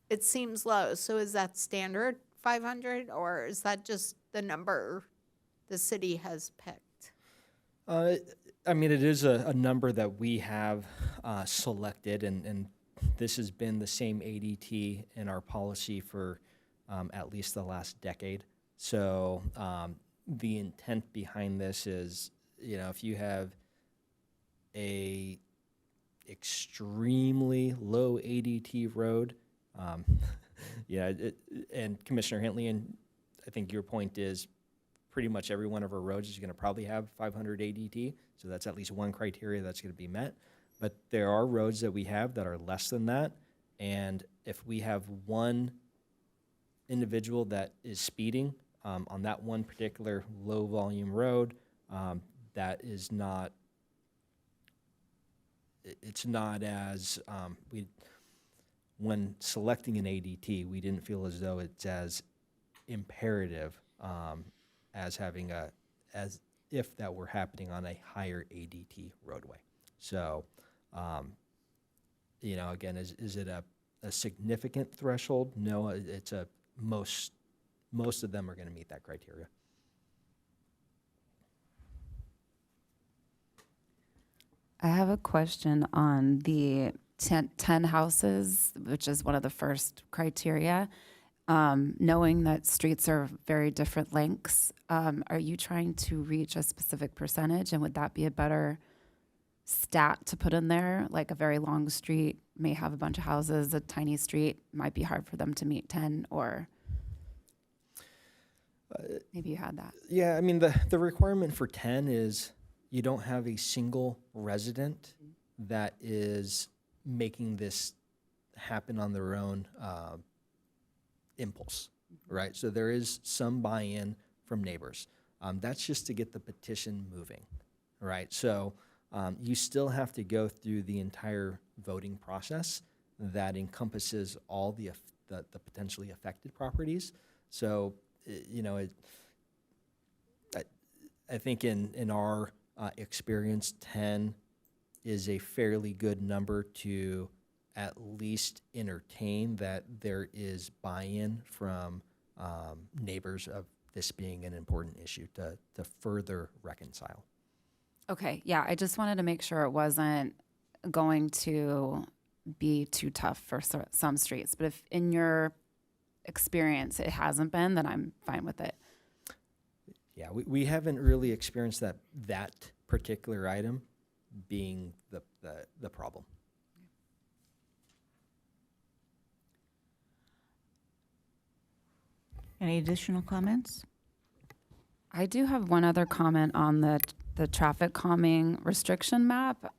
It seems low. So is that standard 500, or is that just the number the city has picked? I mean, it is a number that we have selected, and this has been the same ADT in our policy for at least the last decade. So the intent behind this is, if you have a extremely low ADT road, and Commissioner Henley, and I think your point is pretty much every one of our roads is going to probably have 500 ADT, so that's at least one criteria that's going to be met. But there are roads that we have that are less than that, and if we have one individual that is speeding on that one particular low-volume road, that is not, it's not as, when selecting an ADT, we didn't feel as though it's as imperative as having as if that were happening on a higher ADT roadway. So, again, is it a significant threshold? No, it's most of them are going to meet that criteria. I have a question on the 10 houses, which is one of the first criteria. Knowing that streets are very different lengths, are you trying to reach a specific percentage, and would that be a better stat to put in there? Like a very long street may have a bunch of houses, a tiny street might be hard for them to meet 10, or maybe you had that. Yeah, I mean, the requirement for 10 is you don't have a single resident that is making this happen on their own impulse, right? So there is some buy-in from neighbors. That's just to get the petition moving, right? So you still have to go through the entire voting process that encompasses all the potentially affected properties. So, I think in our experience, 10 is a fairly good number to at least entertain that there is buy-in from neighbors of this being an important issue to further reconcile. Okay, yeah, I just wanted to make sure it wasn't going to be too tough for some streets. But if in your experience it hasn't been, then I'm fine with it. Yeah, we haven't really experienced that particular item being the problem. Any additional comments? I do have one other comment on the traffic calming restriction map.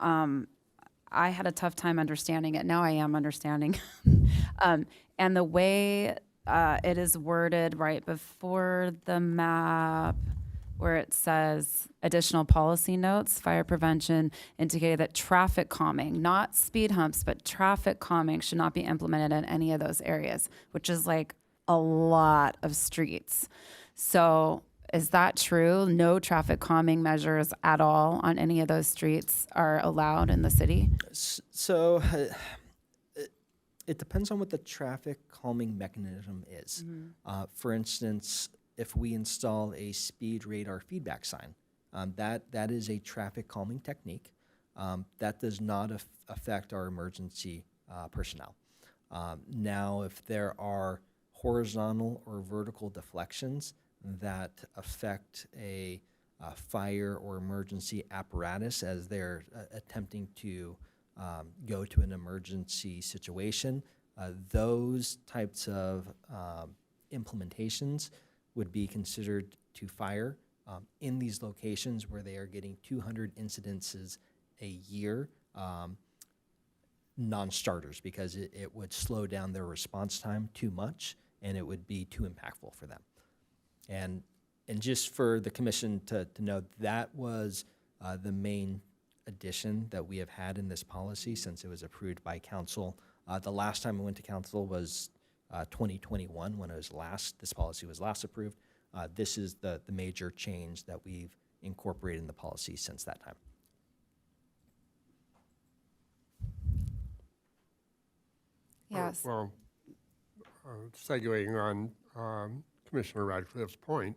I had a tough time understanding it. Now I am understanding. And the way it is worded right before the map, where it says additional policy notes, fire prevention indicated that traffic calming, not speed humps, but traffic calming should not be implemented in any of those areas, which is like a lot of streets. So is that true? No traffic calming measures at all on any of those streets are allowed in the city? So it depends on what the traffic calming mechanism is. For instance, if we install a speed radar feedback sign, that is a traffic calming technique. That does not affect our emergency personnel. Now, if there are horizontal or vertical deflections that affect a fire or emergency apparatus as they're attempting to go to an emergency situation, those types of implementations would be considered to fire in these locations where they are getting 200 incidences a year, non-starters, because it would slow down their response time too much and it would be too impactful for them. And just for the commission to know, that was the main addition that we have had in this policy since it was approved by council. The last time it went to council was 2021 when this policy was last approved. This is the major change that we've incorporated in the policy since that time. Yes. Well, segueing on Commissioner Radcliffe's point,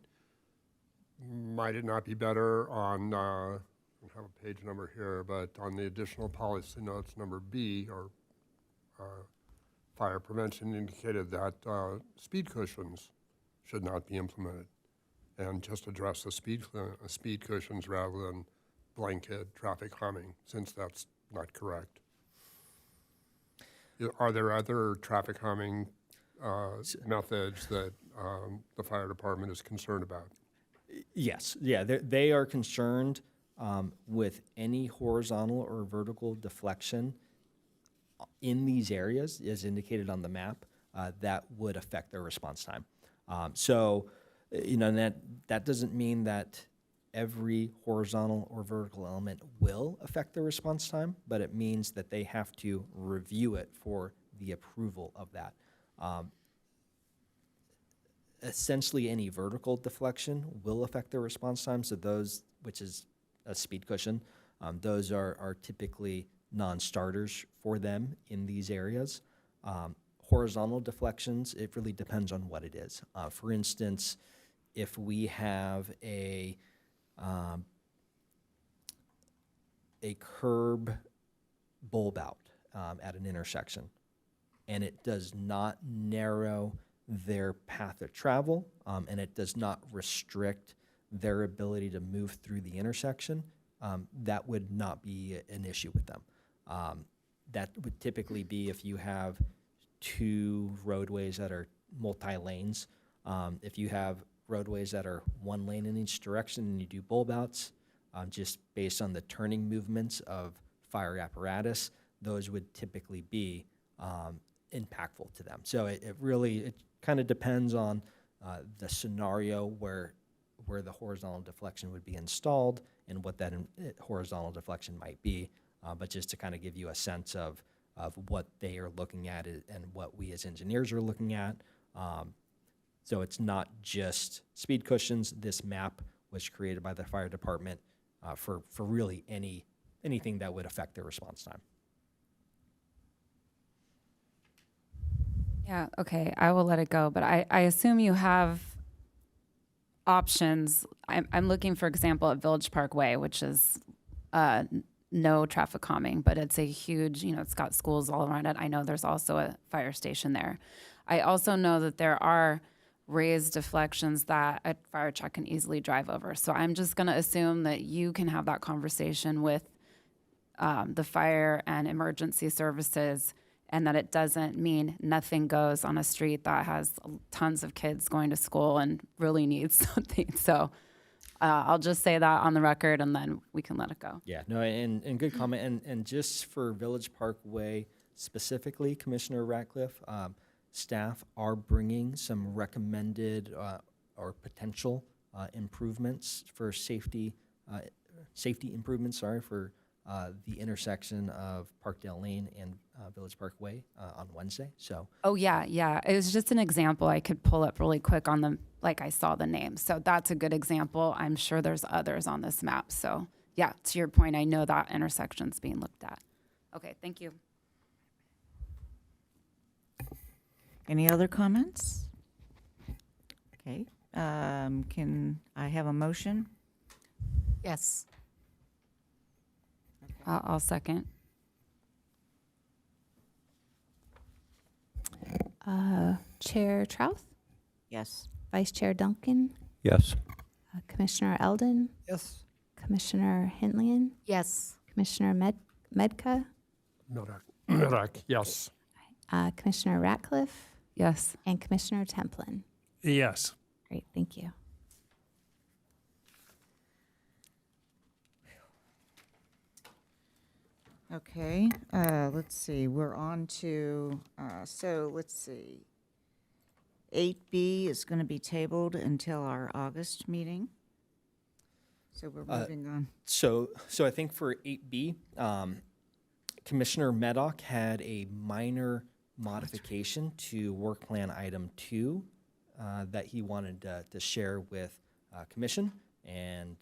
might it not be better on, I don't have a page number here, but on the additional policy notes, number B, or fire prevention indicated that speed cushions should not be implemented, and just address the speed cushions rather than blanket traffic calming, since that's not correct. Are there other traffic calming methods that the fire department is concerned about? Yes, yeah, they are concerned with any horizontal or vertical deflection in these areas, as indicated on the map, that would affect their response time. So, that doesn't mean that every horizontal or vertical element will affect their response time, but it means that they have to review it for the approval of that. Essentially, any vertical deflection will affect their response time. So those, which is a speed cushion, those are typically non-starters for them in these areas. Horizontal deflections, it really depends on what it is. For instance, if we have a curb bulb out at an intersection, and it does not narrow their path of travel, and it does not restrict their ability to move through the intersection, that would not be an issue with them. That would typically be if you have two roadways that are multi-lanes. If you have roadways that are one lane in each direction and you do bulb outs, just based on the turning movements of fire apparatus, those would typically be impactful to them. So it kind of depends on the scenario where the horizontal deflection would be installed and what that horizontal deflection might be. But just to kind of give you a sense of what they are looking at and what we as engineers are looking at. So it's not just speed cushions. This map was created by the fire department for really anything that would affect their response time. Yeah, okay, I will let it go, but I assume you have options. I'm looking, for example, at Village Parkway, which is no traffic calming, but it's a huge, it's got schools all around it. I know there's also a fire station there. I also know that there are raised deflections that a fire truck can easily drive over. So I'm just gonna assume that you can have that conversation with the fire and emergency services, and that it doesn't mean nothing goes on a street that has tons of kids going to school and really needs something. So I'll just say that on the record, and then we can let it go. Yeah, no, and good comment. And just for Village Parkway specifically, Commissioner Ratcliffe, staff are bringing some recommended or potential improvements for safety improvements, for the intersection of Parkdale Lane and Village Parkway on Wednesday. So, Oh, yeah. It was just an example I could pull up really quick on the, like I saw the name. So that's a good example. I'm sure there's others on this map. So yeah, to your point, I know that intersection's being looked at. Okay, thank you. Any other comments? Okay, can I have a motion? Yes. I'll second. Chair Trouth, Yes. Vice Chair Duncan, Yes. Commissioner Eldon, Yes. Commissioner Hintlian, Yes. Commissioner Medka, Mirak, yes. Commissioner Ratcliffe, Yes. and Commissioner Templin. Yes. Great, thank you. Okay, let's see, we're on to, let's see. 8B is going to be tabled until our August meeting. So we're moving on. So I think for 8B, Commissioner Meddock had a minor modification to work plan item 2 that he wanted to share with Commission, and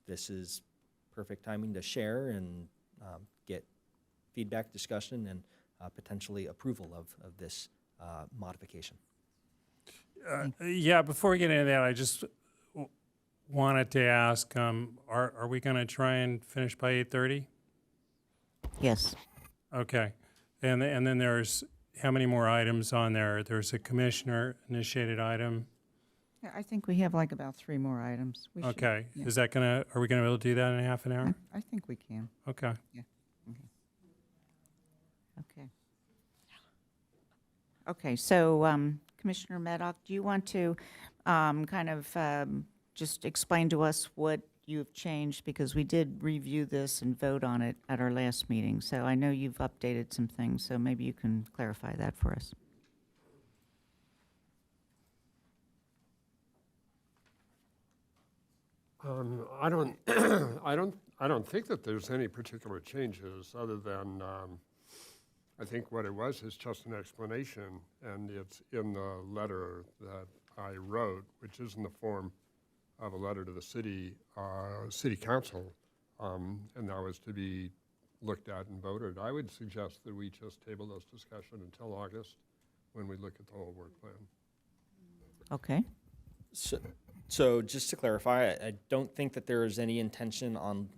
this is perfect timing to share and get feedback, discussion, and potentially approval of this modification. Yeah, before we get into that, I just wanted to ask, are we going to try and finish by 8:30? Yes. Okay. And then there's, how many more items on there? There's a commissioner-initiated item. Yeah, I think we have like about 3 more items. We should- Okay. yeah. Is that are we going to be able to do that in a half an hour? I think we can. Okay. Okay. Okay, so Commissioner Meddock, do you want to kind of just explain to us what you've changed? Because we did review this and vote on it at our last meeting. So I know you've updated some things, so maybe you can clarify that for us. I don't, I don't think that there's any particular changes other than, I think what it was is just an explanation, and it's in the letter that I wrote, which is in the form of a letter to the city council, and that was to be looked at and voted. I would suggest that we just table this discussion until August, when we look at the whole work plan. Okay. So just to clarify, I don't think that there is any intention on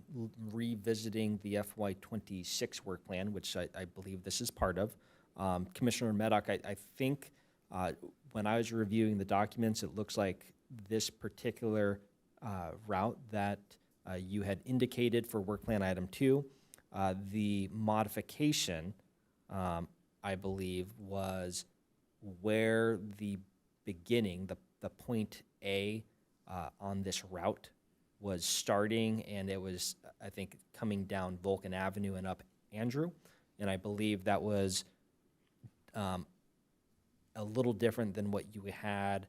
revisiting the FY26 work plan, which I believe this is part of. Commissioner Meddock, I think when I was reviewing the documents, it looks like this particular route that you had indicated for work plan item 2, the modification, I believe, was where the beginning, the point A on this route was starting, and it was, I think, coming down Vulcan Avenue and up Andrew. And I believe that was a little different than what you had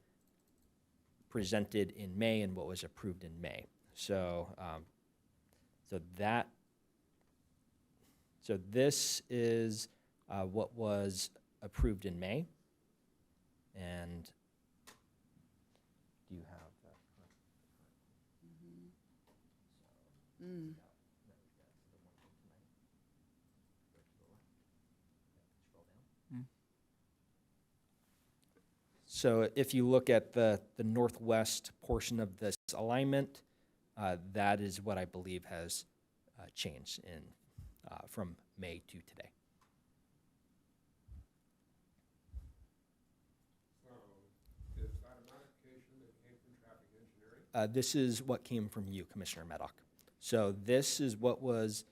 presented in May and what was approved in May. So, so this is what was approved in May, and do you have that? So if you look at the northwest portion of this alignment, that is what I believe has changed in from May to today. Is that a modification that came from traffic engineering? This is what came from you, Commissioner Meddock. So this is what was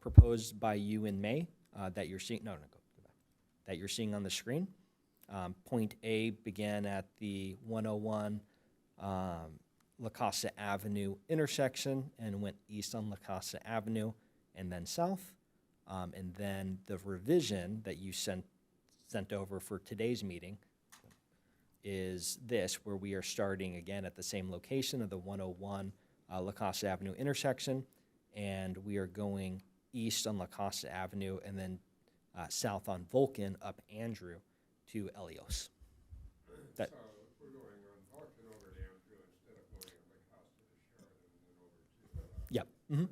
proposed by you in May that you're seeing. Go back. That you're seeing on the screen. Point A began at the 101 La Costa Avenue intersection and went east on La Costa Avenue and then south. And then the revision that you sent over for today's meeting is this, where we are starting again at the same location of the 101 La Costa Avenue intersection, and we are going east on La Costa Avenue and then south on Vulcan up Andrew to Elios. That, So we're going on Vulcan over to Andrew instead of going on La Costa to Sheridan and then over to. yep. Mm-hmm.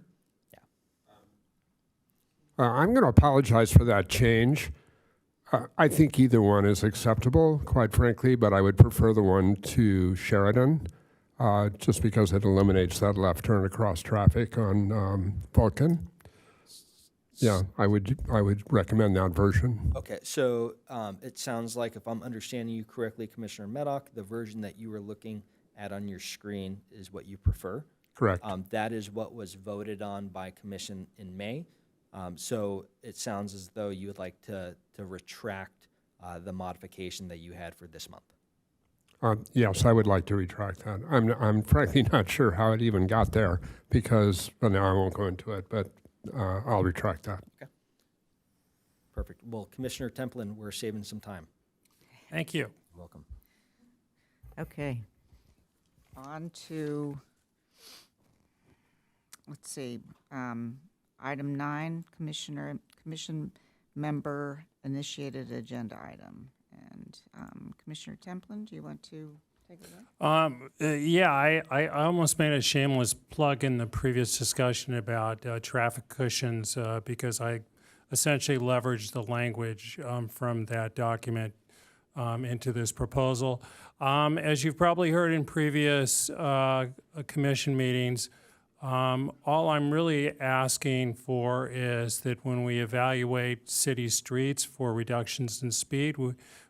I'm going to apologize for that change. I think either one is acceptable, quite frankly, but I would prefer the one to Sheridan, just because it eliminates that left turn across traffic on Vulcan. Yeah, I would recommend that version. Okay, so it sounds like, if I'm understanding you correctly, Commissioner Medoc, the version that you were looking at on your screen is what you prefer. Correct. That is what was voted on by commission in May. So it sounds as though you would like to retract the modification that you had for this month. Yes, I would like to retract that. I'm frankly not sure how it even got there because, well, no, I won't go into it, but I'll retract that. Okay. Perfect. Well, Commissioner Templin, we're saving some time. Thank you. You're welcome. Okay. On to, let's see, item 9, commission member initiated agenda item. And Commissioner Templin, do you want to take it away? Yeah, I almost made a shameless plug in the previous discussion about traffic cushions because I essentially leveraged the language from that document into this proposal. As you've probably heard in previous commission meetings, all I'm really asking for is that when we evaluate city streets for reductions in speed,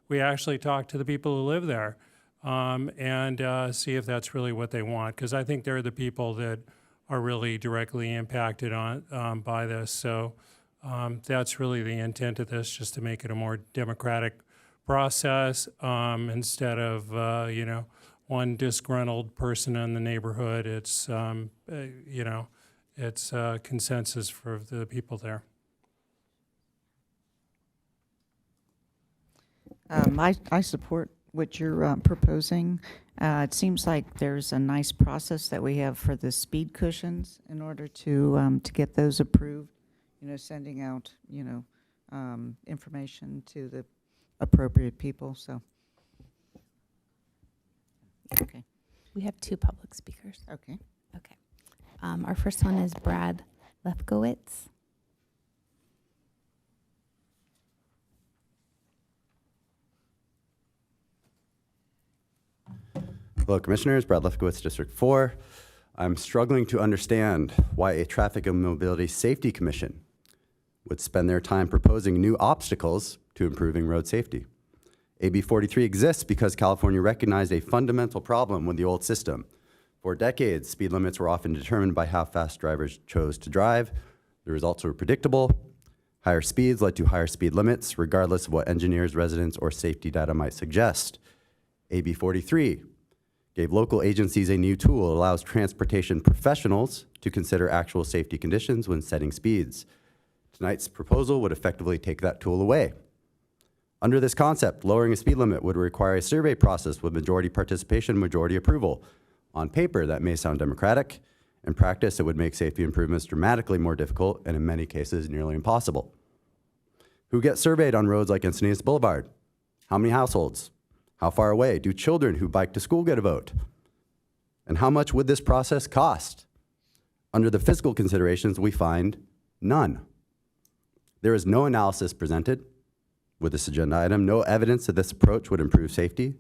we actually talk to the people who live there and see if that's really what they want, because I think they're the people that are really directly impacted on by this. So that's really the intent of this, just to make it a more democratic process instead of, one disgruntled person in the neighborhood. It's, it's consensus for the people there. I support what you're proposing. It seems like there's a nice process that we have for the speed cushions in order to get those approved. Sending out information to the appropriate people. So, okay. We have 2 public speakers. Okay. Okay. Our first one is Brad Lefkowitz. Hello, Commissioners. Brad Lefkowitz, District 4. I'm struggling to understand why a Traffic and Mobility Safety Commission would spend their time proposing new obstacles to improving road safety. AB 43 exists because California recognized a fundamental problem with the old system. For decades, speed limits were often determined by how fast drivers chose to drive. The results were predictable. Higher speeds led to higher speed limits, regardless of what engineers, residents, or safety data might suggest. AB 43 gave local agencies a new tool that allows transportation professionals to consider actual safety conditions when setting speeds. Tonight's proposal would effectively take that tool away. Under this concept, lowering a speed limit would require a survey process with majority participation, majority approval. On paper, that may sound democratic. In practice, it would make safety improvements dramatically more difficult and in many cases nearly impossible. Who gets surveyed on roads like Encinitas Boulevard? How many households? How far away do children who bike to school get a vote? And how much would this process cost? Under the fiscal considerations, we find none. There is no analysis presented with this agenda item, no evidence that this approach would improve safety,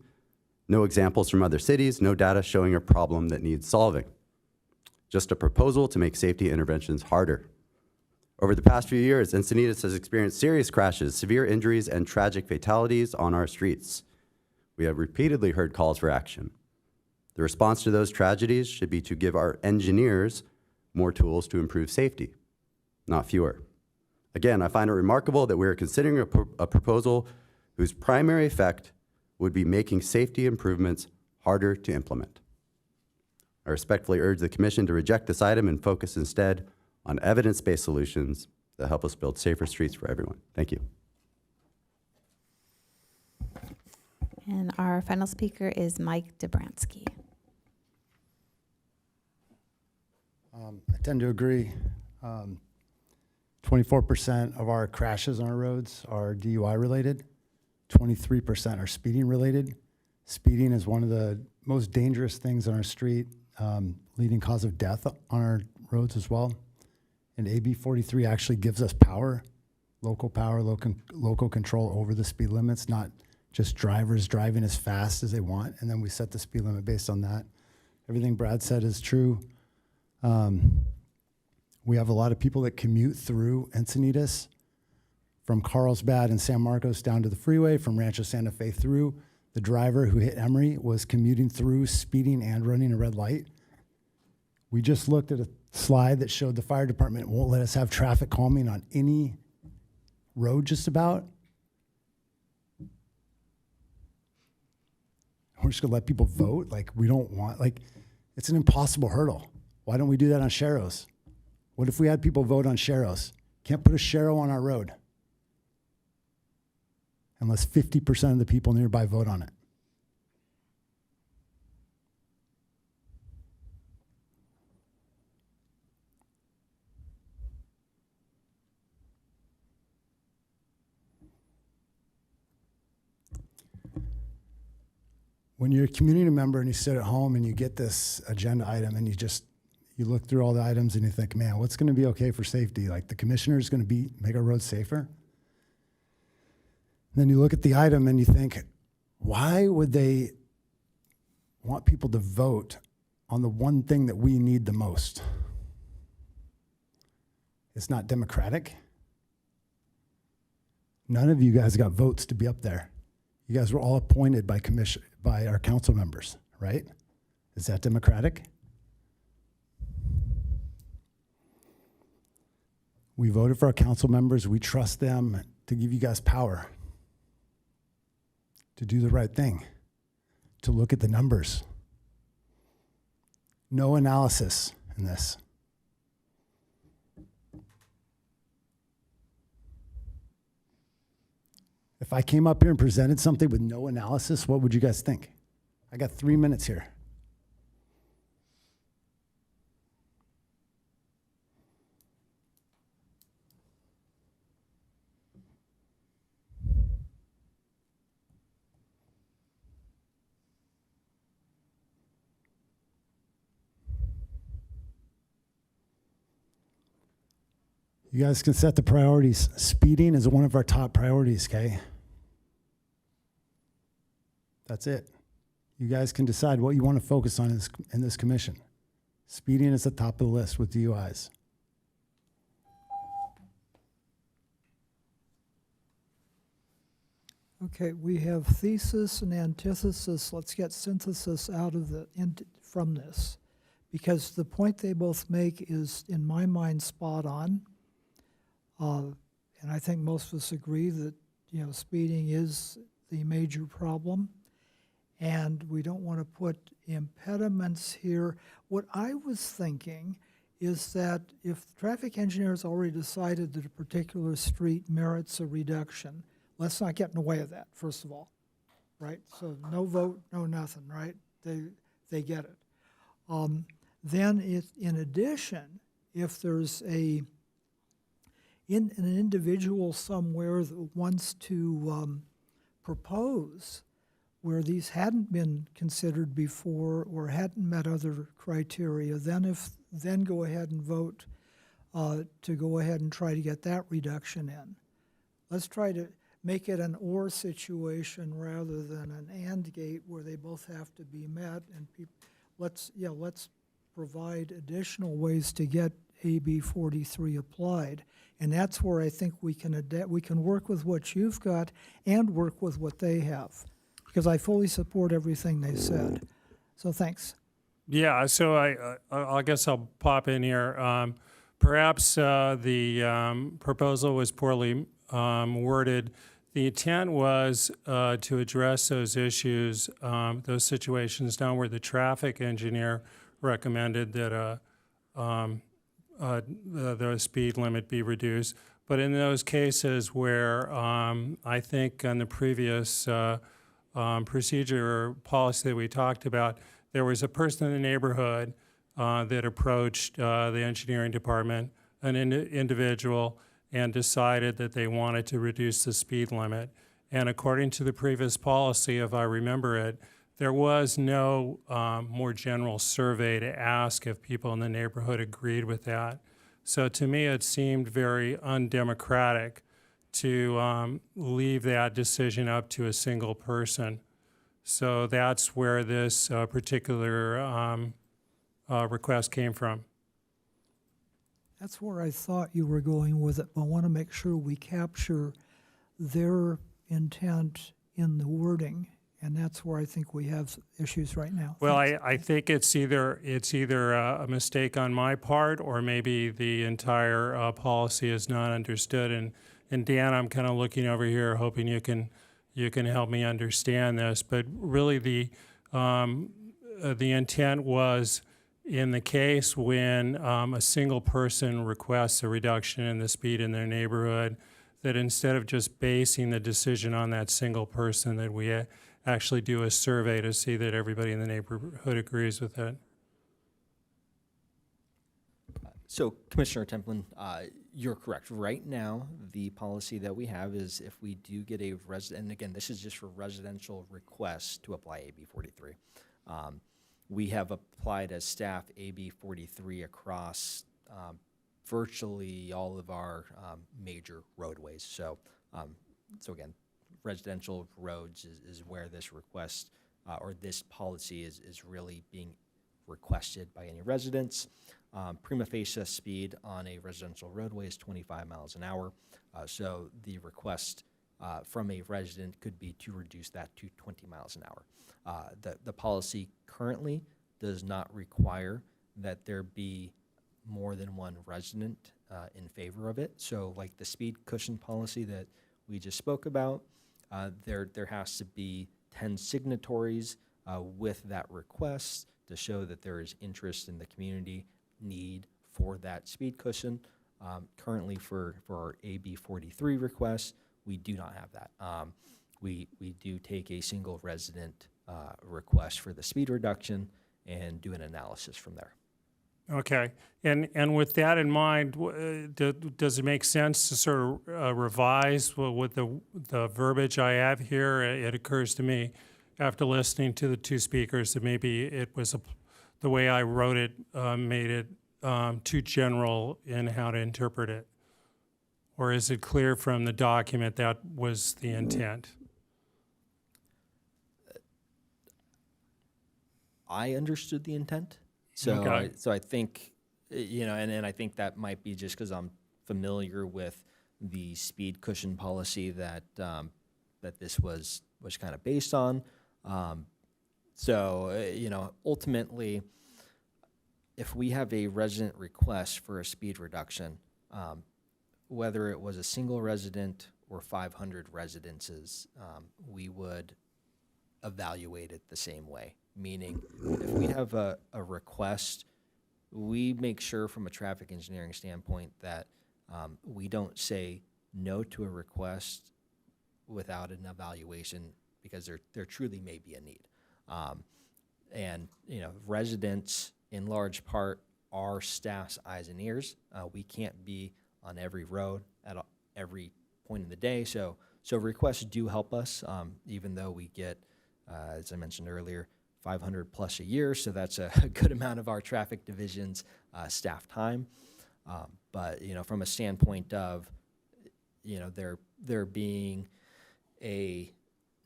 no examples from other cities, no data showing a problem that needs solving. Just a proposal to make safety interventions harder. Over the past few years, Encinitas has experienced serious crashes, severe injuries, and tragic fatalities on our streets. We have repeatedly heard calls for action. The response to those tragedies should be to give our engineers more tools to improve safety, not fewer. Again, I find it remarkable that we are considering a proposal whose primary effect would be making safety improvements harder to implement. I respectfully urge the commission to reject this item and focus instead on evidence-based solutions that help us build safer streets for everyone. Thank you. And our final speaker is Mike Dobransky. I tend to agree. 24% of our crashes on our roads are DUI related. 23% are speeding related. Speeding is one of the most dangerous things on our street, leading cause of death on our roads as well. And AB 43 actually gives us power, local control over the speed limits, not just drivers driving as fast as they want, and then we set the speed limit based on that. Everything Brad said is true. We have a lot of people that commute through Encinitas from Carlsbad and San Marcos down to the freeway, from Rancho Santa Fe through. The driver who hit Emory was commuting through, speeding and running a red light. We just looked at a slide that showed the fire department won't let us have traffic calming on any road just about. We're just gonna let people vote? Like, we don't want, like, it's an impossible hurdle. Why don't we do that on Sharrows? What if we had people vote on Sharrows? Can't put a Sharrow on our road unless 50% of the people nearby vote on it. When you're a community member and you sit at home and you get this agenda item and you look through all the items and you think, man, what's going to be okay for safety? Like, the commissioner is going to make our roads safer. And then you look at the item and you think, why would they want people to vote on the one thing that we need the most? It's not democratic. None of you guys got votes to be up there. You guys were all appointed by our council members, right? Is that democratic? We voted for our council members. We trust them to give you guys power, to do the right thing, to look at the numbers. No analysis in this. If I came up here and presented something with no analysis, what would you guys think? I got 3 minutes here. You guys can set the priorities. Speeding is one of our top priorities, okay? That's it. You guys can decide what you want to focus on in this commission. Speeding is at the top of the list with DUIs. Okay, we have thesis and antithesis. Let's get synthesis out of from this, because the point they both make is, in my mind, spot on. And I think most of us agree that, speeding is the major problem, and we don't want to put impediments here. What I was thinking is that if traffic engineers already decided that a particular street merits a reduction, let's not get in the way of that, first of all, right? So no vote, no nothing, right? They get it. Then in addition, if there's an individual somewhere that wants to propose where these hadn't been considered before or hadn't met other criteria, then go ahead and vote to go ahead and try to get that reduction in. Let's try to make it an or situation rather than an and gate where they both have to be met. And let's provide additional ways to get AB 43 applied. And that's where I think we can work with what you've got and work with what they have, because I fully support everything they said. So thanks. Yeah, so I guess I'll pop in here. Perhaps the proposal was poorly worded. The intent was to address those issues, those situations down where the traffic engineer recommended that the speed limit be reduced. But in those cases where I think on the previous procedure or policy that we talked about, there was a person in the neighborhood that approached the engineering department, an individual, and decided that they wanted to reduce the speed limit. And according to the previous policy, if I remember it, there was no more general survey to ask if people in the neighborhood agreed with that. So to me, it seemed very undemocratic to leave that decision up to a single person. So that's where this particular request came from. That's where I thought you were going with it, but I want to make sure we capture their intent in the wording, and that's where I think we have issues right now. Well, Thanks. I think it's either a mistake on my part, or maybe the entire policy is not understood. And Dan, I'm kind of looking over here, hoping you can help me understand this. But really, the intent was, in the case when a single person requests a reduction in the speed in their neighborhood, that instead of just basing the decision on that single person, that we actually do a survey to see that everybody in the neighborhood agrees with it. So, Commissioner Templin, you're correct. Right now, the policy that we have is if we do get a resident, and again, this is just for residential requests to apply AB 43. We have applied as staff AB 43 across virtually all of our major roadways. So, so again, residential roads is where this request or this policy is really being requested by any residents. Prima facie speed on a residential roadway is 25 miles an hour. So the request from a resident could be to reduce that to 20 miles an hour. The policy currently does not require that there be more than one resident in favor of it. So like the speed cushion policy that we just spoke about, there has to be 10 signatories with that request to show that there is interest in the community need for that speed cushion. Currently for our AB 43 request, we do not have that. We do take a single resident request for the speed reduction and do an analysis from there. Okay, and with that in mind, does it make sense to sort of revise with the verbiage I have here? It occurs to me, after listening to the two speakers, that maybe it was the way I wrote it made it too general in how to interpret it. Or is it clear from the document that was the intent? I understood the intent. So, Okay. so I think, and I think that might be just because I'm familiar with the speed cushion policy that that this was kind of based on. Ultimately, if we have a resident request for a speed reduction, whether it was a single resident or 500 residences, we would evaluate it the same way. Meaning, if we have a request, we make sure from a traffic engineering standpoint that we don't say no to a request without an evaluation, because there truly may be a need. Residents in large part are staff's eyes and ears. We can't be on every road at every point in the day. So requests do help us, even though we get, as I mentioned earlier, 500 plus a year, so that's a good amount of our traffic division's staff time. But from a standpoint of, there being a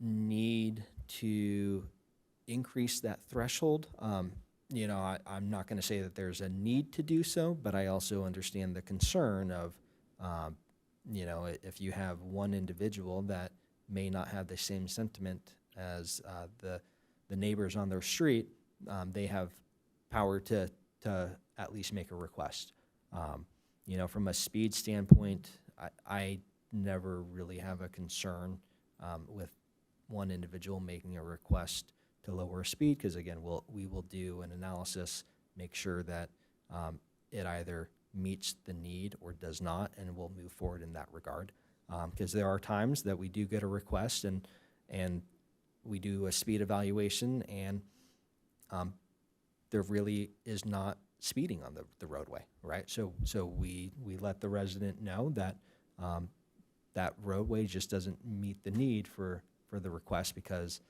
need to increase that threshold, I'm not going to say that there's a need to do so, but I also understand the concern of, if you have one individual that may not have the same sentiment as the neighbors on their street, they have power to at least make a request. From a speed standpoint, I never really have a concern with one individual making a request to lower speed, because again, we will do an analysis make sure that it either meets the need or does not, and we'll move forward in that regard. Because there are times that we do get a request and we do a speed evaluation, and there really is not speeding on the roadway, right? So we let the resident know that that roadway just doesn't meet the need for the request, because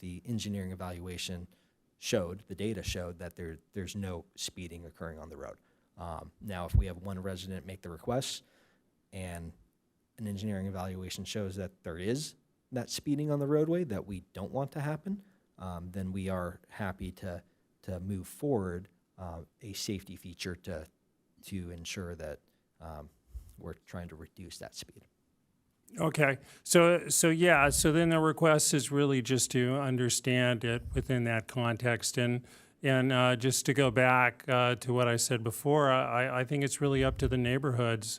the engineering evaluation the data showed that there's no speeding occurring on the road. Now, if we have one resident make the request and an engineering evaluation shows that there is that speeding on the roadway that we don't want to happen, then we are happy to move forward a safety feature to ensure that we're trying to reduce that speed. Okay, so then the request is really just to understand it within that context, and just to go back to what I said before, I think it's really up to the neighborhoods.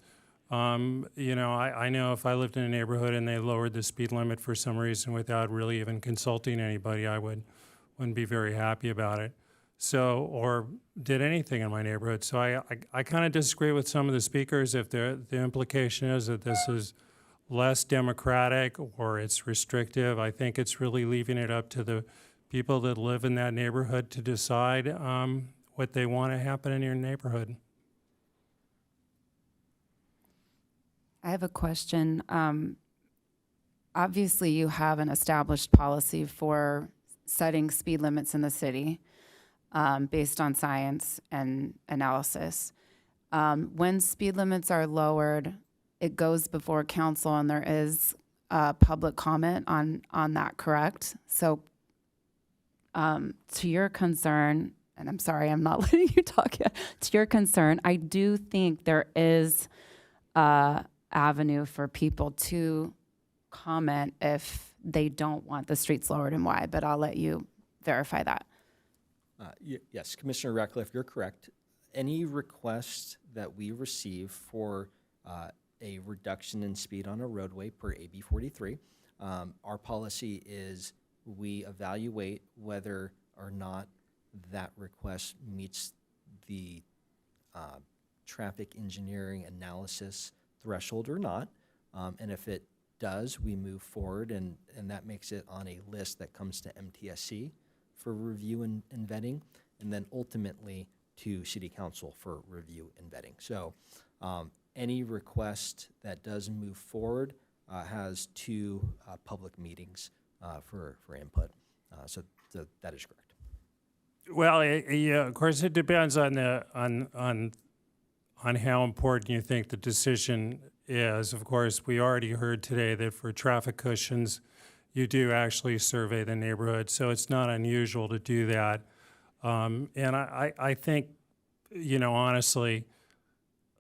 I know if I lived in a neighborhood and they lowered the speed limit for some reason without really even consulting anybody, I wouldn't be very happy about it. So, or did anything in my neighborhood. So I kind of disagree with some of the speakers if the implication is that this is less democratic or it's restrictive. I think it's really leaving it up to the people that live in that neighborhood to decide what they want to happen in your neighborhood. I have a question. Obviously, you have an established policy for setting speed limits in the city based on science and analysis. When speed limits are lowered, it goes before council and there is public comment on that, correct? So to your concern, and I'm sorry, I'm not letting you talk yet. To your concern, I do think there is avenue for people to comment if they don't want the streets lowered and why, but I'll let you verify that. Yes, Commissioner Ratcliffe, you're correct. Any request that we receive for a reduction in speed on a roadway per AB 43, our policy is we evaluate whether or not that request meets the traffic engineering analysis threshold or not. And if it does, we move forward, and that makes it on a list that comes to MTSC for review and vetting, and then ultimately to City Council for review and vetting. So any request that does move forward has two public meetings for input. So that is correct. Well, yeah, of course, it depends on how important you think the decision is. Of course, we already heard today that for traffic cushions, you do actually survey the neighborhood, so it's not unusual to do that. And I think, honestly,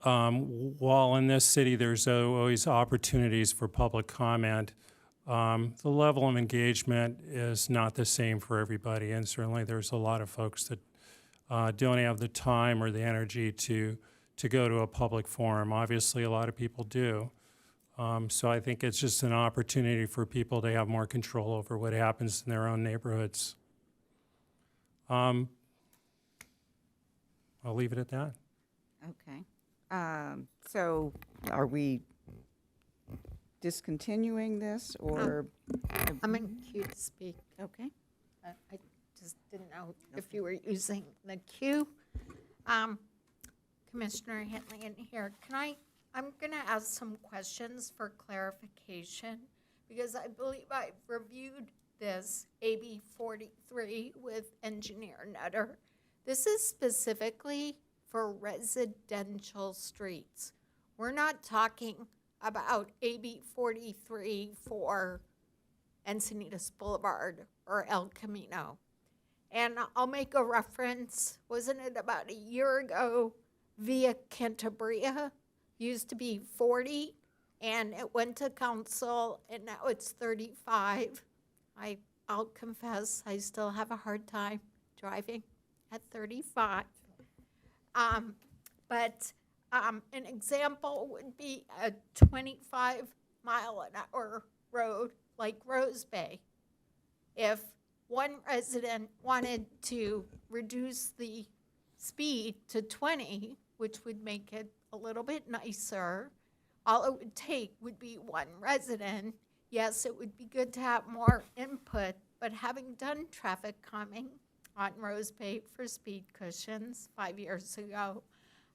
while in this city there's always opportunities for public comment, the level of engagement is not the same for everybody, and certainly there's a lot of folks that don't have the time or the energy to go to a public forum. Obviously, a lot of people do. So I think it's just an opportunity for people to have more control over what happens in their own neighborhoods. I'll leave it at that. Okay. So are we discontinuing this, or? I'm in queue to speak. Okay. I just didn't know if you were using the queue. Commissioner Henley in here. I'm going to ask some questions for clarification, because I believe I reviewed this AB 43 with Engineer Nutter. This is specifically for residential streets. We're not talking about AB 43 for Encinitas Boulevard or El Camino. And I'll make a reference, wasn't it about a year ago, Via Cantabria used to be 40, and it went to council, and now it's 35. I'll confess, I still have a hard time driving at 35. But an example would be a 25-mile-an-hour road like Rose Bay. If one resident wanted to reduce the speed to 20, which would make it a little bit nicer. All it would take would be one resident. Yes, it would be good to have more input, but having done traffic calming on Rose Bay for speed cushions 5 years ago,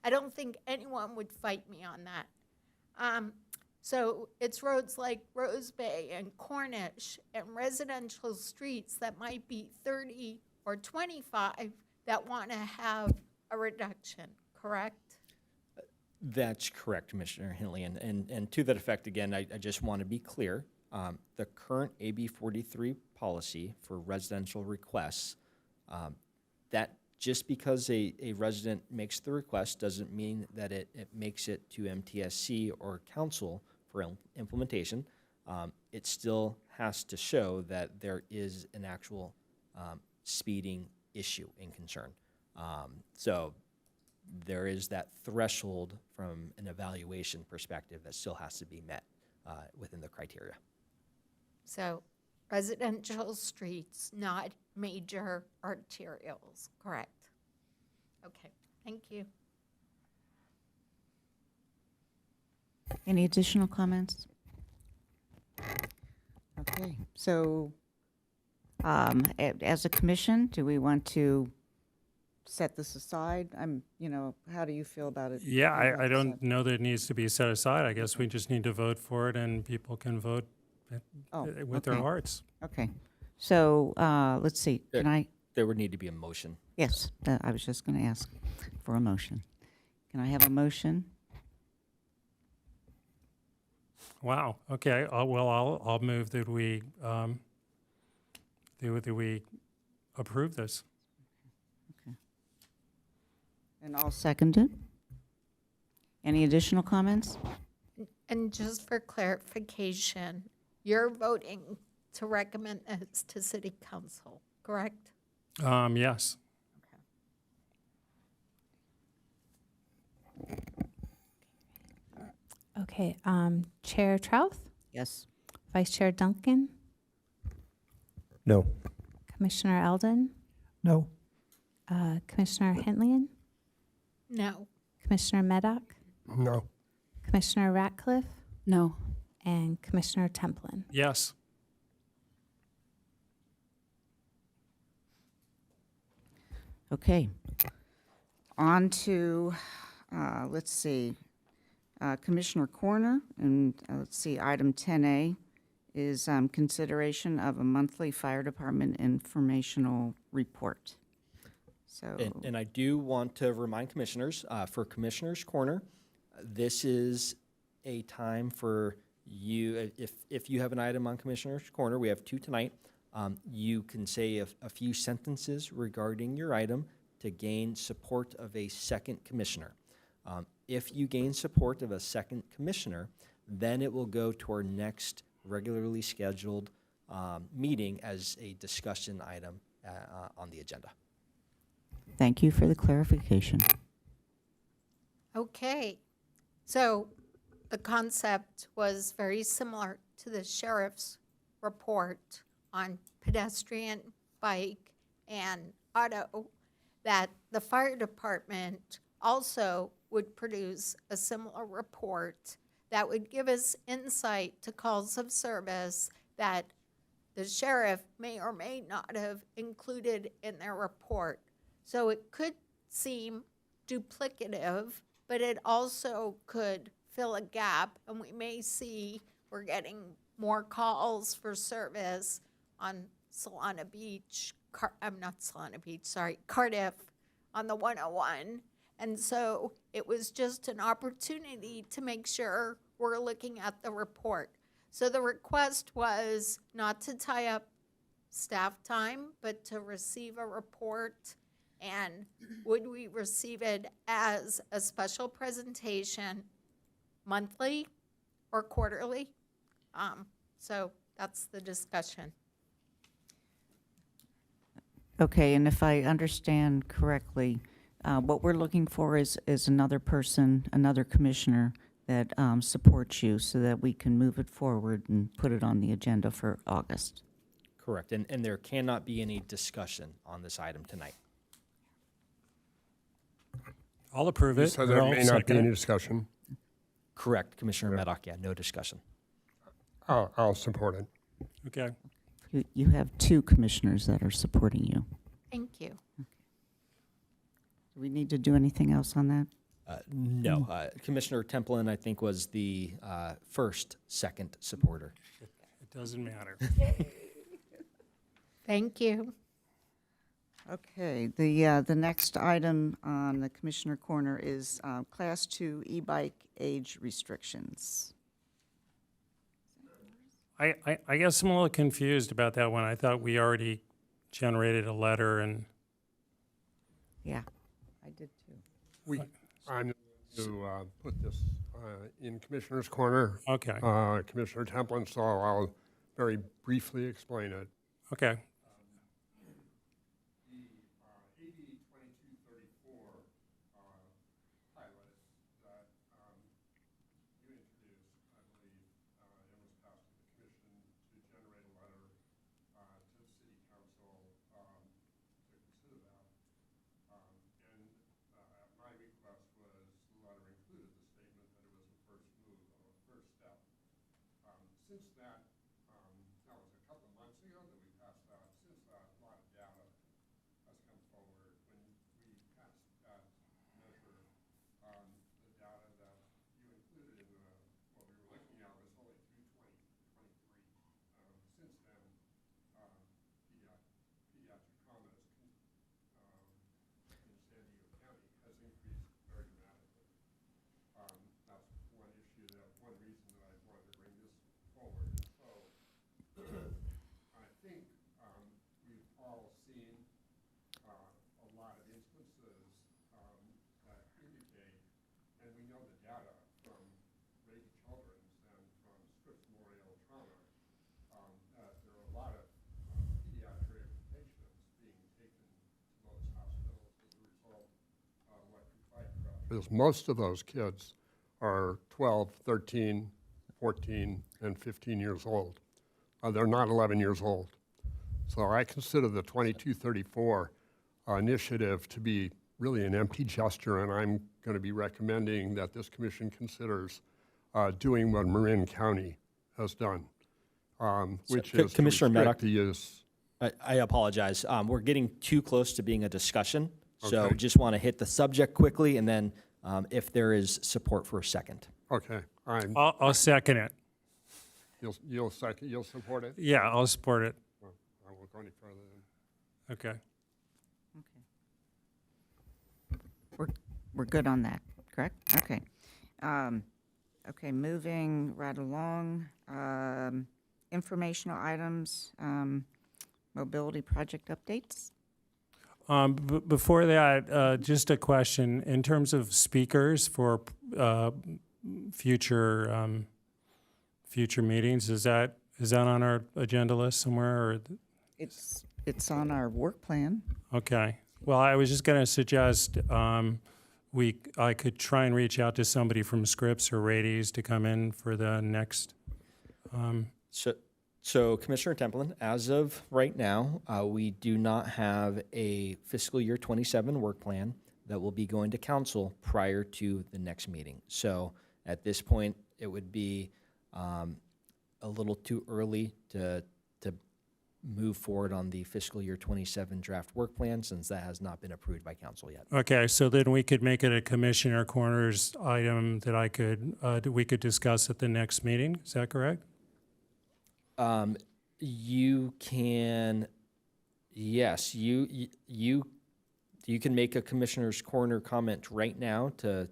I don't think anyone would fight me on that. So it's roads like Rose Bay and Cornish and residential streets that might be 30 or 25 that want to have a reduction, correct? That's correct, Commissioner Henley. And to that effect, again, I just want to be clear. The current AB 43 policy for residential requests, that just because a resident makes the request doesn't mean that it makes it to MTSC or council for implementation. It still has to show that there is an actual speeding issue and concern. So there is that threshold from an evaluation perspective that still has to be met within the criteria. So residential streets, not major arterials, correct? Okay, thank you. Any additional comments? Okay, so as a commission, do we want to set this aside? How do you feel about it? Yeah, I don't know that it needs to be set aside. I guess we just need to vote for it, and people can vote with their okay. hearts. Okay, so let's see, can I? There would need to be a motion. Yes, I was just going to ask for a motion. Can I have a motion? Wow. Okay. I'll move that we approve this. And I'll second it. Any additional comments? And just for clarification, you're voting to recommend this to City Council, correct? Yes. Okay, Chair Trouth, Yes. Vice Chair Duncan, No. Commissioner Eldon, No. Commissioner Hentlian, No. Commissioner Meddock, No. Commissioner Ratcliffe, No. and Commissioner Templin. Yes. Okay. On to, let's see, Commissioner Corner, and let's see, item 10A is consideration of a monthly fire department informational report. So, And I do want to remind commissioners, for Commissioner's Corner, this is a time for you, if you have an item on Commissioner's Corner, we have two tonight, you can say a few sentences regarding your item to gain support of a second commissioner. If you gain support of a second commissioner, then it will go to our next regularly scheduled meeting as a discussion item on the agenda. thank you for the clarification. Okay. So the concept was very similar to the sheriff's report on pedestrian, bike, and auto, that the fire department also would produce a similar report that would give us insight to calls of service that the sheriff may or may not have included in their report. So it could seem duplicative, but it also could fill a gap, and we may see we're getting more calls for service on Solana Beach, Cardiff on the 101. And so it was just an opportunity to make sure we're looking at the report. So the request was not to tie up staff time, but to receive a report. And would we receive it as a special presentation monthly or quarterly? So that's the discussion. Okay, and if I understand correctly, what we're looking for is another person, another commissioner that supports you so that we can move it forward and put it on the agenda for August. Correct, and there cannot be any discussion on this item tonight. I'll approve it. So or there I'll may not be second any it. discussion. Correct, Commissioner Maddock, yeah, no discussion. I'll support it. Okay. You have two commissioners that are supporting you. Thank you. Do we need to do anything else on that? No, Commissioner Templin, I think, was the second supporter. It doesn't matter. Thank you. Okay, the next item on the Commissioner Corner is Class 2 e-bike age restrictions. I guess I'm a little confused about that one. I thought we already generated a letter and, Yeah, I did too. I'm going to put this in Commissioner's Corner. okay, Commissioner Templin, so I'll very briefly explain it. okay. Since that was a couple of months ago that we passed that. Since that, a lot of data has come forward. When we passed that measure, the data that you included in what we were looking at was only through 2023. Since then, pediatric trauma in San Diego County has increased very dramatically. That's one issue, one reason that I wanted to bring this forward. So I think we've all seen a lot of instances that indicate, and we know the data from Rady Children's and from Scripps Memorial Trauma, that there are a lot of pediatric patients being taken to those hospitals as a result of electric bike crashes. Most of those kids are 12, 13, 14, and 15 years old. They're not 11 years old. So I consider the 2234 initiative to be really an empty gesture, and I'm going to be recommending that this commission considers doing what Marin County has done, which is Commissioner to Maddock, restrict the use. I apologize. We're getting too close to being a discussion, so Okay. just want to hit the subject quickly, and then if there is support for a second. Okay, I'll second it. you'll support it? Yeah, I'll support it. Well, I won't go any further then. Okay. We're good on that, correct? Okay. Okay, moving right along. Informational items, mobility project updates. Before that, just a question. In terms of speakers for future meetings, is that on our agenda list somewhere? Or It's on our work plan. okay. Well, I was just going to suggest I could try and reach out to somebody from Scripps or Rady's to come in for the next. So Commissioner Templin, as of right now, we do not have a fiscal year 27 work plan that will be going to council prior to the next meeting. So at this point, it would be a little too early to move forward on the fiscal year 27 draft work plan, since that has not been approved by council yet. Okay, so then we could make it a Commissioner Corners item that we could discuss at the next meeting. Is that correct? You can, yes, you can make a Commissioner's Corner comment right now to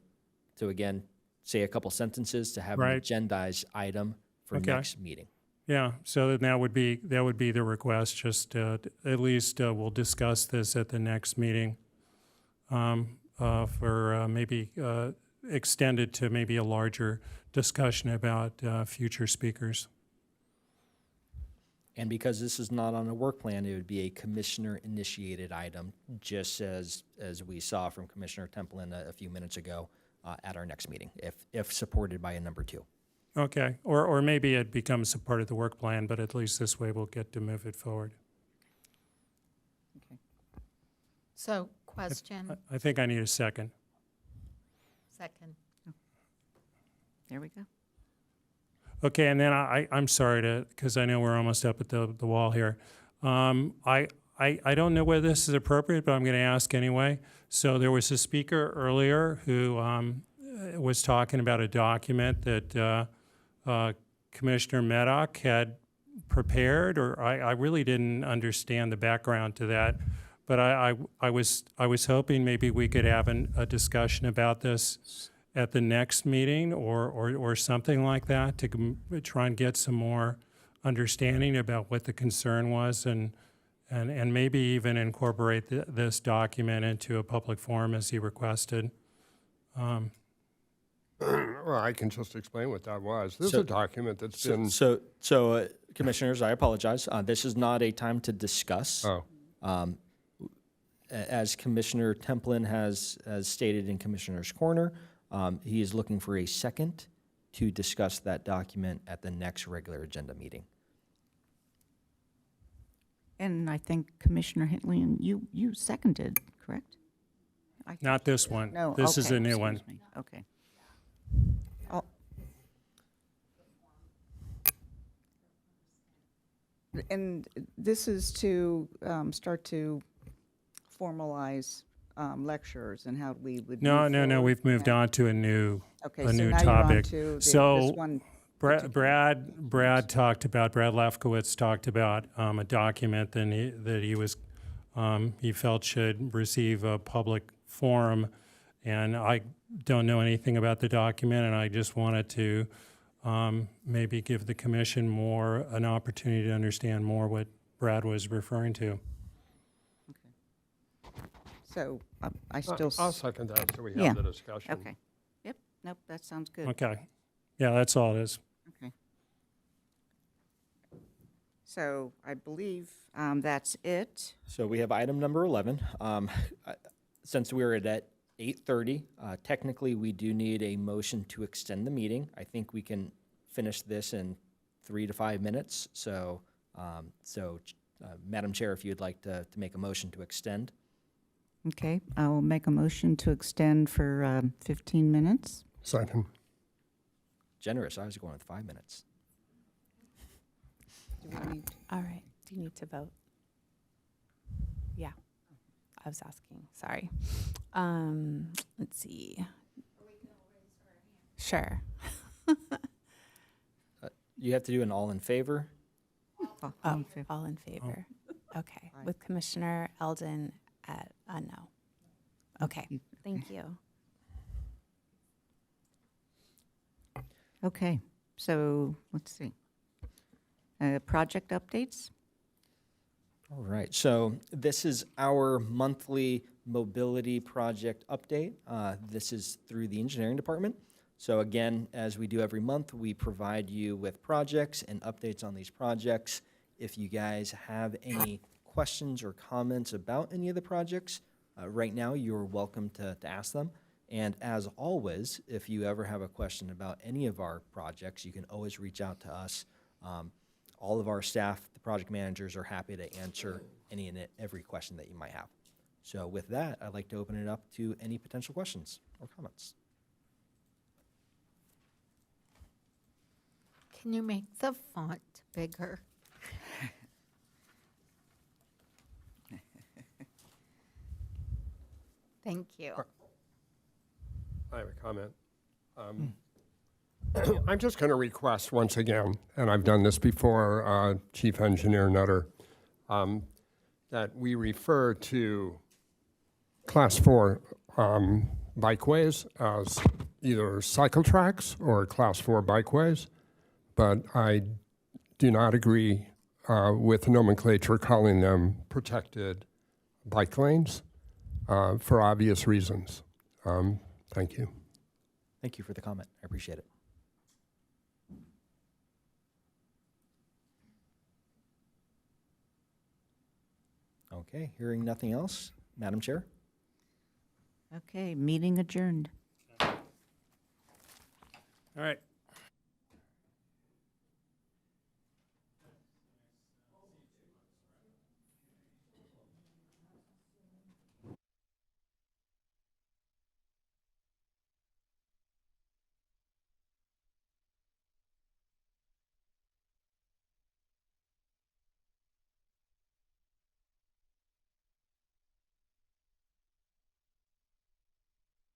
again say a couple sentences to have an Right. agendized item for Okay. next meeting. Yeah, so then that would be the request, just at least we'll discuss this at the next meeting for maybe extended to maybe a larger discussion about future speakers. And because this is not on a work plan, it would be a commissioner-initiated item, just as we saw from Commissioner Templin a few minutes ago at our next meeting, if supported by a number 2. Okay, or maybe it becomes a part of the work plan, but at least this way we'll get to move it forward. So, question. I think I need a second. Second. There we go. Okay, and then I'm sorry because I know we're almost up at the wall here. I don't know whether this is appropriate, but I'm going to ask anyway. So there was a speaker earlier who was talking about a document that Commissioner Maddock had prepared, or I really didn't understand the background to that. But I was hoping maybe we could have a discussion about this at the next meeting or something like that to try and get some more understanding about what the concern was and maybe even incorporate this document into a public forum as he requested. Well, I can just explain what that was. This is a document that's been... So, Commissioners, I apologize. This is not a time to discuss. Oh. As Commissioner Templin has stated in Commissioner's Corner, he is looking for a second to discuss that document at the next regular agenda meeting. And I think Commissioner Hitley, you seconded, correct? Not this one. No, This is okay, a new excuse one. me. Okay. Oh. And this is to start to formalize lectures and how we would. No. move forward. We've moved on to a new Okay, a so new now you're on topic. to this So one Brad Lefkowitz talked about a document that he felt should receive a public forum, and I don't know anything about the document, and I just wanted to maybe give the commission an opportunity to understand more what Brad was referring to. So I still. I'll second that so we have Yeah. the discussion. Okay. Yep. Nope. That sounds good. Okay. Yeah, that's all it is. Okay. So I believe that's it. So we have item number 11. Since we're at 8:30, technically we do need a motion to extend the meeting. I think we can finish this in 3 to 5 minutes. So, Madam Chair, if you'd like to make a motion to extend. Okay. I'll make a motion to extend for 15 minutes. Second. Generous, I was going with 5 minutes. Do we need? All right. Do you need to vote? Yeah. I was asking. Sorry. Let's see. Sure. You have to do an all in favor. All in favor. Okay. Aye. With Commissioner Eldon at a no. Okay. Thank you. Okay. So let's see. Project updates. All right, so this is our monthly mobility project update. This is through the engineering department. So again, as we do every month, we provide you with projects and updates on these projects. If you guys have any questions or comments about any of the projects, right now you're welcome to ask them. And as always, if you ever have a question about any of our projects, you can always reach out to us. All of our staff, the project managers, are happy to answer any and every question that you might have. So with that, I'd like to open it up to any potential questions or comments. Can you make the font bigger? Thank you. I have a comment. I'm just going to request once again, and I've done this before, Chief Engineer Nutter, that we refer to Class 4 bikeways as either cycle tracks or Class 4 bikeways, but I do not agree with the nomenclature calling them protected bike lanes for obvious reasons. Thank you. Thank you for the comment. I appreciate it. Okay, hearing nothing else, Madam Chair? Okay, meeting adjourned. All right.